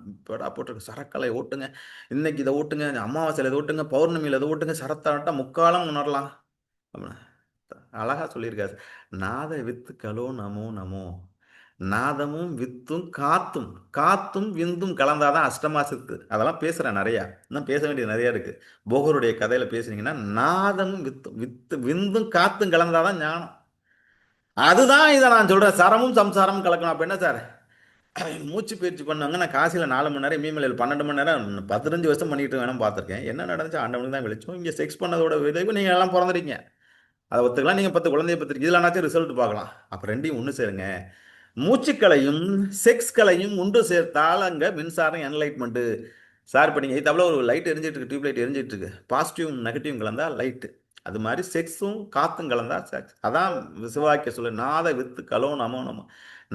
போட்டிருக்கு சரக்கலை ஓட்டுங்க, இன்னைக்கு இதை ஓட்டுங்க, அமாவாசையில் இதை ஓட்டுங்க, பௌர்ணமியில் இதை ஓட்டுங்க, சரத்தாட்டா முக்காலம் உணரலாம். அழகா சொல்லியிருக்காரு. நாத வித்து கலோ நமோ நமோ. நாதமும் வித்தும் காத்தும் காத்தும் விந்தும் கலந்தாதான் அஷ்டமா சித்து. அதெல்லாம் பேசுறேன் நிறையா, இன்னும் பேச வேண்டியது நிறையா இருக்கு. போகருடைய கதையில பேசுனீங்கன்னா நாதமும் விந்தும் காத்தும் கலந்தாதான் ஞானம். அதுதான் இதை நான் சொல்றேன். சரமும் சம்சாரமும் கலக்கணும். அப்ப என்ன சார் மூச்சு பயிற்சி பண்ணாங்க. நான் காசியில் 4 மணி நேரம், இமயமலையில் 12 மணி நேரம் 15 வருஷம் பண்ணிட்டு வேணும் பார்த்துருக்கேன். என்ன நடந்துச்சு ஆண்டவனுக்கு தான் வெளிச்சம். இங்கே செக்ஸ் பண்ணதோட விளைவு நீங்கள் எல்லாம் பிறந்துறீங்க. அதை ஒத்துக்கலாம். நீங்கள் 10 குழந்தைய பத்திரிக்கை இதெல்லாம்னாச்சும் ரிசல்ட் பார்க்கலாம். அப்போ ரெண்டையும் ஒன்று சேருங்க. மூச்சுக்களையும் செக்ஸ்களையும் ஒன்று சேர்த்தால் அங்கே மின்சாரம் என்லைட்மெண்ட்டு. சார் இப்போ நீங்கள் இதாவில் ஒரு லைட் எரிஞ்சிட்டு இருக்கு, டியூப் லைட் எரிஞ்சிட்டு இருக்கு. பாசிட்டிவும் நெகட்டிவும் கலந்தா லைட்டு. அது மாதிரி செக்ஸும் காத்தும் கலந்தா செக்ஸ். அதான் சிவாக்கிய சொல்ல நாத வித்து கலோ நமோ நமோ.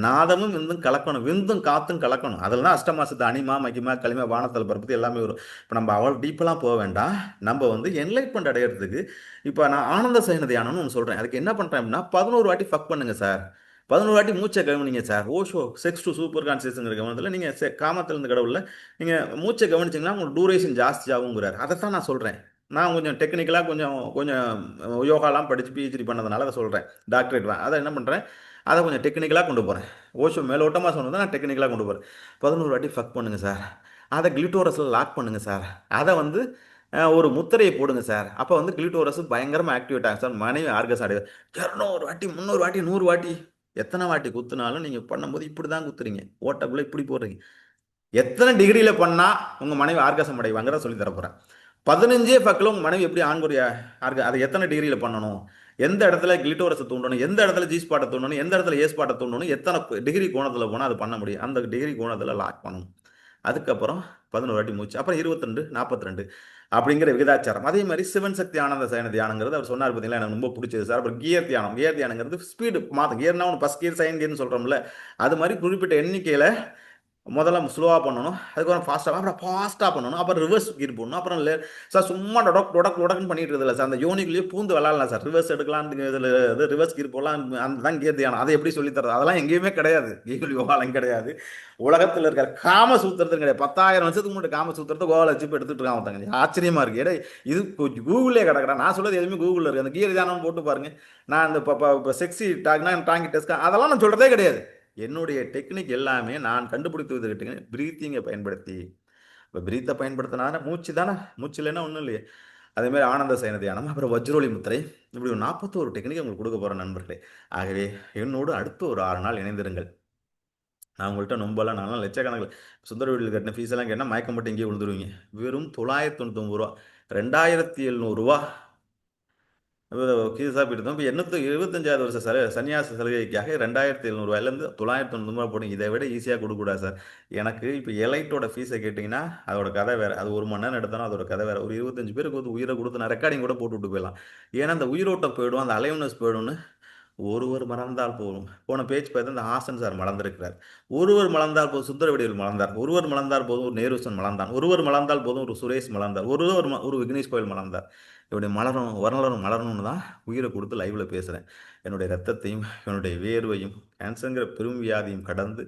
நாதமும் விந்தும் கலக்கணும், விந்தும் காத்தும் கலக்கணும். அதில் தான் அஷ்டமாசத்து அனிமா மகிமா களிமா வானத்தல் பரப்பது எல்லாமே வரும். இப்போ நம்ம அவ்வளோ டீப்பெல்லாம் போக வேண்டாம். நம்ம என்லைட்மெண்ட் அடையிறதுக்கு இப்போ நான் ஆனந்த சயன தியானம்னு ஒன்று சொல்கிறேன். அதுக்கு என்ன பண்ணுறேன் அப்படின்னா 11 வாட்டி ஃபக் பண்ணுங்க சார். 11 வாட்டி மூச்சை கவனிங்க சார். ஓஷோ செக்ஸ் டு சூப்பர் கான்சியஸ்ங்கிற கவனத்தில் நீங்கள் காமத்திலிருந்து கடவுளில் நீங்கள் மூச்சை கவனிச்சிங்கன்னா உங்களுக்கு டூரேஷன் ஜாஸ்தி ஆகுங்கிறார். அதைத்தான் நான் சொல்கிறேன். நான் கொஞ்சம் டெக்னிக்கலாக கொஞ்சம் யோகாலாம் படித்து பிஹெச்டி பண்ணதுனால அதை சொல்கிறேன். டாக்டரேட் அதை என்ன பண்ணுறேன், அதை கொஞ்சம் டெக்னிக்கலாக கொண்டு போகிறேன். ஓஷோ மேலோட்டமாக சொன்னதை நான் டெக்னிக்கலாக கொண்டு போகிறேன். 11 வாட்டி ஃபக் பண்ணுங்கள் சார். அதை கிளிட்டோரஸில் லாக் பண்ணுங்கள் சார். அதை ஒரு முத்திரையை போடுங்க சார். அப்போ கிளிட்டோரஸ் பயங்கரமாக ஆக்டிவேட் ஆகும் சார். மனைவி ஆர்கஸ் அடைவு 200 வாட்டி 300 வாட்டி 100 வாட்டி எத்தனை வாட்டி குத்துனாலும் நீங்கள் பண்ணும்போது இப்படி தான் குத்துறீங்க. ஓட்டக்குள்ளே இப்படி போடுறீங்க. எத்தனை டிகிரியில் பண்ணால் உங்கள் மனைவி ஆர்கசம் அடைவாங்கிறத சொல்லி தரப்போகிறேன். 15 ஃபக்கில் உங்கள் மனைவி எப்படி ஆண்குரிய அதை எத்தனை டிகிரியில் பண்ணணும், எந்த இடத்துல கிளிட்டோரஸை தூண்டணும், எந்த இடத்துல ஜி ஸ்பாட்டை தூண்டணும், எந்த இடத்துல ஏ ஸ்பாட்டை தூண்டணும், எத்தனை டிகிரி கோணத்தில் போனால் அது பண்ண முடியும். அந்த டிகிரி கோணத்தில் லாக் பண்ணணும். அதுக்கப்புறம் 11 வாட்டி மூச்சு, அப்புறம் 22 42 அப்படிங்கிற விகிதாச்சாரம். அதே மாதிரி சிவன் சக்தி ஆனந்த சயன தியானங்கிறது அவர் சொன்னார் பார்த்தீங்களா, எனக்கு ரொம்ப பிடிச்சது சார். அப்புறம் கியர் தியானங்கிறது ஸ்பீடு மாற்றும். கியர்னா ஒன்று ஃபஸ்ட் கியர் செகண்ட் கியர்னு சொல்கிறோம்ல, அது மாதிரி குறிப்பிட்ட எண்ணிக்கையில் முதல்ல ஸ்லோவாக பண்ணணும், அதுக்கப்புறம் ஃபாஸ்ட்டாக பண்ணணும், அப்புறம் ரிவர்ஸ் கீர் போடணும். அப்புறம் சார் சும்மா டொடக்குன்னு பண்ணிட்டு இருக்குதுல்ல சார், அந்த யோனிக்குள்ளேயே பூந்து விளாட்லாம் சார். ரிவர்ஸ் எடுக்கலாம், இதில் ரிவர்ஸ் கீர் போடலாம், அந்த தான் கியர் தியானம். அதை எப்படி சொல்லி தரது? அதெல்லாம் எங்கேயுமே கிடையாது. கீழ் யோகாலாம் கிடையாது. உலகத்தில் இருக்கிற காமசூத்திரத்துக்கு கிடையாது. 10,000 வருஷத்துக்கு முன்னாடி காமசூத்திரத்தை கோவாவில் வச்சு எடுத்துட்டு இருக்காங்க ஒருத்தங்க. ஆச்சரியமாக இருக்குது. ஏடா இது கூகுளே கிடக்கிறேன். நான் சொல்கிறது எதுவுமே கூகுளில் இருக்குது. அந்த கீர் தியானம் போட்டு பாருங்கள். நான் இந்த இப்போ செக்ஸி டாங்கி டெஸ்ட் அதெல்லாம் நான் சொல்கிறதே கிடையாது. என்னுடைய டெக்னிக் எல்லாமே நான் கண்டுபிடித்து பிரீத்திங்கை பயன்படுத்தி. இப்போ பிரீத்தை பயன்படுத்தினா மூச்சு தானே, மூச்சு இல்லைன்னா ஒன்றும் இல்லையே. அதேமாதிரி ஆனந்த சயன தியானம், அப்புறம் வஜ்ரோலி முத்திரை, இப்படி ஒரு 41 டெக்னிக் உங்களுக்கு கொடுக்க போகிறேன் நண்பர்களே. ஆகவே என்னோடு அடுத்து ஒரு 6 நாள் இணைந்திருங்கள். நான் உங்கள்கிட்ட நொம்பலாம் 4 நாள் லட்சக்கணக்கில் சுந்தர வீட்டில் கட்டின ஃபீஸ் எல்லாம் கேட்டால் மயக்கம் மட்டும் இங்கேயே விழுந்துருவீங்க. வெறும் 999 ரூபா, 2700 ரூபா கீழ் சாப்பிட்டு இப்போ 875வது வருஷ சன்னியாச சலுகைக்காக 2700 ரூபாயிலேருந்து 990 ரூபா போடுங்க. இதை விட ஈஸியாக கொடுக்கூடாது சார். எனக்கு இப்போ எலைட்டோட ஃபீஸை கேட்டிங்கன்னா அதோட கதை வேறு. அது 1 மணி நேரம் எடுத்தாலும் அதோட கதை வேறு. ஒரு 25 பேருக்கு உயிரை கொடுத்து நான் ரெக்கார்டிங் கூட போட்டு விட்டு போயிடலாம். ஏன்னா அந்த உயிரோட்டம் போயிடும், அந்த அலைவ்னஸ் போயிடும்னு. ஒருவர் மலர்ந்தால் போதும். போன பேச்சு பார்த்து இந்த ஹாசன் சார் மலர்ந்திருக்கிறார். ஒருவர் மலர்ந்தால் போதும் சுந்தரவடிவேல் மலர்ந்தார். ஒருவர் மலர்ந்தால் போதும் ஒரு நேருசன் மலர்ந்தான். ஒருவர் மலர்ந்தால் போதும் ஒரு சுரேஷ் மலர்ந்தார். ஒரு விக்னேஷ் கோயில் மலர்ந்தார். இப்படி மலரணும்னு தான் உயிரை கொடுத்து லைவில் பேசுகிறேன். என்னுடைய ரத்தத்தையும் என்னுடைய வேர்வையும் கேன்சருங்கிற பெரும் வியாதியும் கடந்து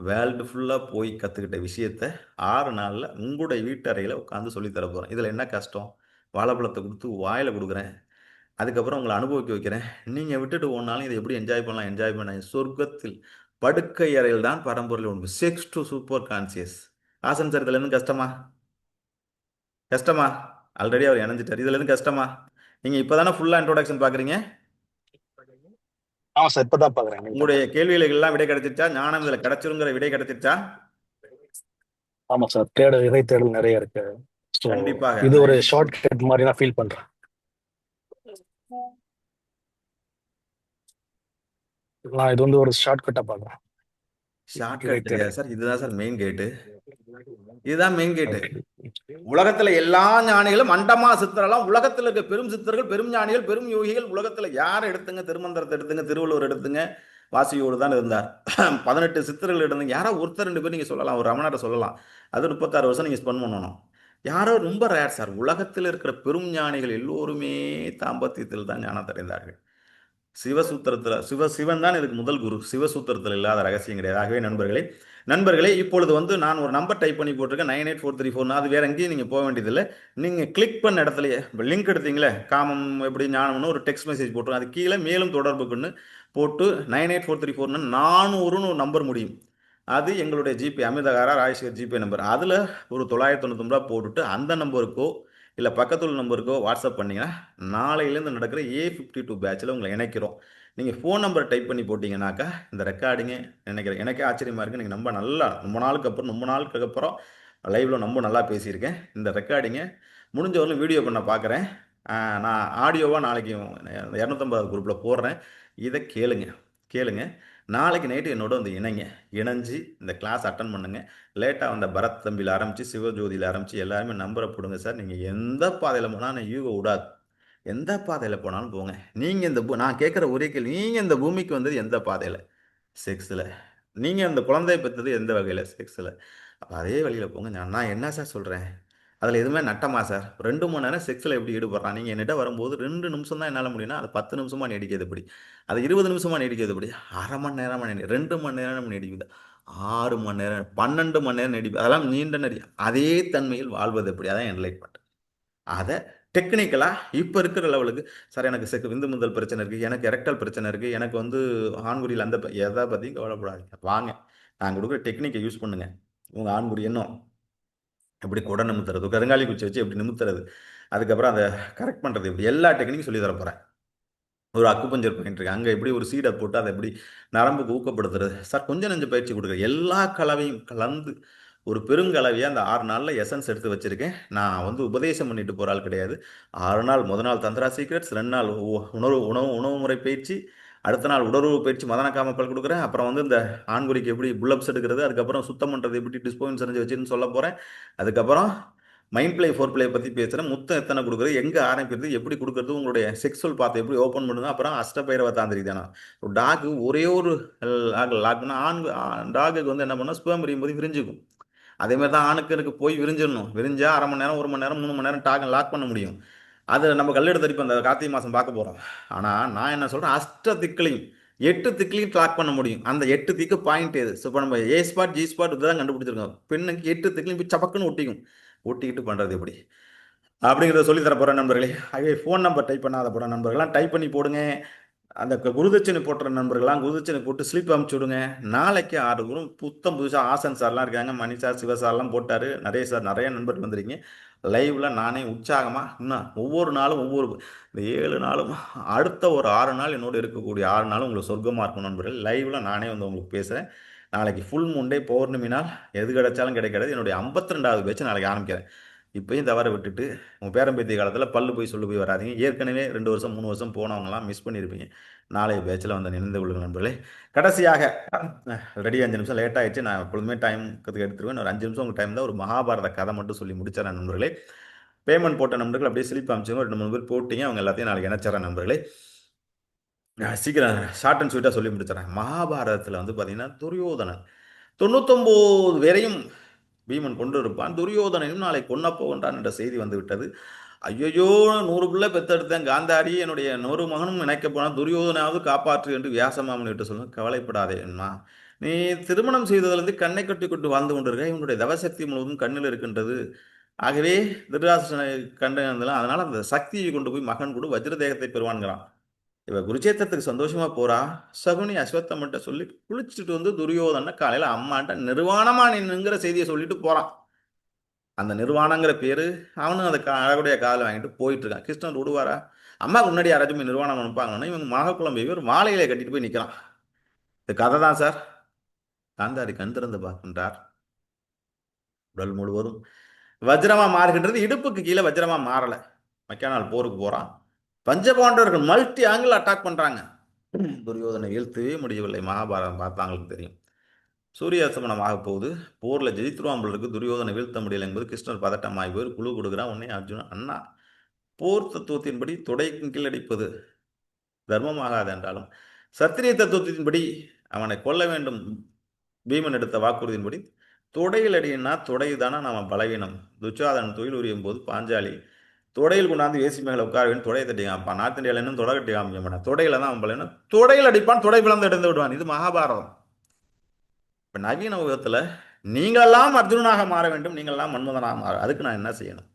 வேர்ல்டு ஃபுல்லாக போய் கற்றுக்கிட்ட விஷயத்த 6 நாளில் உங்களுடைய வீட்டறையில் உட்காந்து சொல்லித்தர போகிறேன். இதில் என்ன கஷ்டம்? வாழைப்பழத்தை கொடுத்து வாயில் கொடுக்குறேன், அதுக்கப்புறம் உங்களை அனுபவிக்க வைக்கிறேன். நீங்கள் விட்டுட்டு போனாலும் இதை எப்படி என்ஜாய் பண்ண சொர்க்கத்தில் படுக்கை அறையில் தான் பரம்பொருள் உண்டு. Sex to super conscious. Hassan sir இதில் இருந்து கஷ்டமா ஆல்ரெடி அவர் இணைஞ்சிட்டார். இதுல இருந்து கஷ்டமா? நீங்க இப்பதானே ஃபுல்லா இன்ட்ரோடக்ஷன் பாக்குறீங்க. ஆமா சார், இப்பதான் பாக்குறேன். உங்களுடைய கேள்விகளுக்கு எல்லாம் விடை கிடைச்சிருச்சா? ஞானம் இதுல கிடைச்சிருங்கிற விடை கிடைச்சிருச்சா? ஆமா சார், இறை தேடல் நிறைய இருக்கு. கண்டிப்பாக இது ஒரு ஷார்ட் கட் மாதிரி நான் ஃபீல் பண்றேன். நான் இது ஒரு ஷார்ட் கட்டா பாக்குறேன். ஷார்ட்கட் தெரியாது correct. சார். இதுதான் சார் மெயின் கேட்டு. இதுதான் மெயின் கேட்டு. உலகத்துல எல்லா ஞானிகளும் அண்டமா சித்தரெல்லாம் உலகத்துல இருக்க பெரும் சித்தர்கள், பெரும் ஞானிகள், பெரும் யோகிகள் உலகத்துல யாரை எடுத்துங்க, திருமந்திரத்தை எடுத்துங்க, திருவள்ளுவர் எடுத்துங்க, வாசியோடு தான் இருந்தார். 18 சித்தர்கள் எடுத்துங்க, யாரோ ஒருத்தர் 2 பேர் நீங்க சொல்லலாம், ஒரு ரமணரை சொல்லலாம். அது 36 வருஷம் நீங்க ஸ்பெண்ட் பண்ணணும். யாரோ ரொம்ப ரேர் சார். உலகத்தில் இருக்கிற பெரும் ஞானிகள் எல்லோருமே தாம்பத்தியத்தில் தான் ஞானத்தை அடைந்தார்கள். சிவசூத்திரத்தில் சிவன் தான் இதுக்கு முதல் குரு. சிவசூத்திரத்தில் இல்லாத ரகசியம் கிடையாது. ஆகவே நண்பர்களே இப்பொழுது வந்து நான் ஒரு நம்பர் டைப் பண்ணி போட்டிருக்கேன் 98434. அது வேற எங்கேயும் நீங்கள் போக வேண்டியதில்லை. நீங்கள் கிளிக் பண்ண இடத்துலயே லிங்க் எடுத்தீங்களே, காமம் எப்படி ஞானம்னு ஒரு டெக்ஸ்ட் மெசேஜ் போட்டுருங்க. அது கீழே மேலும் தொடர்புக்குன்னு போட்டு 98434 400ன்னு ஒரு நம்பர் முடியும். அது எங்களுடைய ஜிபே அமிர்தகாரா ராஜேஸ்வர் ஜிபே நம்பர். அதில் ஒரு 999 ரூபா போட்டுட்டு அந்த நம்பருக்கோ இல்லை பக்கத்துல நம்பருக்கோ வாட்ஸ்அப் பண்ணிங்கன்னா நாளையிலேருந்து நடக்கிற A52 பேட்சில் உங்களை இணைக்கிறோம். நீங்கள் ஃபோன் நம்பர் டைப் பண்ணி போட்டிங்கனாக்கா இந்த ரெக்கார்டிங்கு நினைக்கிறேன் எனக்கே ஆச்சரியமாக இருக்குது. நீங்கள் ரொம்ப நாளுக்கு அப்புறம் லைவில் ரொம்ப நல்லா பேசியிருக்கேன். இந்த ரெக்கார்டிங்கை முடிஞ்சவரையும் வீடியோ பண்ண பார்க்குறேன். நான் ஆடியோவாக நாளைக்கு 250 குரூப்பில் போடுறேன். இதை கேளுங்க. நாளைக்கு நைட்டு என்னோட வந்து இணைஞ்சு இந்த கிளாஸ் அட்டன் பண்ணுங்க. லேட்டாக வந்த பரத் தம்பியில் ஆரம்பித்து சிவஜோதியில் ஆரம்பித்து எல்லாருமே நம்பரை போடுங்க சார். நீங்கள் எந்த பாதையில் போனால் யூக விடாது. எந்த பாதையில் போனாலும் போங்க. நீங்கள் நான் கேட்குற ஒரே கேள்வி, நீங்கள் இந்த பூமிக்கு வந்தது எந்த பாதையில்? செக்ஸில். நீங்கள் இந்த குழந்தைய பெற்றது எந்த வகையில்? செக்ஸில். அப்போ அதே வழியில் போங்க. நான் என்ன சார் சொல்கிறேன், அதில் எதுவுமே நட்டமா சார்? 2 மணி நேரம் செக்ஸில் எப்படி ஈடுபடுறான்? நீங்கள் என்னிட்ட வரும்போது 2 நிமிஷம் தான் என்னால் முடியும்னா அது 10 நிமிஷமாக நீடிக்கிறது எப்படி? அது 20 நிமிஷமாக நீடிக்கிறது எப்படி? அரை மணி நேரமாக 2 மணி நேரம் நீடிக்குது, 6 மணி நேரம், 12 மணி நேரம் நீடிப்பு, அதெல்லாம் நீண்ட நெறி. அதே தன்மையில் வாழ்வது எப்படி? அதான் என்லைட்மெண்ட். அதை டெக்னிக்கலாக இப்போ இருக்கிற லெவலுக்கு சார் எனக்கு விந்து முதல் பிரச்சனை இருக்குது, எனக்கு எரெக்டல் பிரச்சனை இருக்குது, எனக்கு வந்து ஆண்குறியில் எதை பற்றியும் கவலைப்படாதீங்க. வாங்க, நாங்கள் கொடுக்குற டெக்னிக்கை யூஸ் பண்ணுங்கள். உங்கள் ஆண்குறி என்ன எப்படி கொடை நிமித்துறது, கருங்காலி குச்சி வச்சு எப்படி நிமித்துறது, அதுக்கப்புறம் அதை கரெக்ட் பண்ணுறது எப்படி, எல்லா டெக்னிக்கும் சொல்லி தர போகிறேன். ஒரு அக்குபஞ்சர் பண்ணிட்டு இருக்கேன். அங்கே எப்படி ஒரு சீடை போட்டு அதை எப்படி நரம்புக்கு ஊக்கப்படுத்துறது சார், கொஞ்சம் நெஞ்ச பயிற்சி கொடுக்குறேன். எல்லா கலவையும் கலந்து ஒரு பெருங்கலவையாக அந்த 6 நாளில் எசன்ஸ் எடுத்து வச்சுருக்கேன். நான் வந்து உபதேசம் பண்ணிட்டு போகிற ஆள் கிடையாது. 6 நாள், முதல் நாள் தந்திரா சீக்ரெட்ஸ், 2 நாள் உணவு முறை பயிற்சி, அடுத்த நாள் உடலுறவு பயிற்சி மதன காமப்பல் கொடுக்குறேன். அப்புறம் வந்து இந்த ஆண்குறிக்கு எப்படி புல்லப்ஸ் எடுக்கிறது, அதுக்கப்புறம் சுத்தம் பண்ணுறது எப்படி டிஸ்போயின் செஞ்சு வச்சுன்னு சொல்ல போகிறேன். அதுக்கப்புறம் மைண்ட் பிளே, ஃபோர் பிளே பற்றி பேசுகிறேன். முத்தம் எத்தனை கொடுக்குறது, எங்கே ஆரம்பிக்கிறது, எப்படி கொடுக்குறது, உங்களுடைய செக்ஸுவல் பாத்தை எப்படி ஓப்பன் பண்ணுங்க. அப்புறம் அஷ்டபைரவ தாந்திரிக் தானே. ஒரு டாக்கு ஒரே ஒரு லாக்னா டாகுக்கு வந்து என்ன பண்ணால் ஸ்பேம் விரியும் போது விரிஞ்சுக்கும். அதேமாதிரி தான் ஆணுக்கு போய் விரிஞ்சிடணும். விரிஞ்சா அரை மணி நேரம், 1 மணி நேரம், 3 மணி நேரம் டாக் லாக் பண்ண முடியும். அது நம்ம கல்லெடுத்து இப்போ அந்த கார்த்திகை மாதம் பார்க்க போகிறோம். ஆனால் நான் என்ன சொல்கிறேன், 8 திக்கிலையும் லாக் பண்ண முடியும். அந்த 8 திக்கு பாயிண்ட் எது? ஸோ இப்போ நம்ம ஏ ஸ்பாட், ஜி ஸ்பாட் இதுதான் கண்டுபிடிச்சிருக்கோம். பெண்ணுக்கு 8 திக்கிலையும் போய் சப்பக்குன்னு ஒட்டிக்கிட்டு பண்ணுறது எப்படி அப்படிங்கிறத சொல்லி தர போகிறேன் நண்பர்களே. ஆகவே ஃபோன் நம்பர் டைப் பண்ணாத போகிற நண்பர்கள்லாம் டைப் பண்ணி போடுங்க. அந்த குருதட்சணை போட்டுற நண்பர்கள்லாம் குருதட்சணை போட்டு ஸ்லிப் அமுச்சு விடுங்க. நாளைக்கு 6 குரும் புதுசாக ஆசன் சார்லாம் இருக்காங்க, மணி சார், சிவசார்லாம் போட்டார். நிறைய நண்பர்கள் வந்துருக்கீங்க. லைவில் நானே உற்சாகமாக இன்னும் ஒவ்வொரு நாளும் இந்த 7 நாளும் அடுத்த ஒரு 6 நாள் என்னோடு இருக்கக்கூடிய 6 நாளும் உங்களுக்கு சொர்க்கமாக இருக்கும் நண்பர்கள். லைவில் நானே வந்து உங்களுக்கு பேசுகிறேன். நாளைக்கு ஃபுல் முண்டே பௌர்ணமி நாள், எது கிடைச்சாலும் கிடைக்காது. என்னுடைய 52வது பேச்சு நாளைக்கு ஆரம்பிக்கிறேன். இப்பயும் தவற விட்டுட்டு உங்கள் பேரம்பேத்தி காலத்தில் பல்லு போய் சொல்லி போய் வராதிங்க. ஏற்கனவே 2 வருஷம் 3 வருஷம் போனவங்கலாம் மிஸ் பண்ணியிருப்பீங்க. நாளைய பேச்சில் வந்து நினைந்து கொள்ளுங்க நண்பர்களே. கடைசியாக ரெடி 5 நிமிஷம் லேட் ஆகிடுச்சு. நான் எப்பொழுதுமே டைம் எடுத்துருவேன். ஒரு 5 நிமிஷம் உங்கள் டைம் தான். ஒரு மகாபாரத கதை மட்டும் சொல்லி முடிச்சிடறேன் நண்பர்களே. பேமெண்ட் போட்ட நண்பர்கள் அப்படியே ஸ்லிப் அமிச்சுங்க. 2-3 பேர் போட்டிங்க, அவங்க எல்லாத்தையும் நாளைக்கு இணைச்சிடறேன் நண்பர்களே. சீக்கிரம் ஷார்ட் அண்ட் ஸ்வீட்டாக சொல்லி முடிச்சிடறேன். மகாபாரதத்தில் வந்து பார்த்தீங்கன்னா துரியோதனன் 99 பேரையும் பீமன் கொண்டு இருப்பான். துரியோதனையும் நாளை கொன்ன போகின்றான் என்ற செய்தி வந்து விட்டது. ஐயோ 100 பிள்ளை பெற்றெடுத்தேன் காந்தாரி, என்னுடைய 100 மகனும் நினைக்க போனால் துரியோதனாவது காப்பாற்று என்று வியாசமாமன் விட்டு சொல்லுங்க. கவலைப்படாதே அண்ணா, நீ திருமணம் செய்ததிலிருந்து கண்ணை கட்டி கொண்டு வாழ்ந்து கொண்டிருக்க. இவனுடைய தவசக்தி முழுவதும் கண்ணில் இருக்கின்றது. ஆகவே திருராசனை கண்டதெல்லாம், அதனால அந்த சக்தியை கொண்டு போய் மகன் கூட வஜ்ர தேகத்தை பெறுவான்கிறான். இவ குருச்சேத்திரத்துக்கு சந்தோஷமா போறா. சகுனி அஸ்வத்தமன்ட்ட சொல்லி குளிச்சுட்டு வந்து துரியோதன காலையில அம்மாட்ட நிர்வாணமா நின்னுங்கிற செய்தியை சொல்லிட்டு போறான். அந்த நிர்வாணங்கிற பேரு அவனும் அந்த அழகுடைய காதலை வாங்கிட்டு போயிட்டு இருக்கான். கிருஷ்ணன் விடுவாரா? அம்மாவுக்கு முன்னாடி யாராச்சும் நிர்வாணம் அனுப்பாங்கன்னா இவங்க மகக்குளம் போய் ஒரு மாலையில கட்டிட்டு போய் நிற்கிறான். இது கதை தான் சார். காந்தாரி கண் திறந்து பார்க்கின்றார். உடல் முழுவதும் வஜ்ரமா மாறுகின்றது. இடுப்புக்கு கீழே வஜ்ரமா மாறல. மெக்கானால் போருக்கு போறான். பஞ்சபாண்டவர்கள் மல்டி ஆங்கிள் அட்டாக் பண்றாங்க. துரியோதனை வீழ்த்தவே முடியவில்லை. மகாபாரதம் பார்த்தாங்களுக்கு தெரியும். சூரியாஸ்தமனம் ஆக போகுது, போரில் ஜெயித்துருவான் போல இருக்கு, துரியோதனை வீழ்த்த முடியல என்பது கிருஷ்ணர் பதட்டமாகி போய் குழு கொடுக்குறான். உடனே அர்ஜுனன், அண்ணா போர் தத்துவத்தின்படி தொடைக்கும் கீழடிப்பது தர்மமாகாது என்றாலும் சத்திரிய தத்துவத்தின்படி அவனை கொல்ல வேண்டும் பீமன் எடுத்த வாக்குறுதியின்படி தொடையில் அடினா தொடை தானே நம்ம பலவீனம். துச்சாதனன் தொழில் உரியும் போது பாஞ்சாலி தொடையில் கொண்டாந்து ஏசி மேலே உட்காருவேன், தொடையை தட்டி காமிப்பான். நார்த் இந்தியாவில் இன்னும் தொடை கட்டி காமிக்க மாட்டான், தொடையில தான் அவன் பலவீனம். தொடையில் அடிப்பான், தொடை பிளந்து எடுத்து விடுவான். இது மகாபாரதம். இப்போ நவீன உலகத்தில் நீங்களெல்லாம் அர்ஜுனனாக மாற வேண்டும், நீங்களெல்லாம் மன்மதனாக மாற. அதுக்கு நான் என்ன செய்யணும்?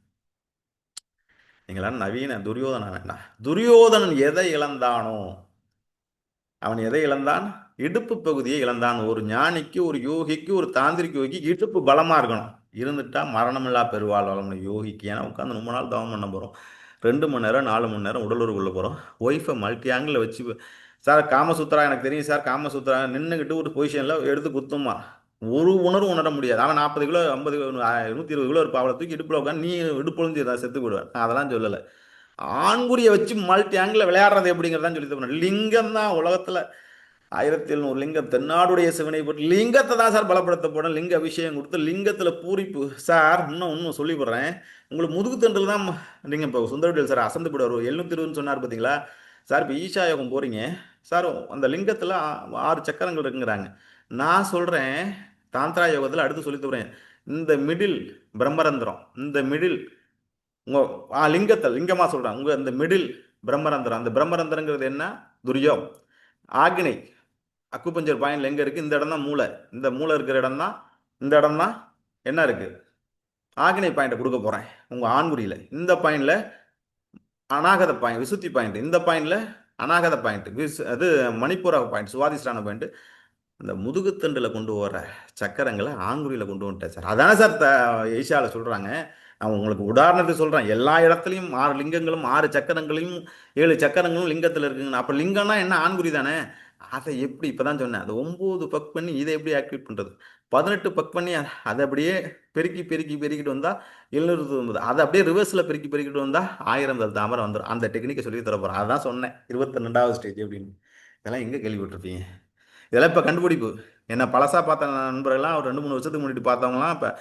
நீங்களாம் நவீன துரியோதனா வேண்டாம். துரியோதனன் எதை இழந்தானோ, அவன் எதை இழந்தான்? இடுப்பு பகுதியை இழந்தான். ஒரு ஞானிக்கு, ஒரு யோகிக்கு, ஒரு தாந்திரிக யோகிக்கு இடுப்பு பலமா இருக்கணும். இருந்துட்டா மரணமில்லா பெருவாழ் வளம் யோகிக்கு. ஏன்னா உட்காந்து ரொம்ப நாள் தவம் பண்ண போகிறோம், 2 மணி நேரம் 4 மணி நேரம் உடலுறவு கொள்ள போகிறோம். ஒய்ஃபை மல்டி ஆங்கிளில் வச்சு, சார் காமசூத்ரா எனக்கு தெரியும் சார், காமசூத்ரா நின்றுக்கிட்டு ஒரு பொசிஷனில் எடுத்து குத்துமா, ஒரு உணர்வு உணர முடியாது. அவன் 40 கிலோ 50 120 கிலோ இருப்பா, அவளை தூக்கி இடுப்பில் உட்காந்து நீ இடுப்பொழுந்து செத்து போயிடுவேன். நான் அதெல்லாம் சொல்லலை. ஆண்குறியை வச்சு மல்டி ஆங்கிளில் விளையாடுறது எப்படிங்கிறதான் சொல்லி தரணும். லிங்கம் தான் உலகத்தில் 1700 லிங்கம், தென்னாடுடைய சிவனை போட்டு லிங்கத்தை தான் சார் பலப்படுத்தப்படும். லிங்க அபிஷேகம் கொடுத்து லிங்கத்தில் பூரிப்பு சார். இன்னும் சொல்லி போடுறேன் உங்களுக்கு, முதுகு தண்டில் தான் நீங்கள் இப்போ சுந்தரவடிகள் சார் அசந்து போடுவார். 720 சொன்னார் பார்த்தீங்களா சார். இப்போ ஈஷா யோகம் போகிறீங்க சார், அந்த லிங்கத்தில் 6 சக்கரங்கள் இருக்குங்கிறாங்க. நான் சொல்கிறேன் தாந்திரா யோகத்தில் அடுத்து சொல்லி தருவேன். இந்த மிடில் பிரம்மரந்திரம், இந்த மிடில் உங்கள் லிங்கத்தில் லிங்கமாக சொல்கிறேன், உங்கள் இந்த மிடில் பிரம்மரந்திரம். அந்த பிரம்மரந்திரங்கிறது என்ன? துரியம். ஆக்னை அக்குபஞ்சர் பாயிண்ட்ல எங்கே இருக்குது? இந்த இடம் தான் மூளை. இந்த மூளை இருக்கிற இடம் தான், இந்த இடம் தான் என்ன இருக்குது? ஆக்னை பாயிண்ட்டை கொடுக்க போகிறேன் உங்கள் ஆண்குறியில். இந்த பாயிண்டில் அநாகத பாயிண்ட், விசுத்தி பாயிண்ட். இந்த பாயிண்டில் அநாகத பாயிண்ட், அது மணிப்பூரா பாயிண்ட், சுவாதிஷ்டான பாயிண்ட். இந்த முதுகுத்தண்டில் கொண்டு வர சக்கரங்களை ஆண்குறியில் கொண்டு வந்துட்டேன் சார். அதானே சார் ஈஷாவில் சொல்கிறாங்க. நான் உங்களுக்கு உதாரணத்துக்கு சொல்கிறேன். எல்லா இடத்துலையும் 6 லிங்கங்களும் 6 சக்கரங்களையும் 7 சக்கரங்களும் லிங்கத்தில் இருக்குங்கண்ணா. அப்போ லிங்கம்னா என்ன? ஆண்குறி தானே. அதை எப்படி இப்போ தான் சொன்னேன், அதை 9 பக் பண்ணி இதை எப்படி ஆக்டிவேட் பண்ணுறது, 18 பக் பண்ணி அதை அப்படியே பெருக்கிட்டு வந்தால் 799, அதை அப்படியே ரிவர்ஸில் பெருக்கிட்டு வந்தால் 1000 தாமரை வந்துடும். அந்த டெக்னிக்கை சொல்லி தர போகிறேன். அதான் சொன்னேன் 22வது ஸ்டேஜ் அப்படின்னு. இதெல்லாம் எங்கே கேள்விப்பட்டிருப்பீங்க? இதெல்லாம் இப்போ கண்டுபிடிப்பு. என்ன பழசாக பார்த்த நண்பர்கள்லாம் ஒரு 2-3 வருஷத்துக்கு முன்னாடி பார்த்தவங்களாம் இப்போ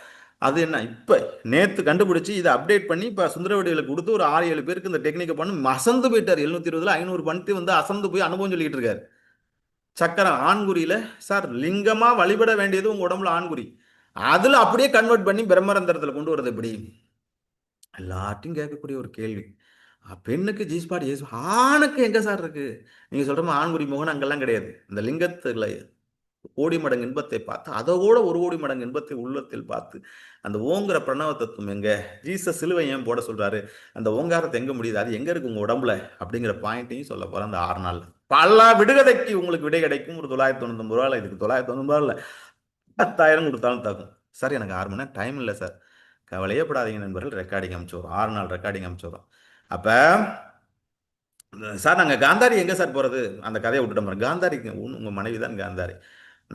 அது என்ன இப்போ நேற்று கண்டுபிடிச்சி இதை அப்டேட் பண்ணி இப்போ சுந்தரவடிகளுக்கு கொடுத்து ஒரு 6-7 பேருக்கு இந்த டெக்னிக்கை பண்ணி அசந்து போயிட்டார். 720 500 பண்ணிட்டு வந்து அசந்து போய் அனுபவம் சொல்லிக்கிட்டு இருக்காரு. சக்கரம் ஆண்குறியில சார் லிங்கமா வழிபட வேண்டியது உங்க உடம்புல ஆண்குறி, அதுல அப்படியே கன்வெர்ட் பண்ணி பிரம்மரந்திரத்துல கொண்டு வரது எப்படி? எல்லாத்தையும் கேட்கக்கூடிய ஒரு கேள்வி. பெண்ணுக்கு ஜி ஸ்பாட், ஆணுக்கு எங்க சார் இருக்கு? நீங்க சொல்ற மாதிரி ஆண்குறி முகன் அங்கெல்லாம் கிடையாது. இந்த லிங்கத்துல கோடி மடங்கு இன்பத்தை பார்த்து அதோட 1 கோடி மடங்கு இன்பத்தை உள்ளத்தில் பார்த்து அந்த ஓங்கிற பிரணவ தத்துவம் எங்க? ஜீசஸ் சிலுவை ஏன் போட சொல்றாரு? அந்த ஓங்காரத்தை எங்க முடியுது? அது எங்க இருக்கு உங்க உடம்புல? அப்படிங்கிற பாயிண்ட்டையும் சொல்ல போறேன் அந்த 6 நாள். பல விடுகதைக்கு உங்களுக்கு விடை கிடைக்கும். ஒரு 999 ரூபாயில் இதுக்கு 999 இல்லை 10,000 கொடுத்தாலும் தகும். சார் எனக்கு 6 மணி நேரம் டைம் இல்லை சார். கவலையே படாதீங்க நண்பர்கள், ரெக்கார்டிங் அனுப்பிச்சு 6 நாள் ரெக்கார்டிங் அனுப்பிச்சு. அப்போ சார் நாங்கள் காந்தாரி எங்கே சார் போகிறது? அந்த கதையை விட்டுட்டோம். காந்தாரிக்கு உங்கள் மனைவி தான் காந்தாரி.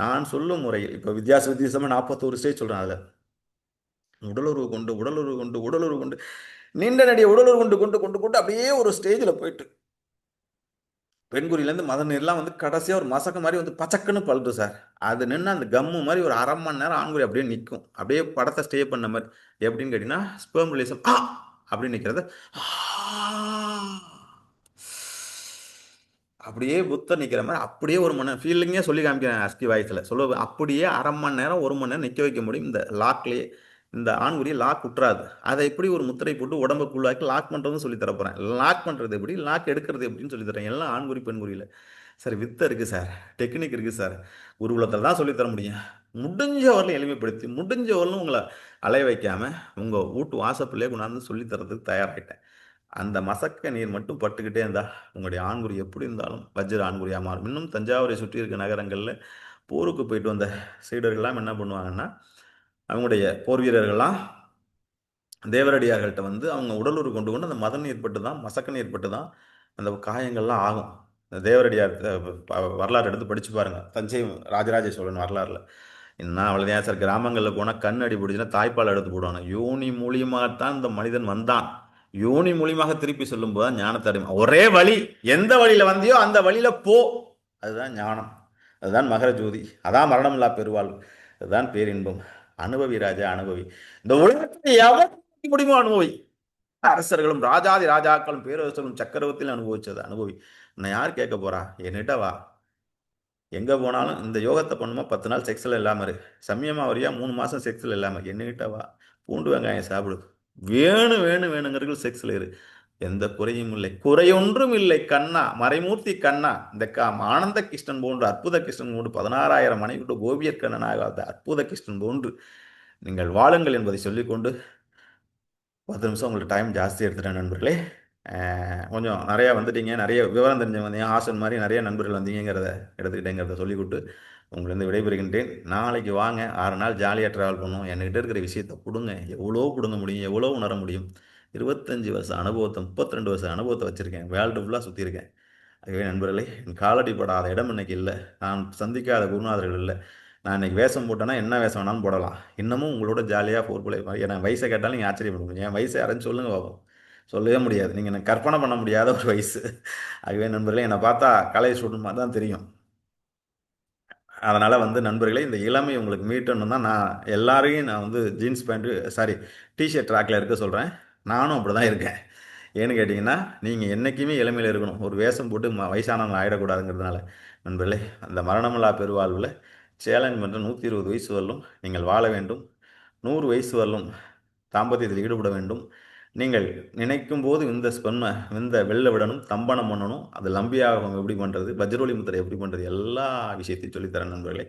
நான் சொல்லும் முறையில் இப்போ வித்தியாசமாக 41 ஸ்டேஜ் சொல்கிறேன். அதில் உடலுறவு கொண்டு நீண்ட நடிகை உடலுறவு கொண்டு அப்படியே ஒரு ஸ்டேஜில் போயிட்டு பெண்குறியிலேருந்து மத நீர்லாம் வந்து கடைசியாக ஒரு மசக்க மாதிரி வந்து பச்சக்குன்னு பழுது சார். அது நின்று அந்த கம்மு மாதிரி ஒரு 1/2 மணி நேரம் ஆண்குறி அப்படியே நிற்கும். அப்படியே படத்தை ஸ்டே பண்ண மாதிரி. எப்படின்னு கேட்டிங்கன்னா ஸ்பெர்ம் ரிலீஸ் அப்படின்னு நிற்கிறது. அப்படியே புத்தர் நிற்கிற மாதிரி அப்படியே 1 மணி நேரம் ஃபீலிங்கே சொல்லி காமிக்கிறேன் அஸ்கி வாய்ஸில் சொல்லுவேன். அப்படியே 1/2 மணி நேரம் 1 மணி நேரம் நிற்க வைக்க முடியும். இந்த லாக்லேயே இந்த ஆண்குறியை லாக் விட்டுறாது. அதை எப்படி ஒரு முத்திரை போட்டு உடம்புக்குள்ளாக்கி லாக் பண்ணுறதுன்னு சொல்லி தரப்போகிறேன். லாக் பண்ணுறது எப்படி, லாக் எடுக்கிறது எப்படின்னு சொல்லி தரேன். எல்லாம் ஆண்குறி பெண்குறியில் சார் வித்தை இருக்குது சார், டெக்னிக் இருக்குது சார். குருகுலத்தில் தான் சொல்லித்தர முடியும். முடிஞ்ச வரலும் எளிமைப்படுத்தி முடிஞ்ச வரலும் உங்களை அலைய வைக்காமல் உங்கள் வீட்டு வாசப்பிள்ளையே கொண்டாந்து சொல்லித்தரதுக்கு தயாராகிட்டேன். அந்த மசக்க நீர் மட்டும் பட்டுக்கிட்டே இருந்தால் உங்களுடைய ஆண்குறி எப்படி இருந்தாலும் வஜ்ர ஆண்குறியாக மாறும். இன்னும் தஞ்சாவூரை சுற்றி இருக்க நகரங்களில் போருக்கு போயிட்டு வந்த சீடர்கள்லாம் என்ன பண்ணுவாங்கன்னா, அவங்களுடைய போர் வீரர்கள்லாம் தேவரடியார்கள்ட்ட வந்து அவங்க உடலுறவு கொண்டு அந்த மதம் ஏற்பட்டு தான் மசக்கன் ஏற்பட்டு தான் அந்த காயங்கள்லாம் ஆகும். தேவரடியார் வரலாறு எடுத்து படித்து பாருங்கள். தஞ்சை ராஜராஜ சோழன் வரலாறுல என்ன அவ்வளோதான் சார். கிராமங்களில் போனால் கண் அடி பிடிச்சுன்னா தாய்ப்பால் எடுத்து போடுவாங்க. யோனி மூலியமாகத்தான் இந்த மனிதன் வந்தான். யோனி மூலியமாக திருப்பி சொல்லும் போது தான் ஞானத்தை அடையும். ஒரே வழி, எந்த வழியில் வந்தியோ அந்த வழியில் போ, அதுதான் ஞானம். அதுதான் மகர ஜோதி, அதான் மரணமில்லா பெருவாழ்வு, அதுதான் பேரின்பம். அனுபவி ராஜா, அனுபவி. இந்த உலகத்தில் எவன் முடியுமோ அனுபவி. அரசர்களும் ராஜாதி ராஜாக்களும் பேரரசரும் சக்கரவர்த்தியும் அனுபவிச்சது அனுபவி. உன்னை யார் கேட்க போறா? என்கிட்ட வா. எங்க போனாலும் இந்த யோகத்தை பண்ணுமா, 10 நாள் செக்ஸ்ல இல்லாம இரு. சமயமா வரியா, 3 மாசம் செக்ஸ்ல இல்லாம என்கிட்ட வா. பூண்டு வெங்காயம் சாப்பிடு. வேணும் வேணும் வேணுங்கிறது செக்ஸ்ல இரு. எந்த குறையும் இல்லை, குறையொன்றும் இல்லை கண்ணா, மறைமூர்த்தி கண்ணா. இந்த ஆனந்த கிருஷ்ணன் போன்று, அற்புத கிருஷ்ணன் போன்று, 16,000 மனைவிட்டு கோபியர் கண்ணனாக அற்புத கிருஷ்ணன் போன்று நீங்கள் வாழுங்கள் என்பதை சொல்லிக்கொண்டு 10 நிமிஷம் உங்களுக்கு டைம் ஜாஸ்தி எடுத்துட்டேன் நண்பர்களே. கொஞ்சம் நிறையா வந்துட்டீங்க, நிறைய விவரம் தெரிஞ்சவங்க வந்தீங்க, ஹாசன் மாதிரி நிறைய நண்பர்கள் வந்தீங்கிறத எடுத்துக்கிட்டேங்கிறத சொல்லிவிட்டு உங்களிருந்து விடைபெறுகின்றேன். நாளைக்கு வாங்க, 6 நாள் ஜாலியாக ட்ராவல் பண்ணுவோம். என்கிட்ட இருக்கிற விஷயத்தை கொடுங்க, எவ்வளோ கொடுங்க முடியும், எவ்வளோ உணர முடியும். 25 வருஷம் அனுபவத்தை, 32 வருஷம் அனுபவத்தை வச்சுருக்கேன், வேர்ல்டு ஃபுல்லாக சுற்றியிருக்கேன். ஆகவே நண்பர்களே, என் காலடிப்படாத இடம் இன்னைக்கு இல்லை, நான் சந்திக்காத குருநாதர்கள் இல்லை. நான் இன்னைக்கு வேஷம் போட்டேன்னா என்ன வேஷம் வேணாலும் போடலாம். இன்னமும் உங்களோட ஜாலியாக ஃபோர் பிள்ளை மாதிரி என் வயசை கேட்டாலும் நீங்கள் ஆச்சரியப்படுவீங்க. என் வயசை யாருன்னு சொல்லுங்க பார்ப்போம். சொல்லவே முடியாது, நீங்கள் எனக்கு கற்பனை பண்ண முடியாத ஒரு வயசு. ஆகவே நண்பர்களே, என்னை பார்த்தா காலேஜ் ஸ்டூடெண்ட் மாதிரி தான் தெரியும். அதனால் வந்து நண்பர்களே, இந்த இளமை உங்களுக்கு மீட்டணும் தான் நான் எல்லாரையும் ஜீன்ஸ் பேண்ட்டு டிஷர்ட் ட்ராக்கில் இருக்க சொல்கிறேன். நானும் அப்படி தான் இருக்கேன். ஏன்னு கேட்டிங்கன்னா, நீங்கள் என்றைக்குமே இளமையில் இருக்கணும், ஒரு வேஷம் போட்டு வயசானவங்க ஆகிடக்கூடாதுங்கிறதுனால. நண்பர்களே, அந்த மரணமில்லா பெருவாழ்வில் சேலஞ்ச் பண்ணுற 120 வயசு வரலும் நீங்கள் வாழ வேண்டும். 100 வயசு வரலும் தாம்பத்தியத்தில் ஈடுபட வேண்டும். நீங்கள் நினைக்கும் போது இந்த ஸ்பென்மை வெளில விடணும், தம்பனம் பண்ணணும். அது லம்பியாகம் எப்படி பண்ணுறது, வஜ்ரோலி முத்திரை எப்படி பண்ணுறது, எல்லா விஷயத்தையும் சொல்லித்தரேன் நண்பர்களே.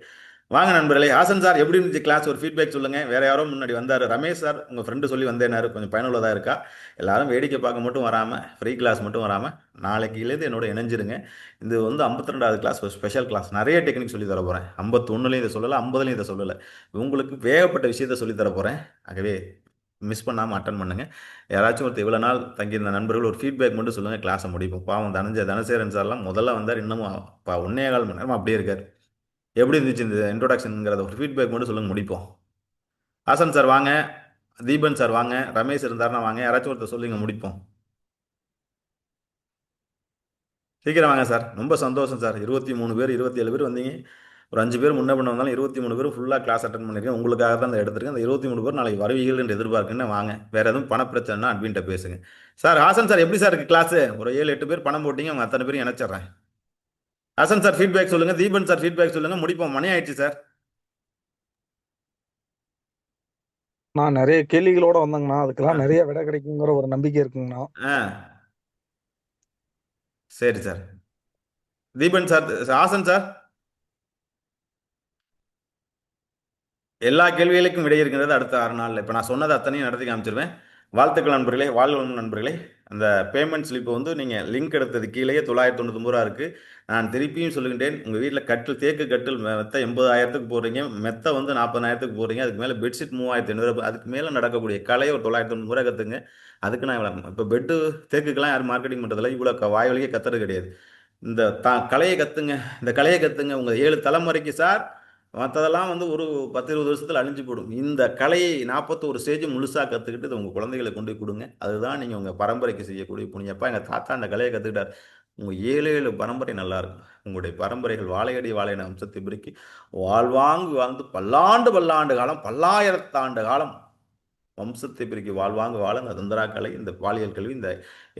வாங்க நண்பர்களே. ஹாசன் சார் எப்படி இருந்துச்சு கிளாஸ்? ஒரு ஃபீட்பேக் சொல்லுங்கள். வேறு யாரோ முன்னாடி வந்தார், ரமேஷ் சார் உங்கள் ஃப்ரெண்டு சொல்லி வந்தேனாரு, கொஞ்சம் பயனுள்ளதாக இருக்கா? எல்லாரும் வேடிக்கை பார்க்க மட்டும் வராமல், ஃப்ரீ கிளாஸ் மட்டும் வராமல் நாளைக்கிலேருந்து என்னோட இணைஞ்சிருங்க. இது 52வது கிளாஸ், ஒரு ஸ்பெஷல் கிளாஸ். நிறைய டெக்னிக் சொல்லி தர போகிறேன். 51லையும் இதை சொல்லலை, 50லையும் இதை சொல்லலை. உங்களுக்கு வேகப்பட்ட விஷயத்தை சொல்லித்தர போகிறேன். ஆகவே மிஸ் பண்ணாமல் அட்டன் பண்ணுங்கள். யாராச்சும் ஒருத்தர் இவ்வளோ நாள் தங்கியிருந்த நண்பர்கள் ஒரு ஃபீட்பேக் மட்டும் சொல்லுங்கள், கிளாஸை முடிப்போம். பாவம் தனசேரன் சார்லாம் முதல்ல வந்தார், இன்னமும் 1.25 மணி நேரமாக அப்படியே இருக்கார். எப்படி இருந்துச்சு இந்த இன்ட்ரோடக்ஷனுங்கிறத ஒரு ஃபீட்பேக் மட்டும் சொல்லுங்கள், முடிப்போம். ஹாசன் சார் வாங்க, தீபன் சார் வாங்க, ரமேஷ் இருந்தாருன்னா வாங்க, யாராச்சும் ஒருத்தர் சொல்லுங்க, முடிப்போம். சீக்கிரம் வாங்க சார். ரொம்ப சந்தோஷம் சார். 23 பேர் 27 பேர் வந்தீங்க. ஒரு 5 பேர் முன்ன பண்ண வந்தாலும் 23 பேர் ஃபுல்லாக கிளாஸ் அட்டன் பண்ணியிருக்கேன். உங்களுக்காக தான் எடுத்துருக்கேன். அந்த 23 பேர் நாளைக்கு வருவீர்கள் என்று எதிர்பார்க்குன்னு வாங்க. வேறு எதுவும் பண பிரச்சனைனா அட்மின்ட்ட பேசுங்க சார். ஹாசன் சார் எப்படி சார் இருக்குது கிளாஸு? ஒரு 7-8 பேர் பணம் போட்டிங்க, அவங்க அத்தனை பேரும் இணைச்சிட்றேன். ஹாசன் சார் ஃபீட்பேக் சொல்லுங்கள், தீபன் சார் ஃபீட்பேக் சொல்லுங்கள், முடிப்போம். மணி ஆயிடுச்சு சார். நான் நிறைய கேள்விகளோட வந்தேங்கண்ணா, அதுக்கெல்லாம் நிறைய விடை கிடைக்குங்கிற ஒரு நம்பிக்கை இருக்குங்கண்ணா. சரி sir. Deepan sir, Hasan sir, எல்லா கேள்விகளுக்கும் விடை இருக்கிறது அடுத்த 6 நாளில். இப்போ நான் சொன்னதை அத்தனையும் நடத்தி காமிச்சிருவேன். வாழ்த்துக்கள் நண்பர்களே, வாழ்வு நண்பர்களே. அந்த பேமெண்ட் ஸ்லிப் நீங்கள் லிங்க் எடுத்தது கீழேயே 999 ரூபா இருக்குது. நான் திருப்பியும் சொல்லுகின்றேன், உங்கள் வீட்டில் கட்டில், தேக்கு கட்டில் மெத்த 80,000க்கு போடுறீங்க, மெத்த 40,000க்கு போடுறீங்க, அதுக்கு மேலே பெட்ஷீட் 3,500, அதுக்கு மேலே நடக்கக்கூடிய கலையை ஒரு 990 ரூபா கற்றுங்க. அதுக்கு நான் இவ்வளோ இப்போ பெட்டு தேக்குக்கெல்லாம் யாரும் மார்க்கெட்டிங் பண்ணுறதில்ல, இவ்வளோ வாய் வழியே கத்துறது கிடையாது. இந்த கலையை கற்றுங்க, இந்த கலையை கற்றுங்க. உங்கள் 7 தலைமுறைக்கு சார். மற்றதெல்லாம் ஒரு 10-20 வருஷத்தில் அழிஞ்சு போடும். இந்த கலையை 41 ஸ்டேஜ் முழுசாக கற்றுக்கிட்டு உங்கள் குழந்தைகளை கொண்டு போய் கொடுங்க. அதுதான் நீங்கள் உங்கள் பரம்பரைக்கு செய்யக்கூடிய புண்ணியப்பா. எங்கள் தாத்தா அந்த கலையை கற்றுக்கிட்டார். உங்கள் 7 பரம்பரை நல்லா இருக்கும். உங்களுடைய பரம்பரைகள் வாழையடி வாழையின அம்சத்தை பிரிக்கி வாழ்வாங்கு வாழ்ந்து பல்லாண்டு காலம், பல்லாயிரத்தாண்டு காலம் வம்சத்தை பிரிக்கி வாழ்வாங்க வாழ இந்த தந்திரா கலை, இந்த பாலியல் கல்வி, இந்த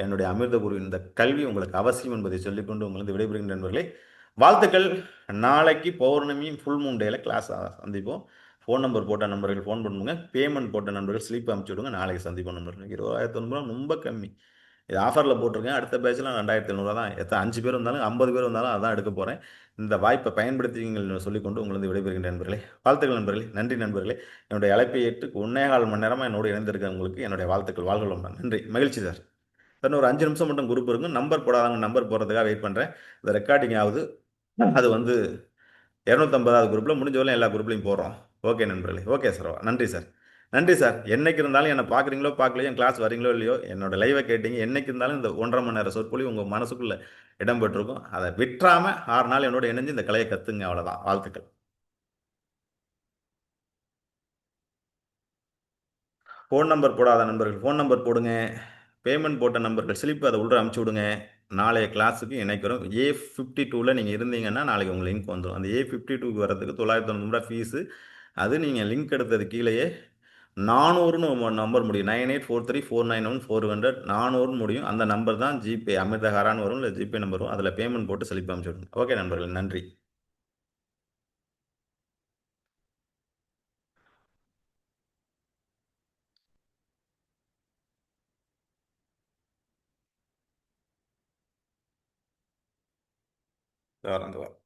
என்னுடைய அமிர்தபுரி இந்த கல்வி உங்களுக்கு அவசியம் என்பதை சொல்லிக்கொண்டு உங்களுக்கு விடைபெறுகின்ற நண்பர்களே, வாழ்த்துக்கள். நாளைக்கு பௌர்ணமி ஃபுல் மூன் டேல கிளாஸ் சந்திப்போம். ஃபோன் நம்பர் போட்ட நண்பர்கள் ஃபோன் பண்ணுங்க, பேமெண்ட் போட்ட நண்பர்கள் ஸ்லிப் அனுப்பிச்சு விடுங்க. நாளைக்கு சந்திப்போம் நண்பர்கள். 20,900 ரொம்ப கம்மி. இது ஆஃபரில் போட்டிருக்கேன். அடுத்த பேட்சில் 2,700 தான். 5 பேர் வந்தாலும் 50 பேர் வந்தாலும் அதான் எடுக்க போகிறேன். இந்த வாய்ப்பை பயன்படுத்திங்கள் சொல்லிக்கொண்டு உங்களுக்கு விடைபெறுகின்ற நண்பர்களே. வாழ்த்துக்கள் நண்பர்களே. நன்றி நண்பர்களே. என்னுடைய அழைப்பை ஏற்று 1.25 மணி நேரமாக என்னோடு இணைந்திருக்கிறவங்களுக்கு என்னுடைய வாழ்த்துக்கள். வாழ்கள் நன்றி, மகிழ்ச்சி சார். சார் ஒரு 5 நிமிஷம் மட்டும் குரூப் இருக்கும். நம்பர் போடாதவங்க நம்பர் போடுறதுக்காக வெயிட் பண்ணுறேன். இந்த ரெக்கார்டிங் ஆகுது. அது 250வது குரூப்பில் முடிஞ்சவரையும் எல்லா குரூப்லையும் போடுறோம். ஓகே நண்பர்களே. Okay sir. நன்றி சார். நன்றி சார். என்னைக்கு இருந்தாலும் என்னை பார்க்குறீங்களோ பார்க்கலையோ, என் கிளாஸ் வரீங்களோ இல்லையோ, என்னோட லைவை கேட்டீங்க, என்னைக்கு இருந்தாலும் இந்த 1.5 மணி நேரம் சொற்பொழி உங்கள் மனசுக்குள்ளே இடம் பெற்றிருக்கும். அதை விட்டுறாமல் 6 நாள் என்னோட இணைஞ்சு இந்த கலையை கற்றுங்க. அவ்வளோதான். வாழ்த்துக்கள். ஃபோன் நம்பர் போடாத நண்பர்கள் ஃபோன் நம்பர் போடுங்க. பேமெண்ட் போட்ட நம்பர்கள் ஸ்லிப் அதை உள்ள அமுச்சு விடுங்க. நாளைய கிளாஸுக்கு இணைக்கிறோம். A52ல் நீங்கள் இருந்தீங்கன்னா நாளைக்கு உங்கள் லிங்க் வந்துடும். அந்த A52க்கு வர்றதுக்கு 990 ஃபீஸு. அது நீங்கள் லிங்க் எடுத்தது கீழேயே 400ன்னு நம்பர் முடியும். 9843491400 400 முடியும். அந்த நம்பர் தான் ஜிபே அமிர்தஹாரான்னு வரும், இல்லை ஜிபே நம்பர் வரும். அதில் பேமெண்ட் போட்டு ஸ்லிப் அமுச்சு விடுங்க. ஓகே நண்பர்கள், நன்றி. வரேன்.